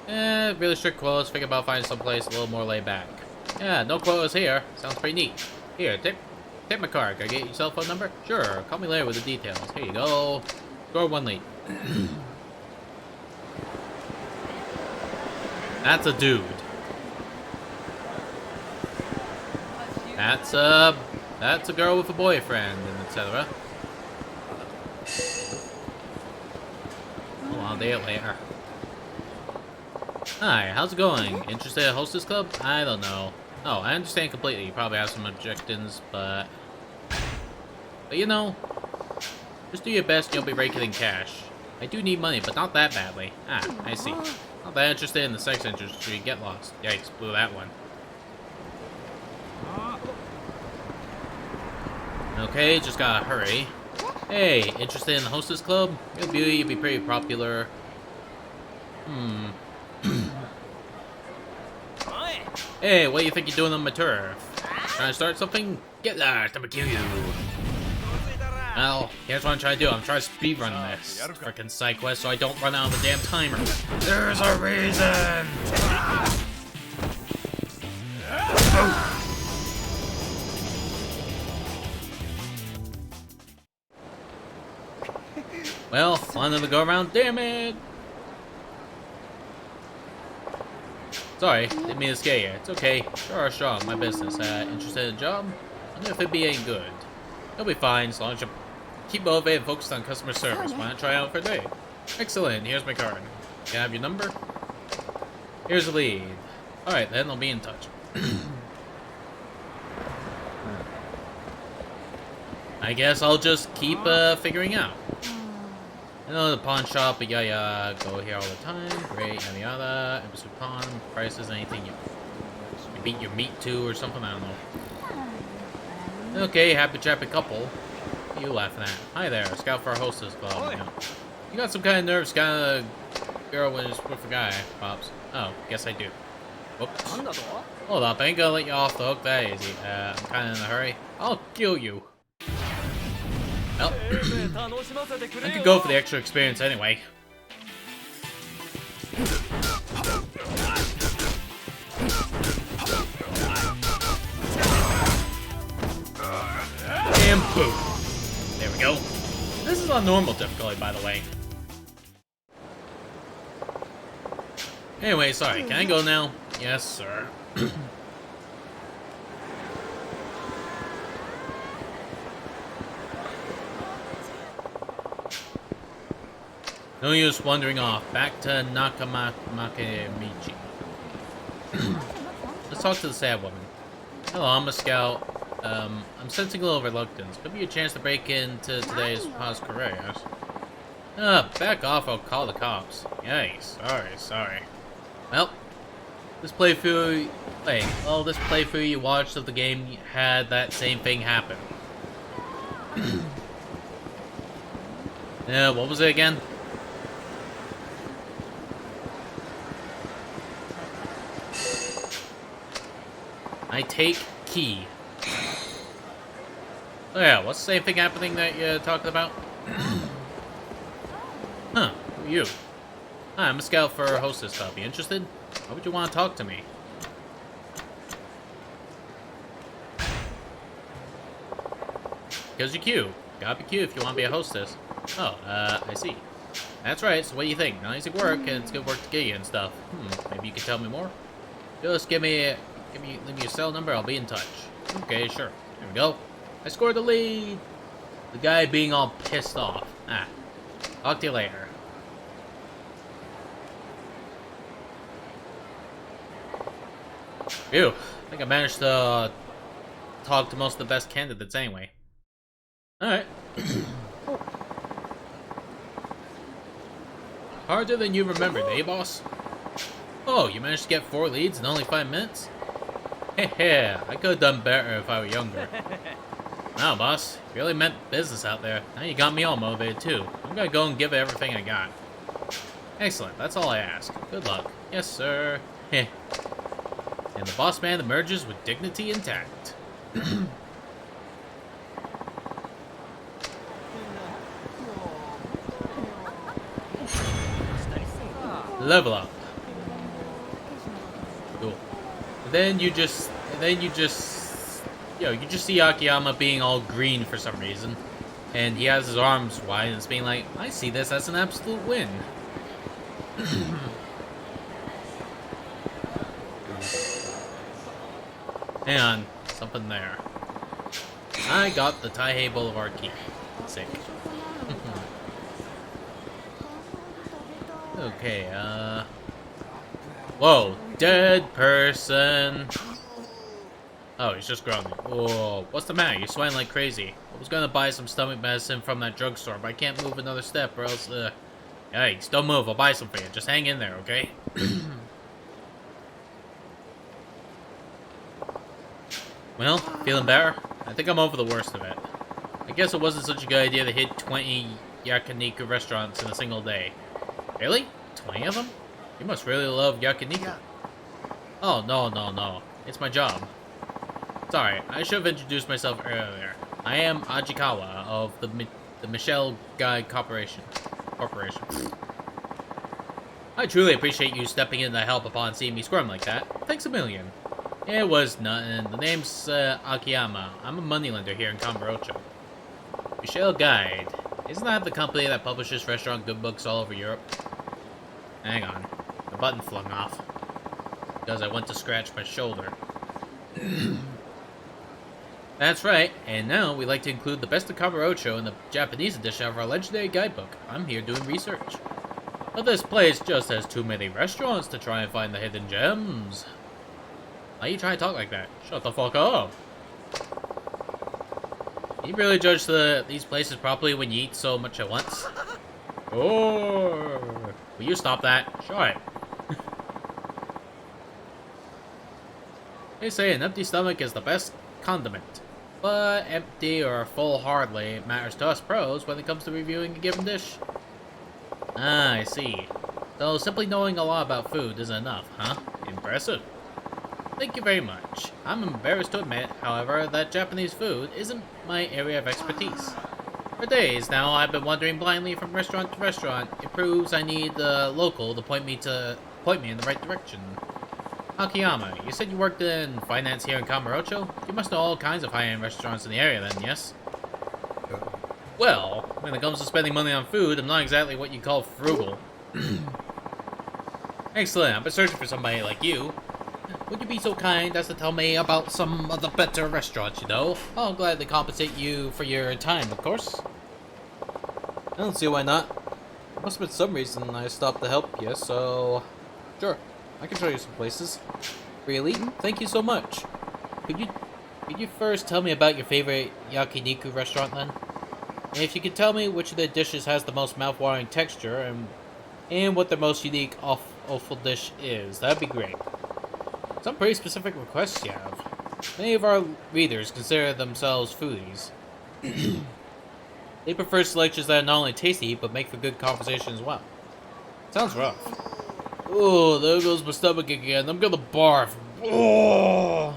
Really strict quotas. Think about finding someplace a little more laid back. Yeah, no quotas here. Sounds pretty neat. Here, take my card. Can I get your cell phone number? Sure. Call me later with the details. Here you go. Score 1 lead. That's a dude. That's a girl with a boyfriend, and etc. Oh, I'll date it later. Hi, how's it going? Interested in Hostess Club? I don't know. No, I understand completely. You probably have some objections, but you know, just do your best and you'll be raking in cash. I do need money, but not that badly. Ah, I see. Not that interested in the sex industry. Get lost. Yikes, blew that one. Okay, just gotta hurry. Hey, interested in the Hostess Club? Your beauty, you'd be pretty popular. Hey, what do you think you're doing on my turf? Trying to start something? Get lost, I'm gonna kill you. Well, here's what I'm trying to do. I'm trying to speedrun this frickin' side quest so I don't run out of the damn timer. There's a reason! Well, wanted to go around, damn it! Sorry, didn't mean to scare you. It's okay. Sure, my business. Interested in a job? I wonder if it'd be any good. You'll be fine, as long as you keep motivated and focused on customer service. Why not try out for a day? Excellent, here's my card. Can I have your number? Here's the lead. Alright, then I'll be in touch. I guess I'll just keep figuring out. I know the pawn shop, but yeah, go here all the time. Great, yada yada. Episode pawn, prices, anything you beat your meat to or something, I don't know. Okay, happy chappy couple. What are you laughing at? Hi there, scout for our hostess club. Yeah. You got some kind of nervous kind of girl with a guy, Pops. Oh, guess I do. Whoops. Hold up, I ain't gonna let you off the hook that easy. I'm kinda in a hurry. I'll kill you. Well, I could go for the extra experience anyway. And boom. There we go. This is on normal difficulty, by the way. Anyway, sorry, can I go now? Yes, sir. No use wandering off. Back to Nakamakamichi. Let's talk to the sad woman. Hello, I'm a scout. I'm sensing a little reluctance. Could be a chance to break into today's Paz Correas. Back off, I'll call the cops. Yikes. Sorry. Well, this playthrough you watched of the game had that same thing happen. Yeah, what was it again? I take key. Oh yeah, what's the same thing happening that you're talking about? Huh, who are you? Hi, I'm a scout for Hostess Club. You interested? Why would you want to talk to me? Because you're cute. Gotta be cute if you want to be a hostess. Oh, I see. That's right, so what do you think? Nice work, and it's good work to get you and stuff. Maybe you can tell me more? Just leave me your cell number, I'll be in touch. Okay, sure. There we go. I scored the lead! The guy being all pissed off. Talk to you later. Phew. I think I managed to talk to most of the best candidates anyway. Alright. Harder than you remembered, eh, boss? Oh, you managed to get 4 leads in only 5 minutes? Heh, I could have done better if I were younger. Wow, boss. You really meant business out there. Now you got me all motivated, too. I'm gonna go and give it everything I got. Excellent. That's all I ask. Good luck. Yes, sir. Heh. And the boss man emerges with dignity intact. Level up. Cool. And then you just see Akiyama being all green for some reason. And he has his arms wide and it's being like, I see this as an absolute win. Hang on, something there. I got the Taihei Boulevard key. Sick. Okay, whoa, dead person. Oh, he's just groaning. Whoa, what's the matter? You're sweating like crazy. I was gonna buy some stomach medicine from that drugstore, but I can't move another step or else, yikes, don't move, I'll buy some for you. Just hang in there, okay? Well, feeling better? I think I'm over the worst of it. I guess it wasn't such a good idea to hit 20 yakiniku restaurants in a single day. Really? 20 of them? You must really love yakiniku. Oh, no. It's my job. Sorry, I should have introduced myself earlier. I am Ajikawa of the Michelle Guide Corporation. I truly appreciate you stepping in to help upon seeing me squirm like that. Thanks a million. It was nothing. The name's Akiyama. I'm a moneylender here in Kamurocho. Michelle Guide. Isn't that the company that publishes restaurant good books all over Europe? Hang on. The button flung off. Because I went to scratch my shoulder. That's right, and now we like to include the best of Kamurocho in the Japanese edition of our legendary guidebook. I'm here doing research. But this place just has too many restaurants to try and find the hidden gems. Why you try to talk like that? Shut the fuck up. You really judge these places properly when you eat so much at once? Oh, will you stop that? Shut it. They say an empty stomach is the best condiment. But empty or full hardly matters to us pros when it comes to reviewing a given dish. Ah, I see. So simply knowing a lot about food isn't enough, huh? Impressive. Thank you very much. I'm embarrassed to admit, however, that Japanese food isn't my area of expertise. For days now, I've been wandering blindly from restaurant to restaurant. It proves I need the local to point me in the right direction. Akiyama, you said you worked in finance here in Kamurocho? You must know all kinds of high-end restaurants in the area then, yes? Well, when it comes to spending money on food, I'm not exactly what you call frugal. Excellent, I've been searching for somebody like you. Would you be so kind as to tell me about some of the better restaurants you know? I'll gladly compensate you for your time, of course. I don't see why not. There must have been some reason I stopped to help you, so... Sure, I can show you some places. Really? Thank you so much. Could you first tell me about your favorite yakiniku restaurant then? And if you could tell me which of their dishes has the most mouth-watering texture and what their most unique awful dish is, that'd be great. Some pretty specific requests you have. Many of our readers consider themselves foodies. They prefer selections that are not only tasty, but make for good conversation as well. Sounds rough. Oh, there goes my stomach again. I'm gonna barf. Oh.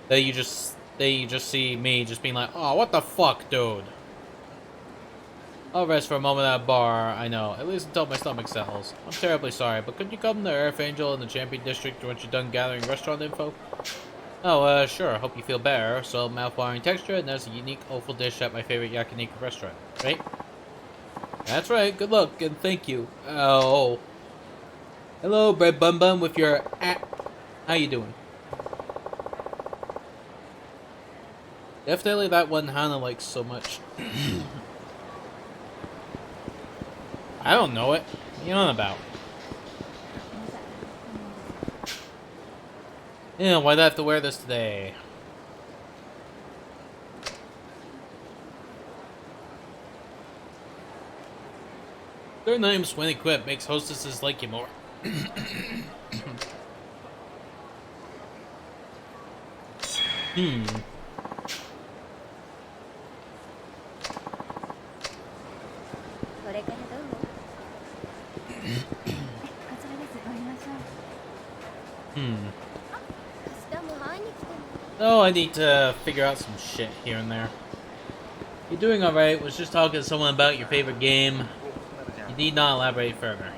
Then you just see me just being like, oh, what the fuck, dude? I'll rest for a moment at a bar, I know, at least until my stomach settles. I'm terribly sorry, but could you come to Earth Angel in the Champion District once you're done gathering restaurant info? Oh, sure, hope you feel better. So, mouth-watering texture, and there's a unique awful dish at my favorite yakiniku restaurant, right? That's right, good luck, and thank you. Oh. Hello, Bread Bum Bum with your How you doing? Definitely that one Hana likes so much. I don't know it. What are you on about? Yeah, why'd I have to wear this today? Their names when equipped makes hostesses like you more. Oh, I need to figure out some shit here and there. You're doing alright. Was just talking to someone about your favorite game. You need not elaborate further.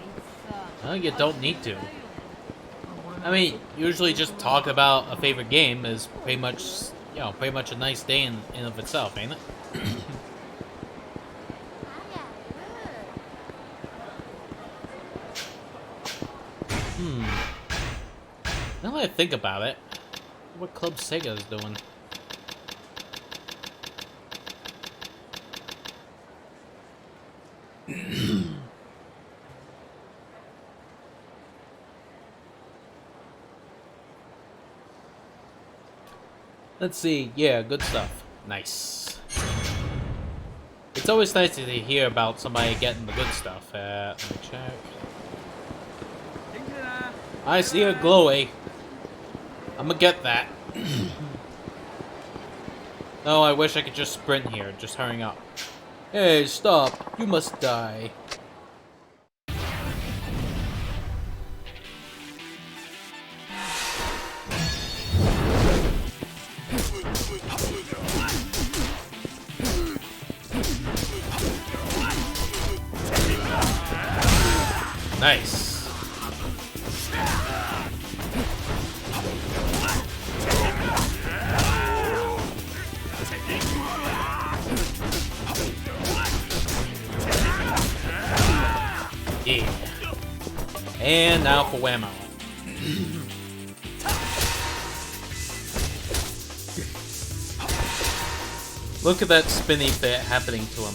No, you don't need to. I mean, usually just talk about a favorite game is pretty much, you know, pretty much a nice day in of itself, ain't it? Now that I think about it, what Club Sega is doing. Let's see. Yeah, good stuff. Nice. It's always nice to hear about somebody getting the good stuff. Let me check. I see a glowy. I'm gonna get that. Oh, I wish I could just sprint here. Just hurrying up. Hey, stop. You must die. Nice. Yeah. And now for whammo. Look at that spinny fit happening to him.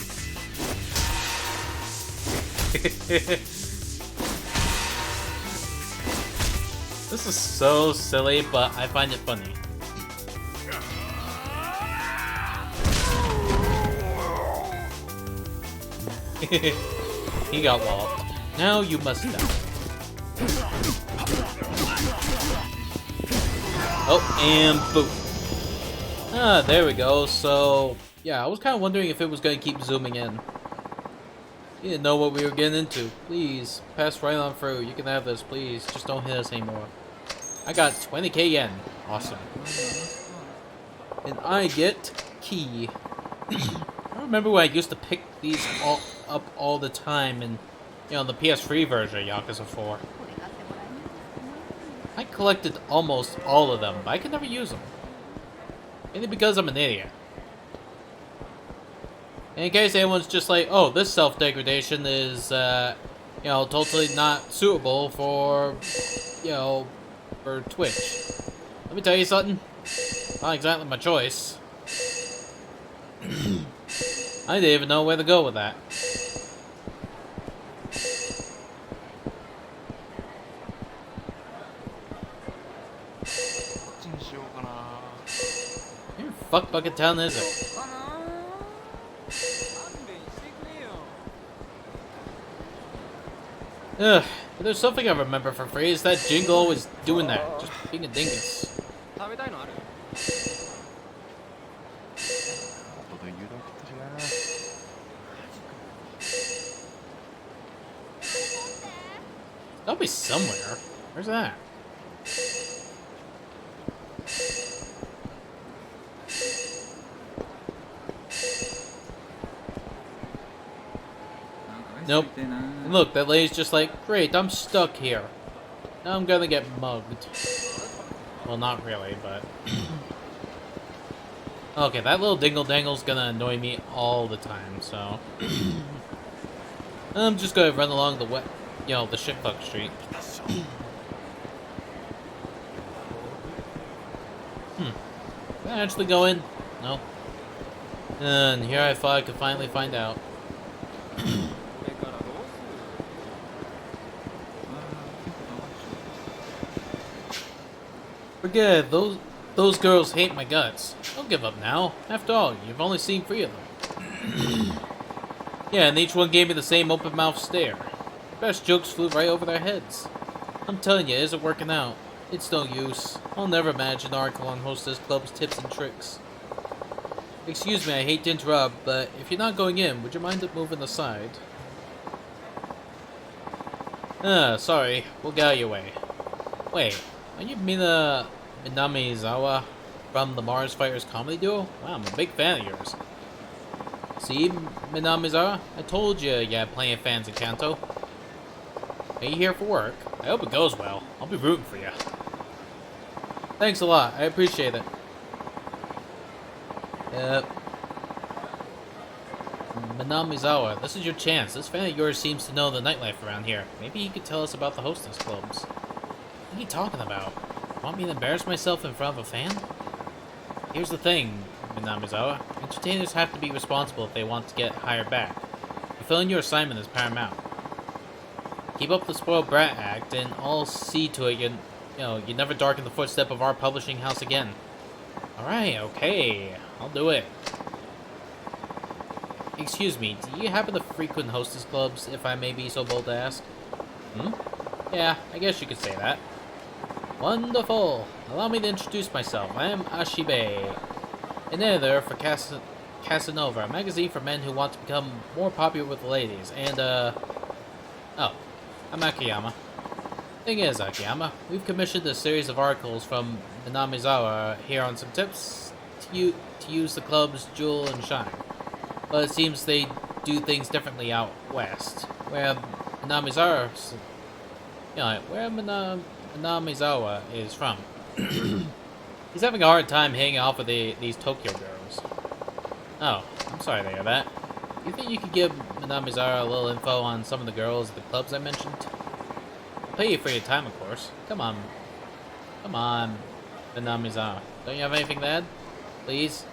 This is so silly, but I find it funny. He got walloped. Now you must die. Oh, and boom. Ah, there we go. So, yeah, I was kind of wondering if it was going to keep zooming in. You didn't know what we were getting into. Please, pass right on through. You can have this, please. Just don't hit us anymore. I got 20k yen. Awesome. And I get key. I remember when I used to pick these up all the time in, you know, the PS3 version of Yakuza 4. I collected almost all of them, but I could never use them. Mainly because I'm an idiot. And in case anyone's just like, oh, this self-degradation is, you know, totally not suitable for, you know, for Twitch. Let me tell you something. Not exactly my choice. I didn't even know where to go with that. Where in fuck bucket town is it? Ugh, but there's something I remember for free. Is that Jingle always doing that, just being a dingus. That'll be somewhere. Where's that? Nope. And look, that lady's just like, great, I'm stuck here. Now I'm gonna get mugged. Well, not really, but... Okay, that little dingle-dangle's gonna annoy me all the time, so... I'm just gonna run along the you know, the shitfuck street. Did I actually go in? No. And here I thought I could finally find out. Forget it, those girls hate my guts. Don't give up now. After all, you've only seen 3 of them. Yeah, and each one gave me the same open-mouthed stare. Best jokes flew right over their heads. I'm telling you, it isn't working out. It's no use. I'll never manage an article on Hostess Club's tips and tricks. Excuse me, I hate to interrupt, but if you're not going in, would you mind moving aside? Sorry. We'll get out of your way. Wait, are you Mina Minamizawa from the Mars Fighters comedy duo? Wow, I'm a big fan of yours. See, Minamizawa? I told you had plenty of fans in Kanto. Are you here for work? I hope it goes well. I'll be rooting for you. Thanks a lot. I appreciate it. Minamizawa, this is your chance. This fan of yours seems to know the nightlife around here. Maybe you could tell us about the hostess clubs. What are you talking about? Want me to embarrass myself in front of a fan? Here's the thing, Minamizawa. Entertainers have to be responsible if they want to get hired back. Fulfilling your assignment is paramount. Keep up the spoiled brat act, and I'll see to it you never darken the footstep of our publishing house again. Alright, okay. I'll do it. Excuse me, do you happen to frequent hostess clubs, if I may be so bold to ask? Yeah, I guess you could say that. Wonderful! Allow me to introduce myself. I am Ashibe, an editor for Casanova, a magazine for men who want to become more popular with the ladies, and, oh, I'm Akiyama. Thing is, Akiyama, we've commissioned a series of articles from Minamizawa here on some tips to use the club's jewel and shine. But it seems they do things differently out west, where Minamizawa is from. He's having a hard time hanging off with these Tokyo girls. Oh, I'm sorry to hear that. You think you could give Minamizawa a little info on some of the girls at the clubs I mentioned? I'll pay you for your time, of course. Come on, Minamizawa. Don't you have anything to add? Please?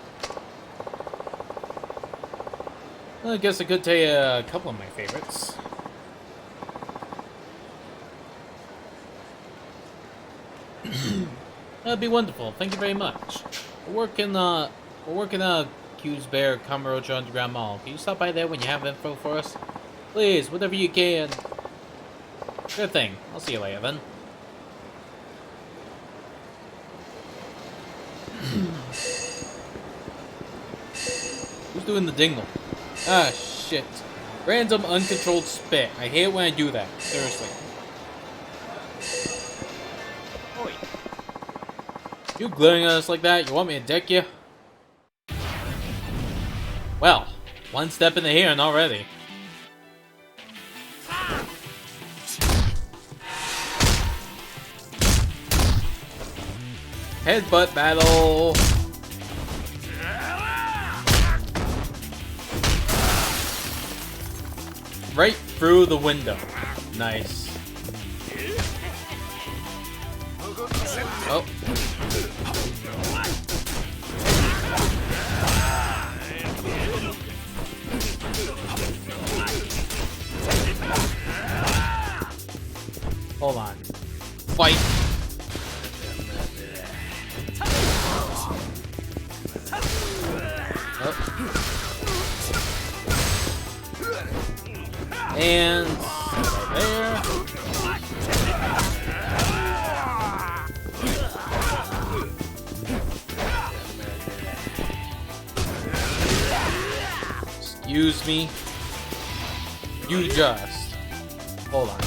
Well, I guess I could tell you a couple of my favorites. That'd be wonderful. Thank you very much. We're working at Q's Bear Kamurocho Underground Mall. Can you stop by there when you have info for us? Please, whatever you can. Sure thing. I'll see you later then. Who's doing the dingle? Ah, shit. Random uncontrolled spit. I hate it when I do that. Seriously. Oi. You glaring at us like that? You want me to deck you? Well, one step in the hearing already. Headbutt battle. Right through the window. Nice. Oh. Hold on. Fight. Oh. And there. Excuse me. You just. Hold on.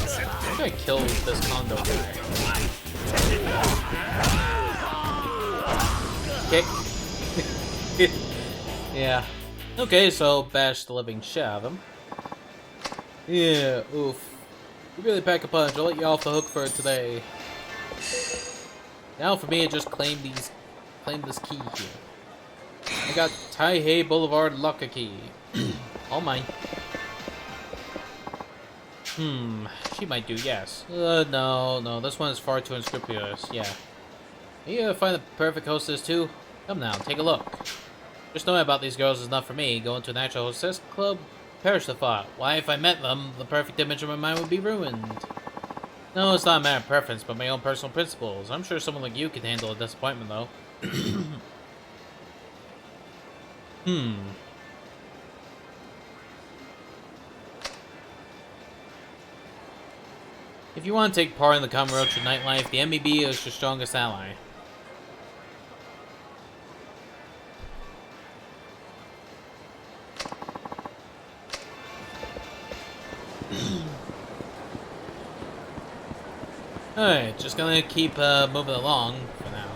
I'm gonna kill this condo guy. Okay. Yeah. Okay, so bash the living shit out of him. Yeah, oof. You really pack a punch. I'll let you off the hook for it today. Now for me to just claim this key here. I got Taihei Boulevard locker key. All mine. She might do, yes. No, this one is far too unscrupulous, yeah. Are you gonna find the perfect hostess too? Come now, take a look. Just knowing about these girls is enough for me. Going to an actual hostess club? Perish the thought. Why, if I met them, the perfect image of my mind would be ruined. No, it's not a matter of preference, but my own personal principles. I'm sure someone like you can handle a disappointment, though. If you want to take part in the Kamurocho nightlife, the MEB is your strongest ally. Alright, just gonna keep moving along for now.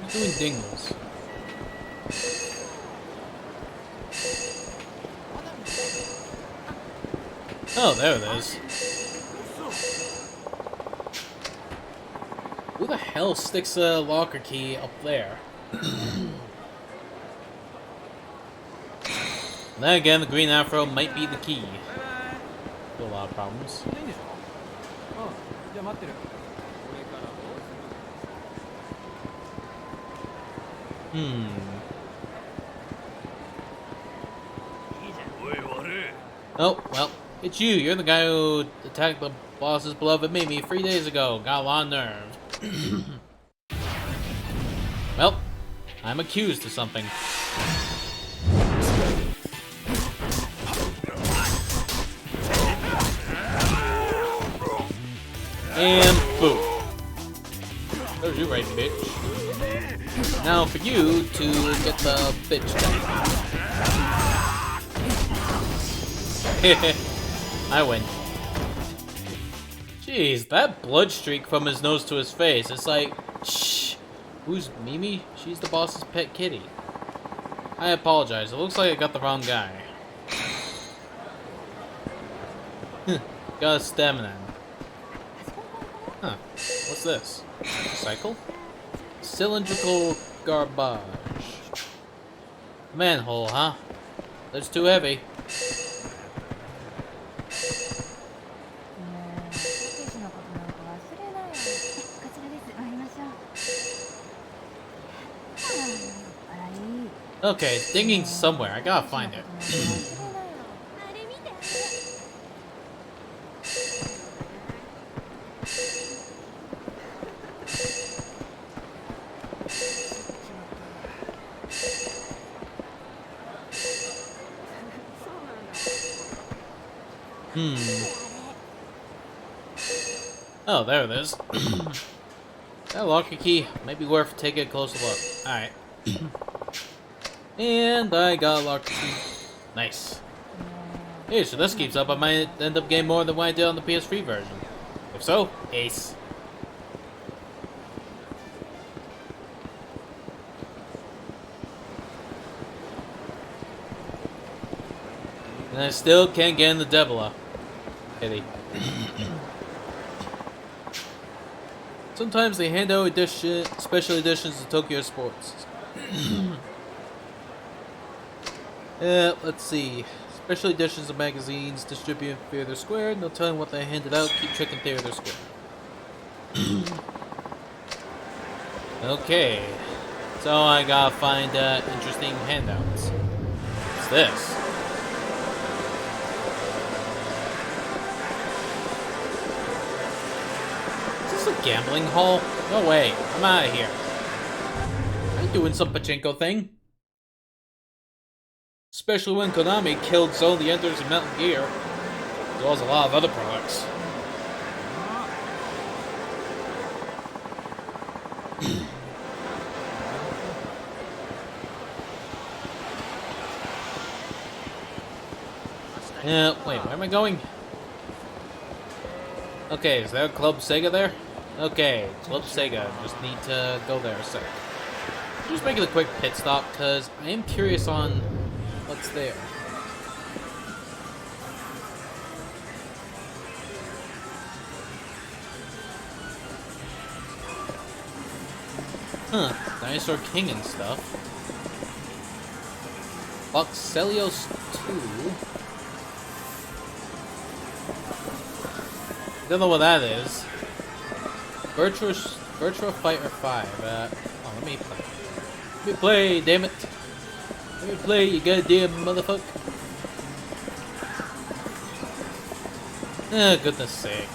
Who's doing dingles? Oh, there it is. Who the hell sticks a locker key up there? Then again, the green afro might be the key to a lot of problems. Oh, well, it's you. You're the guy who attacked the boss's beloved Mimi 3 days ago. Got a lot of nerve. Well, I'm accused of something. And boom. There's you right, bitch. Now for you to get the bitch back. I win. Jeez, that blood streak from his nose to his face. It's like, shh. Who's Mimi? She's the boss's pet kitty. I apologize. It looks like I got the wrong guy. Got a stamina. Huh. What's this? Cycle? Cylindrical garbage. Manhole, huh? That's too heavy. Okay, dinging somewhere. I gotta find it. Oh, there it is. That locker key might be worth taking a closer look. Alright. And I got a locker key. Nice. Hey, so this keeps up, I might end up getting more than what I did on the PS3 version. If so, ace. And I still can't get in the Devila. Pity. Sometimes they hand out special editions of Tokyo Sports. Let's see. Special editions of magazines distributed in Theater Square. No telling what they handed out. Keep checking Theater Square. Okay. So I gotta find interesting handouts. What's this? Is this a gambling hall? No way. I'm out of here. Are you doing some pachinko thing? Especially when Konami killed some of the enters in Metal Gear, as well as a lot of other products. Wait, where am I going? Okay, is there Club Sega there? Okay, Club Sega. Just need to go there a sec. Just making a quick pit stop, because I am curious on what's there. Huh, Dinosaur King and stuff. Boxelios 2. Don't know what that is. Virtua Fighter 5. Oh, let me play. Let me play, damn it. Let me play, you goddamn motherfucker. Oh, goodness sake.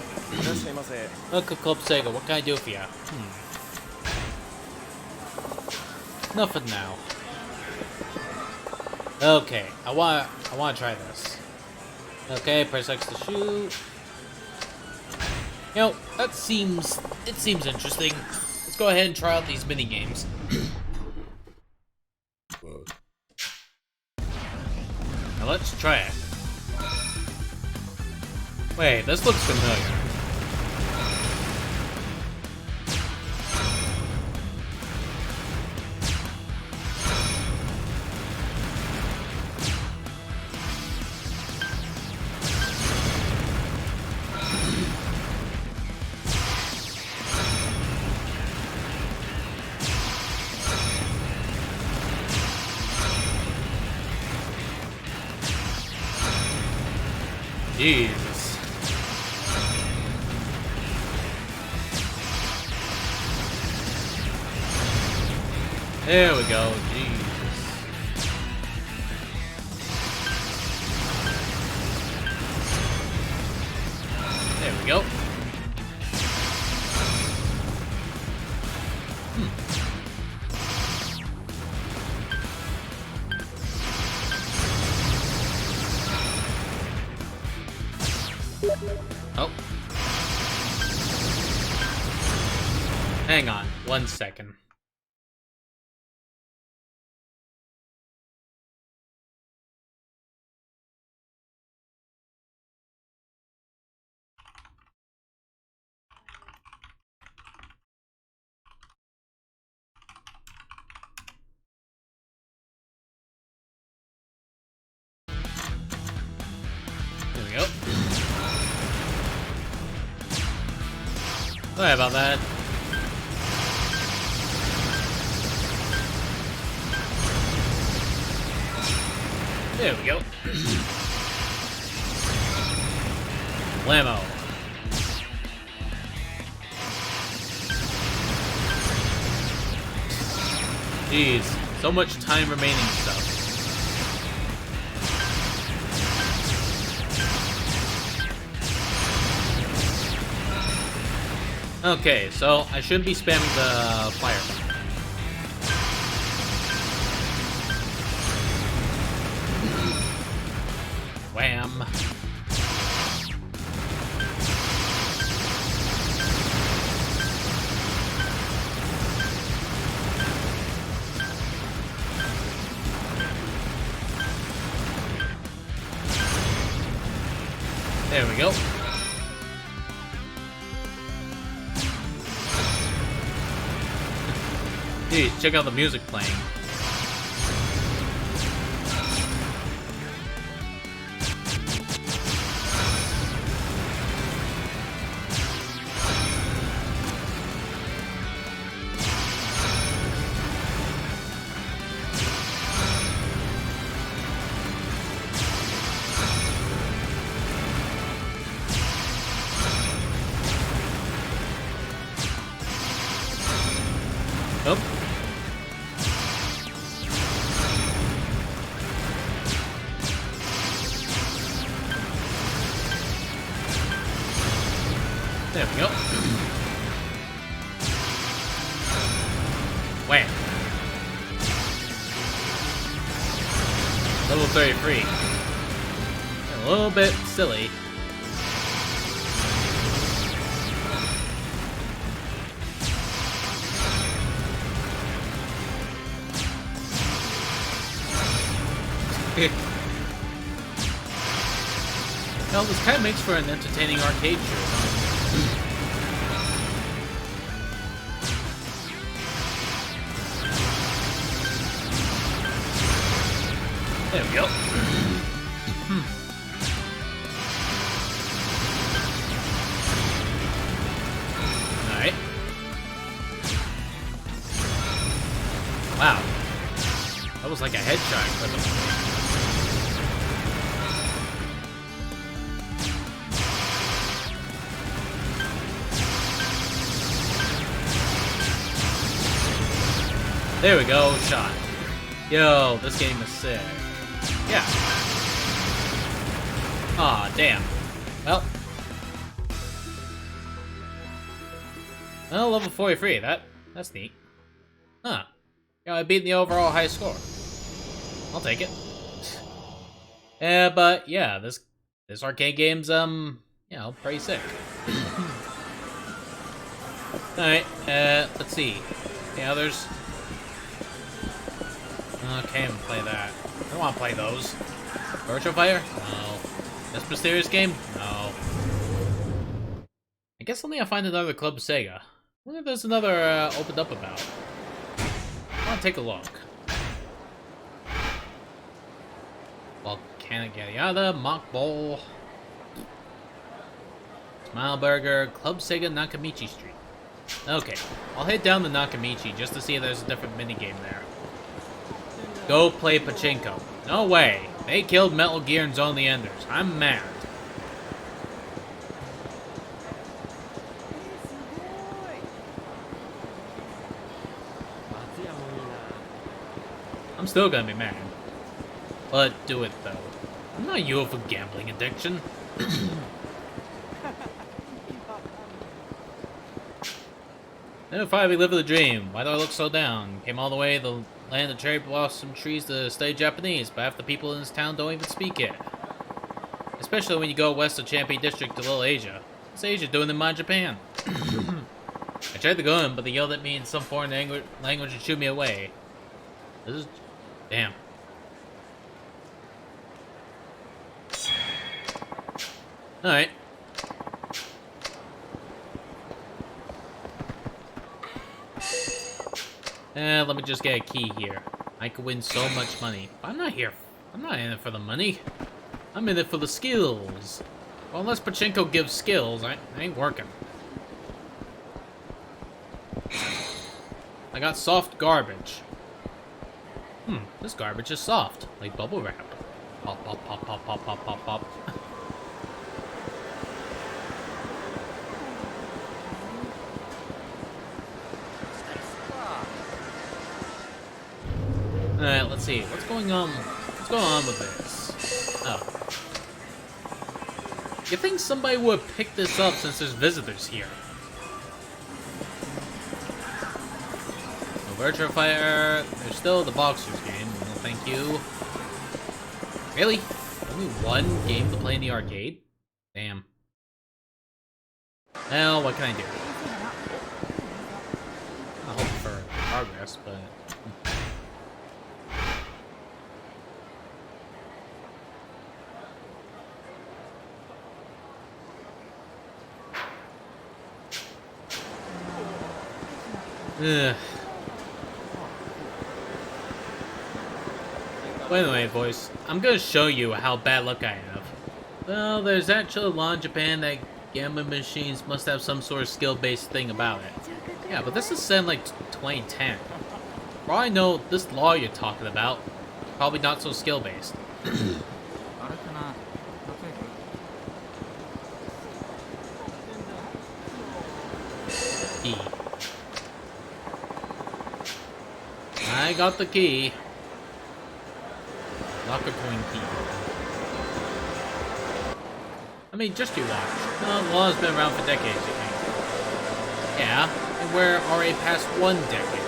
Look, Club Sega, what can I do for you? Nothing now. Okay, I wanna try this. Okay, press X to shoot. You know, it seems interesting. Let's go ahead and try out these mini games. Now let's try it. Wait, this looks familiar. Jesus. There we go. Jesus. There we go. Oh. Hang on 1 second. There we go. Sorry about that. There we go. Blammo. Jeez, so much time remaining stuff. Okay, so I shouldn't be spamming the fire button. Wham. There we go. Dude, check out the music playing. Oh. There we go. Wham. Level 33. A little bit silly. Well, this kind of makes for an entertaining arcade show. There we go. Alright. Wow. That was like a headshot for them. There we go, shot. Yo, this game is sick. Yeah. Aw, damn. Well, level 43. That's neat. Huh. Yeah, I beat the overall high score. I'll take it. But yeah, this arcade game's pretty sick. Alright, let's see. Any others? Okay, I'm gonna play that. I don't wanna play those. Virtual Fire? No. This mysterious game? No. I guess only I'll find another Club Sega. I wonder if there's another opened up about. I'll take a look. Volcanic Yada, Mock Bowl, Smile Burger, Club Sega Nakamichi Street. Okay, I'll head down to Nakamichi just to see if there's a different minigame there. Go play Pachinko. No way! They killed Metal Gear and Zone the Enders. I'm mad. I'm still gonna be mad. But do it though. I'm not you for gambling addiction. Then finally live the dream. Why do I look so down? Came all the way to the land of cherry blossom trees to study Japanese, but half the people in this town don't even speak it. Especially when you go west of Champion District to Little Asia. What's Asia doing in my Japan? I tried to go in, but they yelled at me in some foreign language and shooed me away. This is... damn. Alright. Let me just get a key here. I could win so much money. But I'm not here. I'm not in it for the money. I'm in it for the skills. Well, unless Pachinko gives skills, I ain't working. I got soft garbage. This garbage is soft, like bubble wrap. Pop, pop, pop, pop, pop, pop, pop, pop. Alright, let's see. What's going on with this? Oh. You think somebody would have picked this up since there's visitors here? No Virtua Fighter. There's still the Boxers game. No, thank you. Really? Only one game to play in the arcade? Damn. Well, what can I do? I'm hoping for progress, but... Ugh. Well, anyway, boys, I'm gonna show you how bad luck I have. Well, there's actually a law in Japan that gambling machines must have some sort of skill-based thing about it. Yeah, but this is set in like 2010. For all I know, this law you're talking about, probably not so skill-based. Key. I got the key. Locker coin key. I mean, just you watch. The law's been around for decades, you think. Yeah, and we're already past 1 decade.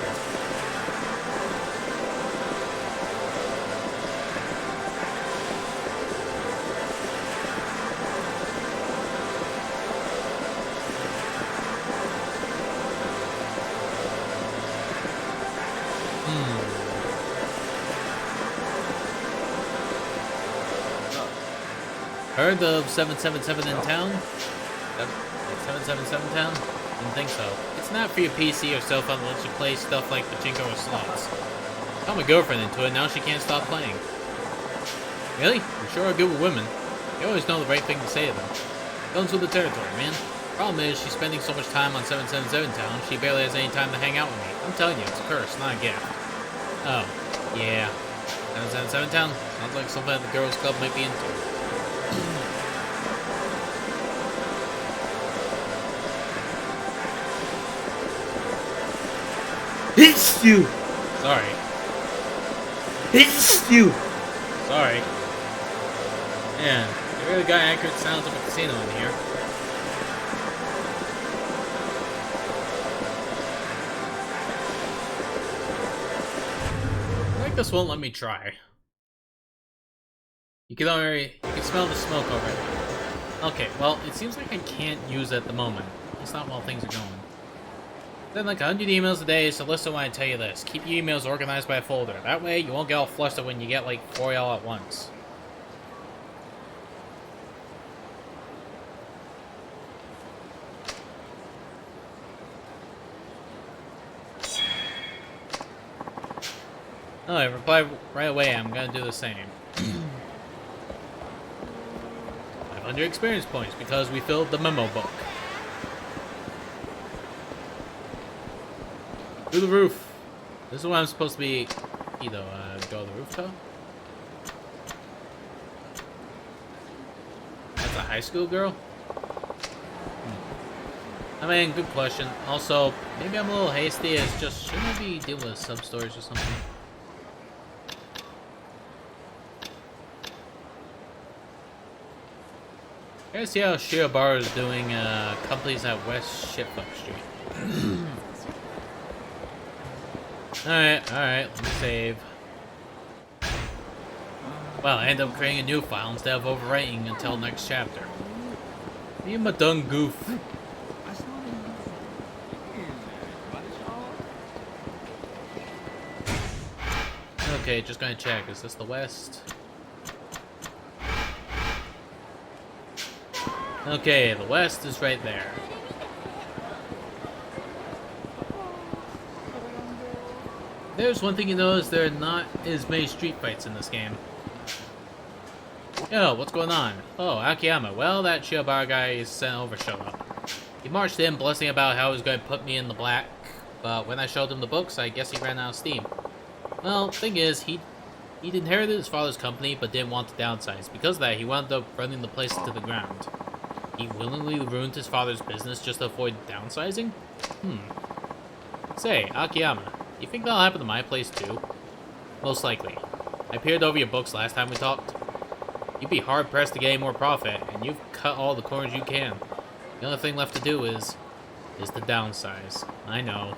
Heard of 777 in town? 777 town? Didn't think so. It's not for your PC or cell phone that lets you play stuff like Pachinko or slots. Got my girlfriend into it, now she can't stop playing. Really? You sure are good with women. You always know the right thing to say to them. Guns with the territory, man. Problem is, she's spending so much time on 777 town, she barely has any time to hang out with me. I'm telling you, it's a curse, not a gift. Oh, yeah. 777 town? Sounds like something that the girls club might be into. It's you! Sorry. It's you! Sorry. Man, they really got accurate sounds of a casino in here. I think this won't let me try. You can smell the smoke already. Okay, well, it seems like I can't use it at the moment. It's not while things are going. Send like 100 emails a day, so listen when I tell you this. Keep your emails organized by folder. That way, you won't get all flustered when you get like 4 y'all at once. Oh, I replied right away. I'm gonna do the same. 500 experience points because we filled the memo book. Through the roof. This is what I'm supposed to be. Go to the rooftop. That's a high school girl? I mean, good question. Also, maybe I'm a little hasty. It's just, shouldn't I be dealing with sub-stories or something? I gotta see how Shirobara is doing companies at West Shipfuck Street. Alright, let me save. Well, I end up creating a new file instead of overwriting until next chapter. I'm a dumb goof. Okay, just gonna check. Is this the west? Okay, the west is right there. There's one thing you notice, there are not as many street fights in this game. Yo, what's going on? Oh, Akiyama. Well, that Shiobara guy is sent over showed up. He marched in, blushing about how he was going to put me in the black, but when I showed him the books, I guess he ran out of steam. Well, thing is, he'd inherited his father's company, but didn't want to downsize. Because of that, he wound up running the place to the ground. He willingly ruined his father's business just to avoid downsizing? Say, Akiyama, you think that'll happen to my place too? Most likely. I peered over your books last time we talked. You'd be hard-pressed to gain more profit, and you've cut all the corners you can. The only thing left to do is to downsize. I know.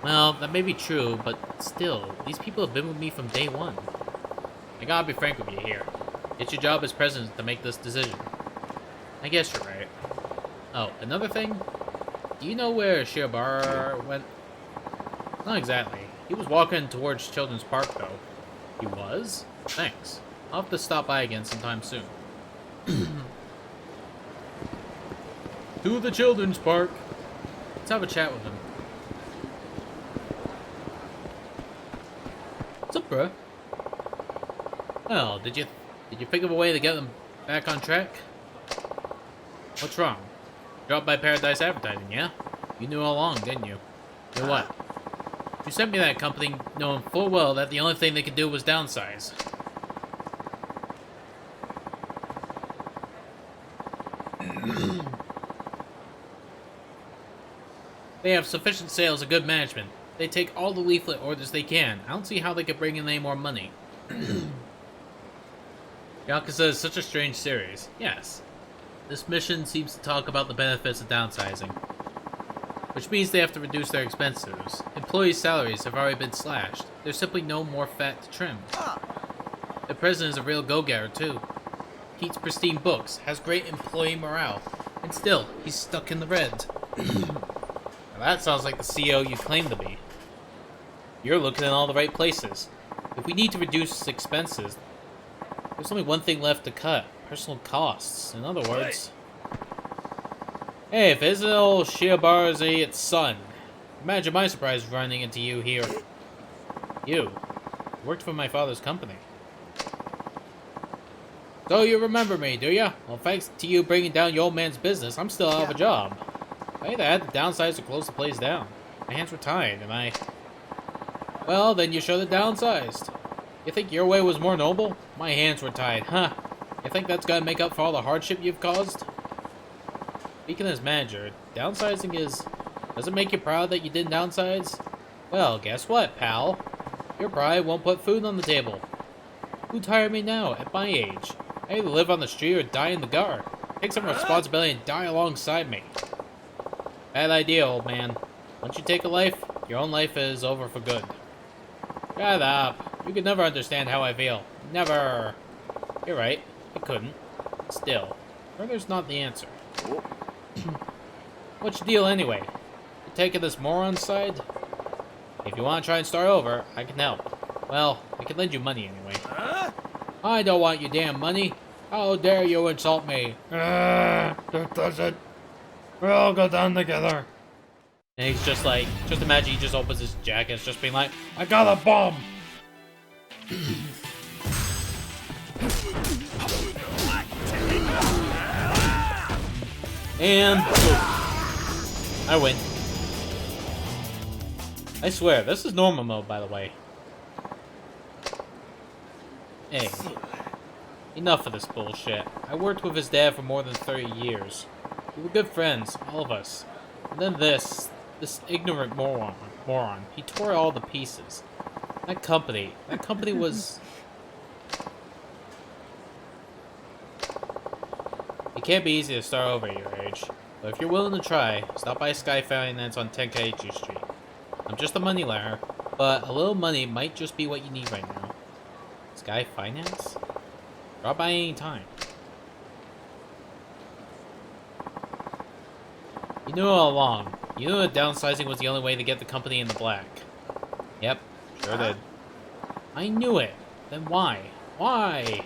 Well, that may be true, but still, these people have been with me from day one. I gotta be frank with you here. It's your job as president to make this decision. I guess you're right. Oh, another thing? Do you know where Shiobara went? Not exactly. He was walking towards Children's Park, though. He was? Thanks. I'll have to stop by again sometime soon. To the Children's Park. Let's have a chat with him. What's up, bruh? Well, did you think of a way to get them back on track? What's wrong? Dropped by Paradise Advertising, yeah? You knew all along, didn't you? Knew what? You sent me that company knowing full well that the only thing they could do was downsize. They have sufficient sales and good management. They take all the leaflet orders they can. I don't see how they could bring in any more money. Yakuza is such a strange series. Yes. This mission seems to talk about the benefits of downsizing. Which means they have to reduce their expenses. Employees' salaries have already been slashed. There's simply no more fat to trim. The president is a real go-getter, too. Keeps pristine books, has great employee morale, and still, he's stuck in the red. Now that sounds like the CEO you claim to be. You're looking in all the right places. If we need to reduce expenses, there's only one thing left to cut. Personal costs. In other words... Hey, if it's old Shiobara's idiot's son. Imagine my surprise running into you here. You. Worked for my father's company. So you remember me, do ya? Well, thanks to you bringing down your old man's business, I'm still out of a job. I either had to downsize or close the place down. My hands were tied, and I... Well, then you should have downsized. You think your way was more noble? My hands were tied, huh? You think that's gonna make up for all the hardship you've caused? Speaking as manager, downsizing is... Does it make you proud that you didn't downsize? Well, guess what, pal? Your pride won't put food on the table. Who'd hire me now, at my age? I either live on the street or die in the guard. Take some responsibility and die alongside me. Bad idea, old man. Once you take a life, your own life is over for good. Shut up. You could never understand how I feel. Never. You're right. You couldn't. Still, murder's not the answer. What's your deal anyway? You taking this moron's side? If you want to try and start over, I can help. Well, I can lend you money anyway. I don't want your damn money. How dare you insult me? That does it. We'll all go down together. And he's just like, just imagine he just opens his jacket, it's just being like, I got a bomb. And boom. I win. I swear, this is normal mode, by the way. Hey, enough of this bullshit. I worked with his dad for more than 30 years. We were good friends, all of us. And then this ignorant moron, he tore it all to pieces. That company was... It can't be easy to start over at your age. But if you're willing to try, stop by Sky Finance on Tenkaichi Street. I'm just a moneylender, but a little money might just be what you need right now. Sky Finance? Drop by any time. You knew all along. You knew that downsizing was the only way to get the company in the black. Yep, sure did. I knew it. Then why? Why?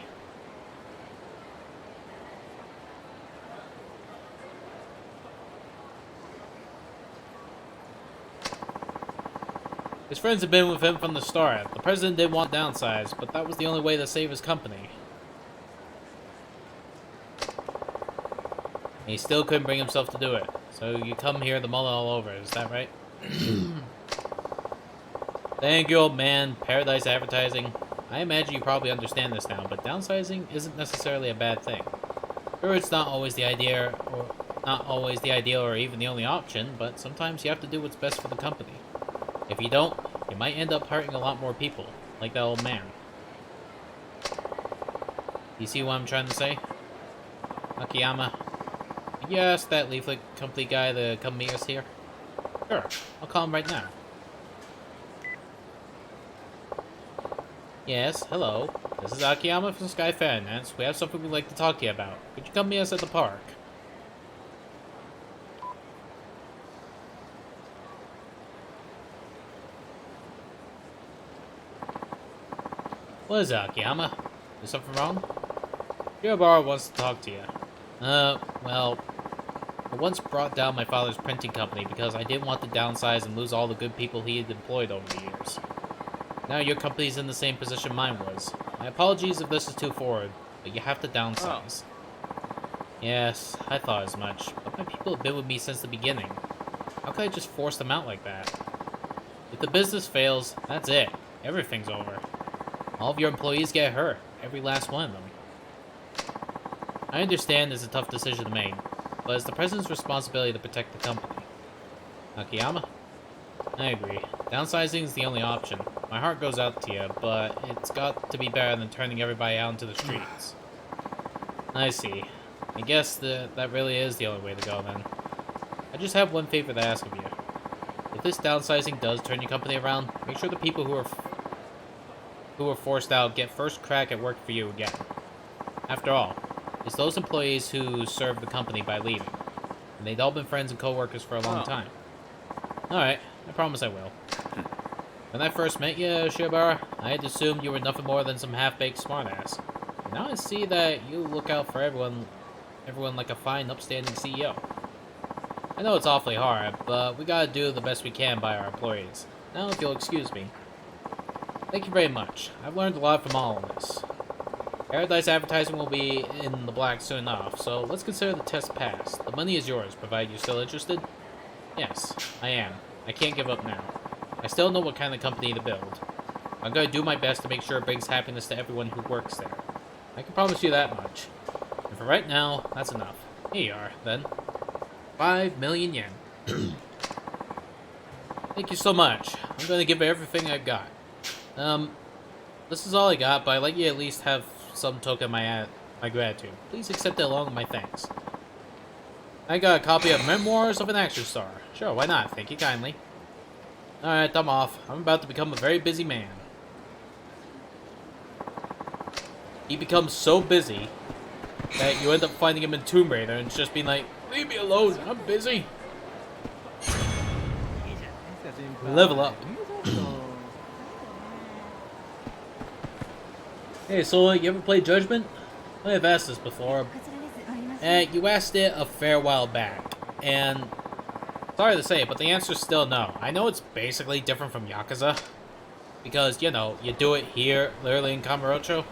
His friends had been with him from the start. The president didn't want downsize, but that was the only way to save his company. And he still couldn't bring himself to do it. So you come here to mull it all over, is that right? Thank you, old man. Paradise advertising. I imagine you probably understand this now, but downsizing isn't necessarily a bad thing. Sure, it's not always the idea, or not always the ideal or even the only option, but sometimes you have to do what's best for the company. If you don't, you might end up hurting a lot more people, like that old man. You see what I'm trying to say? Akiyama, could you ask that leaflet company guy to come meet us here? Sure, I'll call him right now. Yes, hello. This is Akiyama from Sky Finance. We have something we'd like to talk to you about. Could you come meet us at the park? What is it, Akiyama? Is something wrong? Shiobara wants to talk to you. Well, I once brought down my father's printing company because I didn't want to downsize and lose all the good people he had employed over the years. Now your company's in the same position mine was. My apologies if this is too forward, but you have to downsize. Yes, I thought as much, but my people have been with me since the beginning. How could I just force them out like that? If the business fails, that's it. Everything's over. All of your employees get hurt, every last one of them. I understand it's a tough decision to make, but it's the president's responsibility to protect the company. Akiyama? I agree. Downsizing is the only option. My heart goes out to you, but it's got to be better than turning everybody out into the streets. I see. I guess that really is the only way to go then. I just have one favor to ask of you. If this downsizing does turn your company around, make sure the people who are forced out get first crack at work for you again. After all, it's those employees who served the company by leaving, and they'd all been friends and co-workers for a long time. Alright, I promise I will. When I first met you, Shiobara, I had assumed you were nothing more than some half-baked smartass. And now I see that you look out for everyone like a fine, upstanding CEO. I know it's awfully hard, but we gotta do the best we can by our employees. Now, if you'll excuse me. Thank you very much. I've learned a lot from all of this. Paradise Advertising will be in the black soon enough, so let's consider the test passed. The money is yours, provided you're still interested. Yes, I am. I can't give up now. I still know what kind of company to build. I'm going to do my best to make sure it brings happiness to everyone who works there. I can promise you that much. And for right now, that's enough. Here you are, then. 5 million yen. Thank you so much. I'm going to give it everything I've got. This is all I got, but I'd like you to at least have some token of my gratitude. Please accept it along with my thanks. I got a copy of Memoirs of an Action Star. Sure, why not? Thank you kindly. Alright, I'm off. I'm about to become a very busy man. He becomes so busy that you end up finding him in Tomb Raider and it's just being like, leave me alone, I'm busy. Level up. Hey, so you ever played Judgment? I have asked this before. You asked it a fair while back, and sorry to say, but the answer's still no. I know it's basically different from Yakuza, because, you know, you do it here, literally in Kamurocho.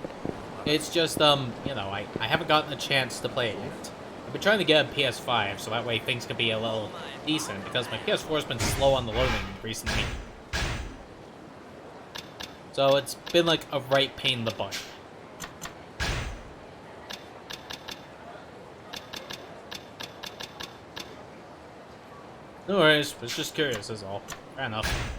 It's just, you know, I haven't gotten a chance to play it yet. I've been trying to get a PS5, so that way things could be a little decent, because my PS4's been slow on the loading recently. So it's been like a right pain in the butt. No worries, was just curious is all. Fair enough.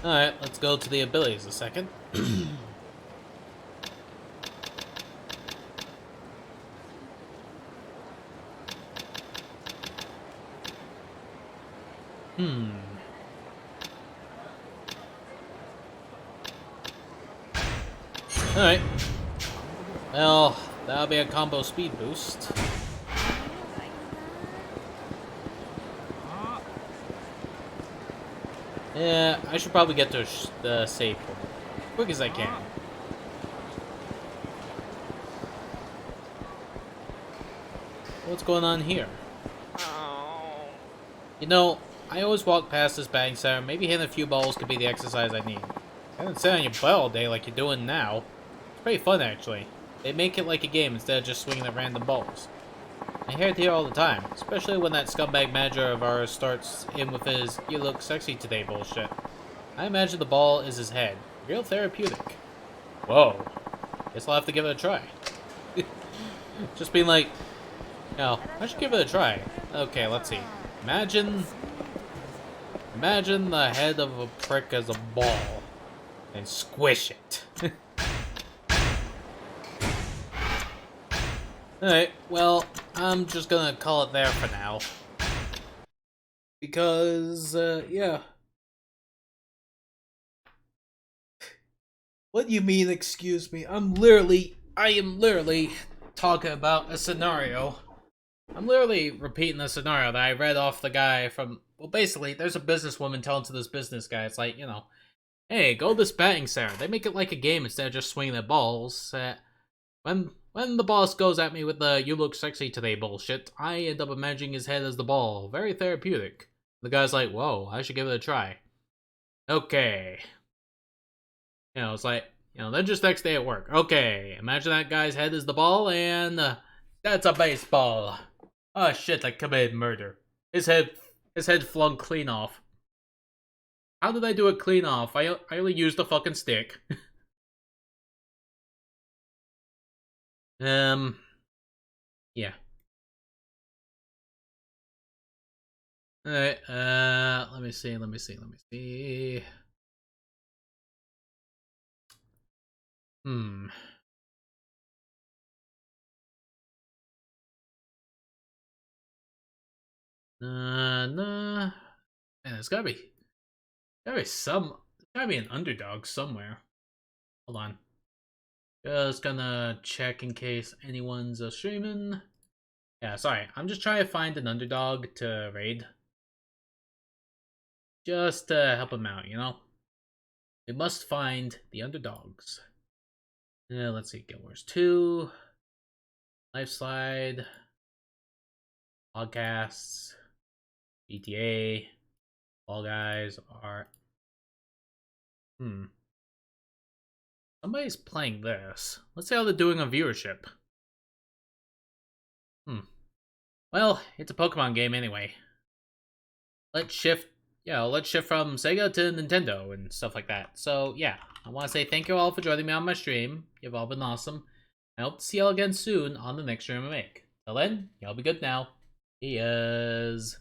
Alright, let's go to the abilities a second. Alright. Well, that'll be a combo speed boost. Yeah, I should probably get to the save point as quick as I can. What's going on here? You know, I always walk past this batting center. Maybe hitting a few balls could be the exercise I need. I haven't sit on your butt all day like you're doing now. It's pretty fun, actually. They make it like a game instead of just swinging at random balls. I hear it here all the time, especially when that scumbag manager of ours starts in with his "you look sexy today" bullshit. I imagine the ball is his head. Real therapeutic. Whoa. Guess I'll have to give it a try. Just being like, no, I should give it a try. Okay, let's see. Imagine the head of a prick as a ball and squish it. Alright, well, I'm just gonna call it there for now. Because, yeah. What do you mean, excuse me? I am literally talking about a scenario. I'm literally repeating the scenario that I read off the guy from, well, basically, there's a businesswoman telling to this business guy, it's like, you know, hey, go to this batting center. They make it like a game instead of just swinging the balls. When the boss goes at me with the "you look sexy today" bullshit, I end up imagining his head as the ball. Very therapeutic. The guy's like, whoa, I should give it a try. Okay. You know, it's like, you know, then just next day at work. Okay, imagine that guy's head is the ball, and that's a baseball. Oh shit, I committed murder. His head flung clean off. How did I do it clean off? I only used the fucking stick. Yeah. Alright, let me see. Nah. Man, there's gotta be an underdog somewhere. Hold on. Just gonna check in case anyone's streaming. Yeah, sorry. I'm just trying to find an underdog to raid. Just to help him out, you know? We must find the underdogs. Let's see. Guild Wars 2. Life Slide. Podcasts. GTA. All Guys are... Somebody's playing this. Let's see how they're doing on viewership. Well, it's a Pokemon game anyway. Let's shift from Sega to Nintendo and stuff like that. So, yeah. I want to say thank you all for joining me on my stream. You've all been awesome. I hope to see y'all again soon on the next stream I make. Till then, y'all be good now. Yes.